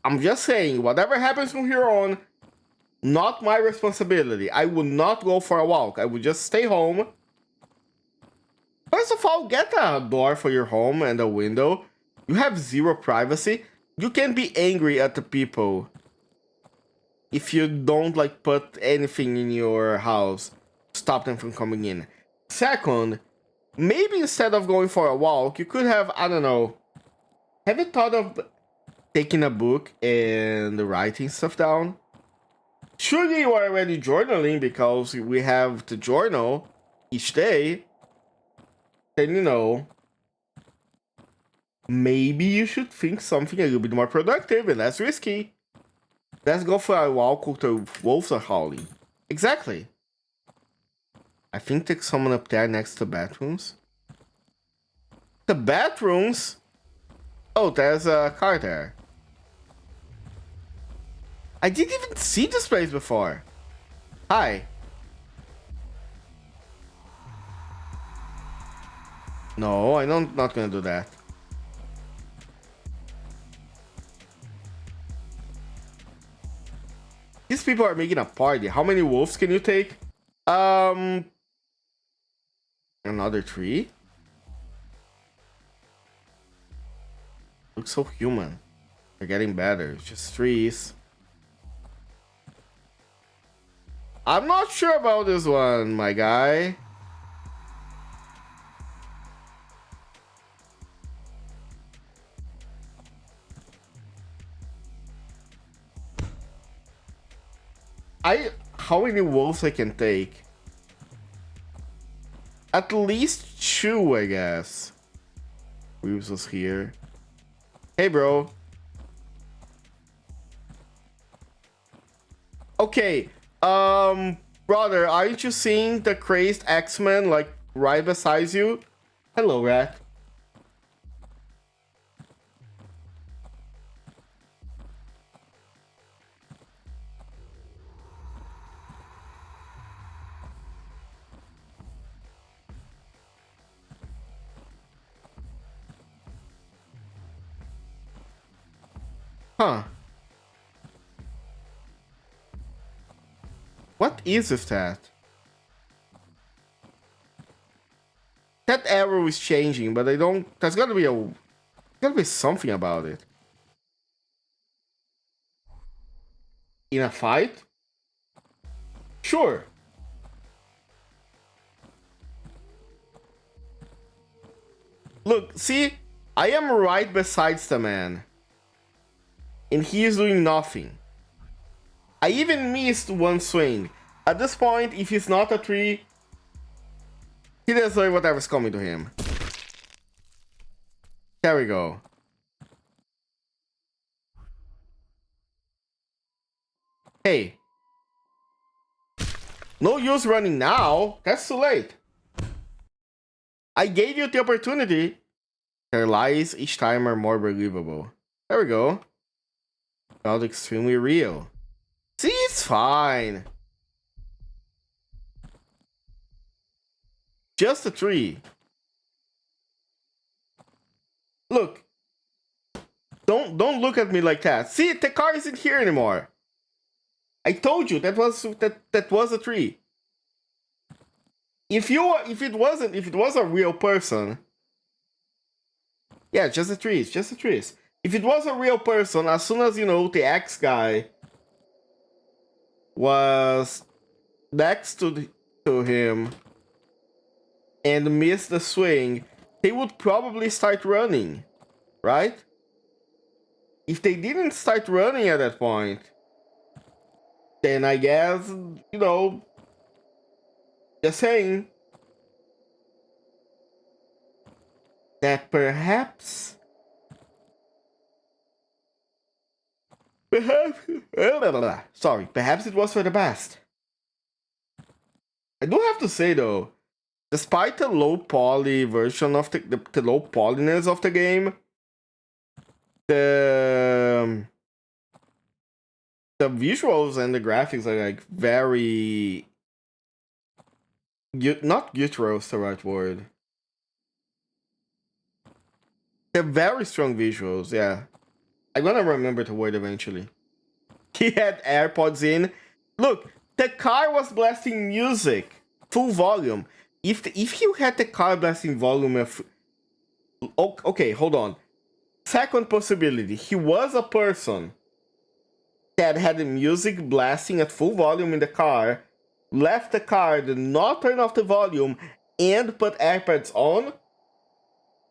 I'm just saying, whatever happens from here on, not my responsibility. I would not go for a walk. I would just stay home. First of all, get a door for your home and a window. You have zero privacy. You can be angry at the people if you don't like put anything in your house, stop them from coming in. Second, maybe instead of going for a walk, you could have, I don't know, have you thought of taking a book and writing stuff down? Surely you are already journaling because we have to journal each day. Then, you know, maybe you should think something a little bit more productive and less risky. Let's go for a walk while the wolves are howling. Exactly. I think there's someone up there next to bathrooms. The bathrooms? Oh, there's a car there. I didn't even see this place before. Hi. No, I'm not gonna do that. These people are making a party. How many wolves can you take? Another tree? Looks so human. They're getting better. It's just trees. I'm not sure about this one, my guy. How many wolves I can take? At least 2, I guess. Reeves was here. Hey, bro. Okay, brother, aren't you seeing the crazed X-Men, like, right beside you? Hello, rat. Huh. What is with that? That arrow is changing, but I don't... There's gotta be something about it. In a fight? Sure. Look, see? I am right besides the man. And he is doing nothing. I even missed one swing. At this point, if he's not a tree, he deserves whatever's coming to him. There we go. Hey. No use running now. That's too late. I gave you the opportunity. Their lies each time are more believable. There we go. Felt extremely real. See, it's fine. Just a tree. Look. Don't look at me like that. See, the car isn't here anymore. I told you that was a tree. If it was a real person. Yeah, just the trees, just the trees. If it was a real person, as soon as, you know, the X guy was next to him and missed the swing, they would probably start running. right? If they didn't start running at that point, then I guess, you know, just saying that perhaps, perhaps it was for the best. I do have to say though, despite the low poly version of the low polyness of the game, the visuals and the graphics are like very not guttural is the right word. They're very strong visuals, yeah. I'm gonna remember the word eventually. He had AirPods in. Look, the car was blasting music, full volume. If you had the car blasting volume of... Okay, hold on. Second possibility, he was a person that had the music blasting at full volume in the car, left the car, did not turn off the volume, and put AirPods on.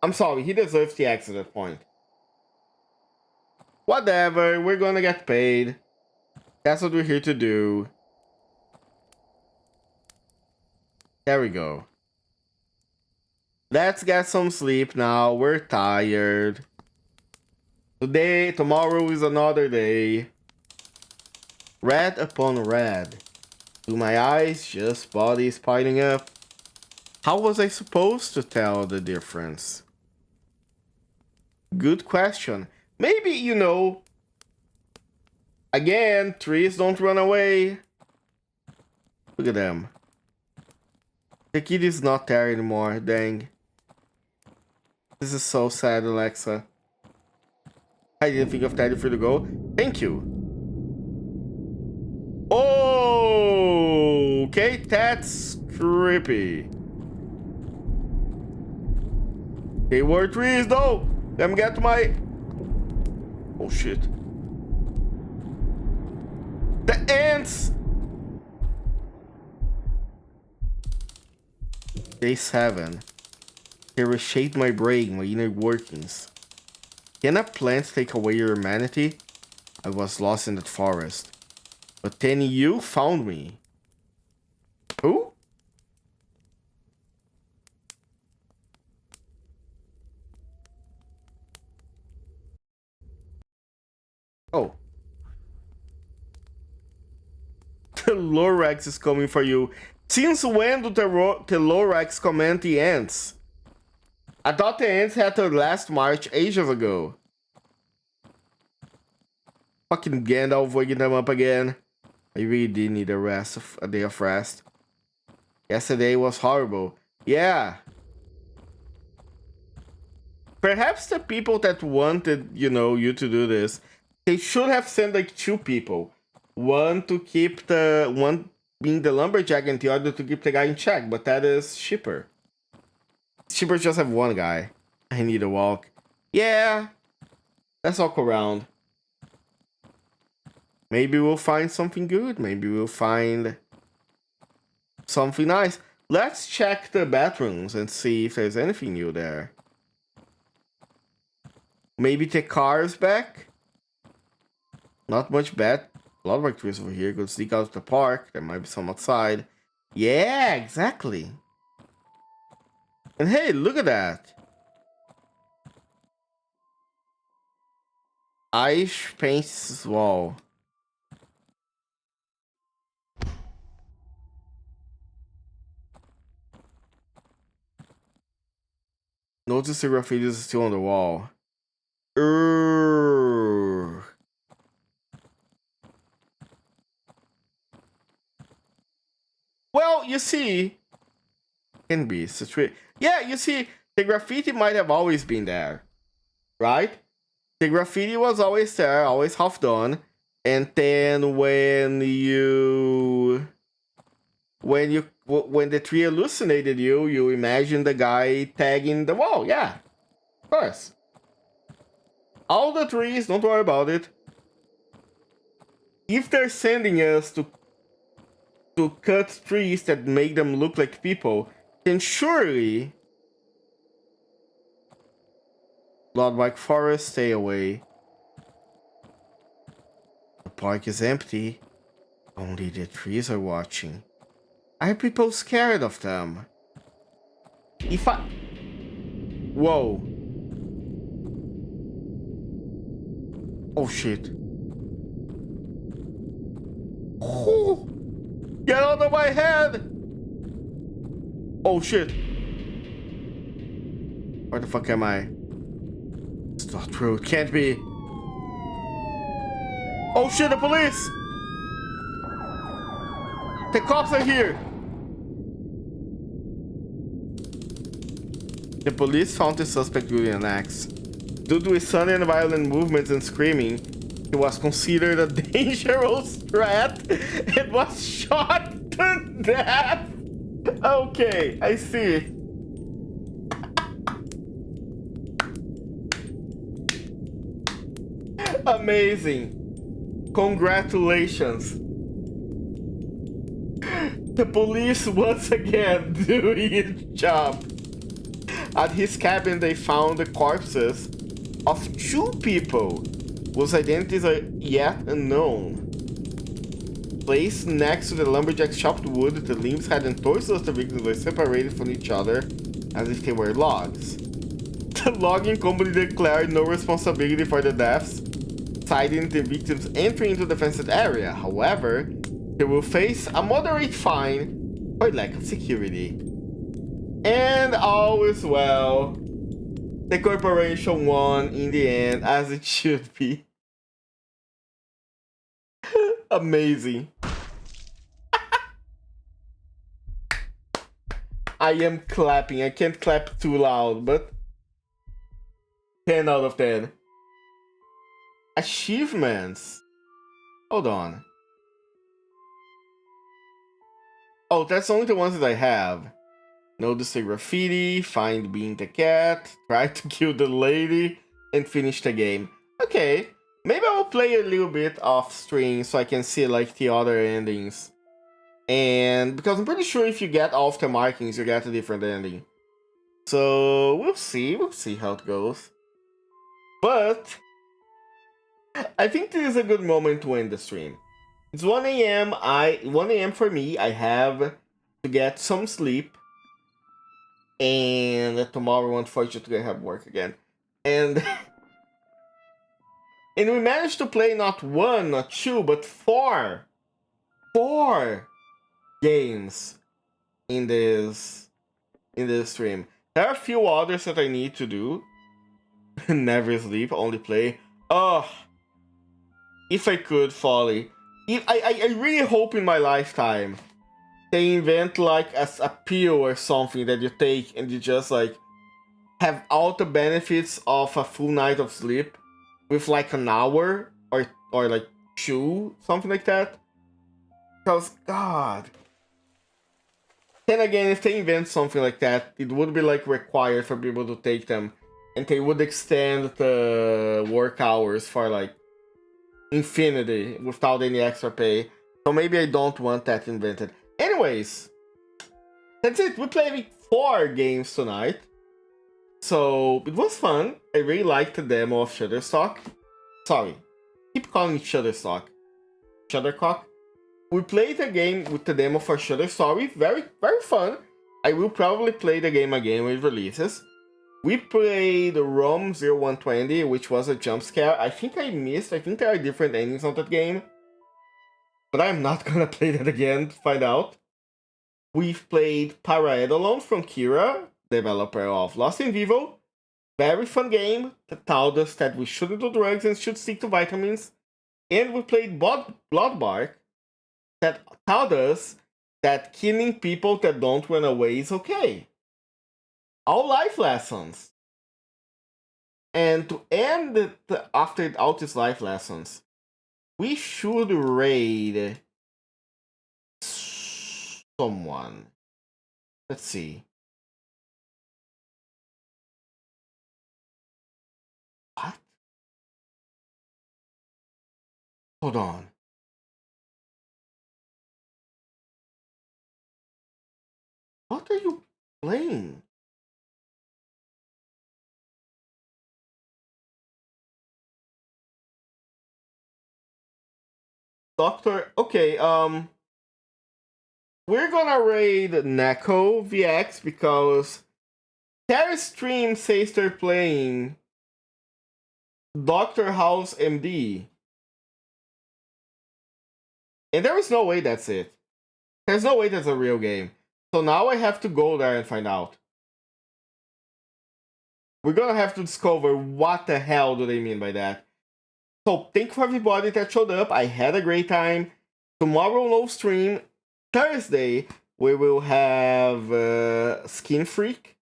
I'm sorry, he deserves the X at that point. Whatever, we're gonna get paid. That's what we're here to do. There we go. Let's get some sleep now. We're tired. Tomorrow is another day. Red upon red. To my eyes, just bodies piling up. How was I supposed to tell the difference? Good question. Maybe, you know, again, trees don't run away. Look at them. The kid is not there anymore, dang. This is so sad, Alexa. I didn't think of that for you to go. Thank you. Oh, okay, that's creepy. They were trees though. Let me get to my... Oh shit. The ants! Day 7. They reshaped my brain, my inner workings. Can a plant take away your humanity? I was lost in that forest. But then you found me. Who? Oh. The Lorax is coming for you. Since when do the Lorax command the ants? I thought the ants had their last march ages ago. Fucking Gandalf waking them up again. I really did need a day of rest. Yesterday was horrible. Yeah. Perhaps the people that wanted, you know, you to do this, they should have sent like 2 people. One to keep one being the lumberjack and the other to keep the guy in check, but that is Shipper. Shipper just have one guy. I need a walk. Yeah. Let's walk around. Maybe we'll find something good. Maybe we'll find something nice. Let's check the bathrooms and see if there's anything new there. Maybe the car is back. Not much bad. A lot of activities over here. Go sneak out of the park. There might be some outside. Yeah, exactly. And hey, look at that. Ice paints wall. Notice the graffiti is still on the wall. Well, you see, can be situated. Yeah, you see, the graffiti might have always been there, right? The graffiti was always there, always half done, and then when the tree hallucinated you, you imagine the guy tagging the wall. Yeah, of course. All the trees, don't worry about it. If they're sending us to cut trees that make them look like people, then surely Bloodbike Forest, stay away. The park is empty. Only the trees are watching. Are people scared of them? If I... Whoa. Oh shit. Oh, get out of my head! Oh shit. Where the fuck am I? It's not true. It can't be. Oh shit, the police! The cops are here! The police found the suspect with an axe. Due to his sudden violent movements and screaming, he was considered a dangerous threat and was shot to death. Okay, I see. Amazing. Congratulations. The police once again doing its job. At his cabin, they found the corpses of 2 people whose identities are yet unknown. Placed next to the lumberjack's chopped wood, the limbs, head, and torsos of the victims were separated from each other as if they were logs. The logging company declared no responsibility for the deaths, citing the victims entering into the fenced area. However, they will face a moderate fine for lack of security. And all is well. The corporation won in the end, as it should be. Amazing. I am clapping. I can't clap too loud, but 10 out of 10. Achievements. Hold on. Oh, that's only the ones that I have. Notice the graffiti, find being the cat, try to kill the lady, and finish the game. Okay, maybe I will play a little bit off stream so I can see like the other endings. And because I'm pretty sure if you get all of the markings, you get a different ending. So we'll see how it goes. But I think this is a good moment to end the stream. It's 1 a.m. 1 a.m. for me. I have to get some sleep. And tomorrow, unfortunately, I have work again. And and we managed to play not 1, not 2, but 4 games in this stream. There are a few others that I need to do. Never sleep, only play. Oh, if I could, Folly. I really hope in my lifetime they invent like a pill or something that you take and you just like have all the benefits of a full night of sleep with like an hour or like 2, something like that. Because God. Then again, if they invent something like that, it would be like required for people to take them, and they would extend the work hours for like infinity without any extra pay. So maybe I don't want that invented. Anyways, that's it. We played 4 games tonight. So it was fun. I really liked the demo of Shutterstock. Sorry, keep calling it Shutterstock. Shuttercock. We played a game with the demo for Shutterstock. Very, very fun. I will probably play the game again when it releases. We played ROM 0120, which was a jump scare. I think I think there are different endings on that game. But I'm not gonna play that again to find out. We've played Paraedolon from Kira, developer of Lost in Vivo. Very fun game that told us that we shouldn't do drugs and should stick to vitamins. And we played Bloodbark that told us that killing people that don't run away is okay. All life lessons. And to end after all these life lessons, we should raid someone. Let's see. What? Hold on. What are you playing? Doctor. Okay, we're gonna raid Neko VX because their stream says they're playing Doctor House MD. And there is no way that's it. There's no way that's a real game. So now I have to go there and find out. We're gonna have to discover what the hell do they mean by that. So thank you for everybody that showed up. I had a great time. Tomorrow no stream. Thursday we will have Skin Freak.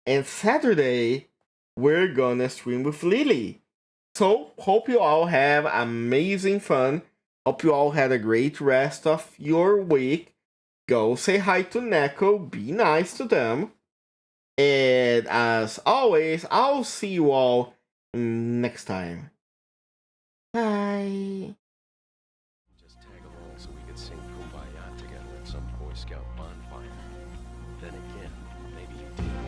And Saturday we're gonna stream with Lily. So hope you all have amazing fun. Hope you all had a great rest of your week. Go say hi to Neko. Be nice to them. And as always, I'll see you all next time. Bye. Just tag them all so we could sing Kumbaya together at some Boy Scout bonfire. Then again, maybe you did.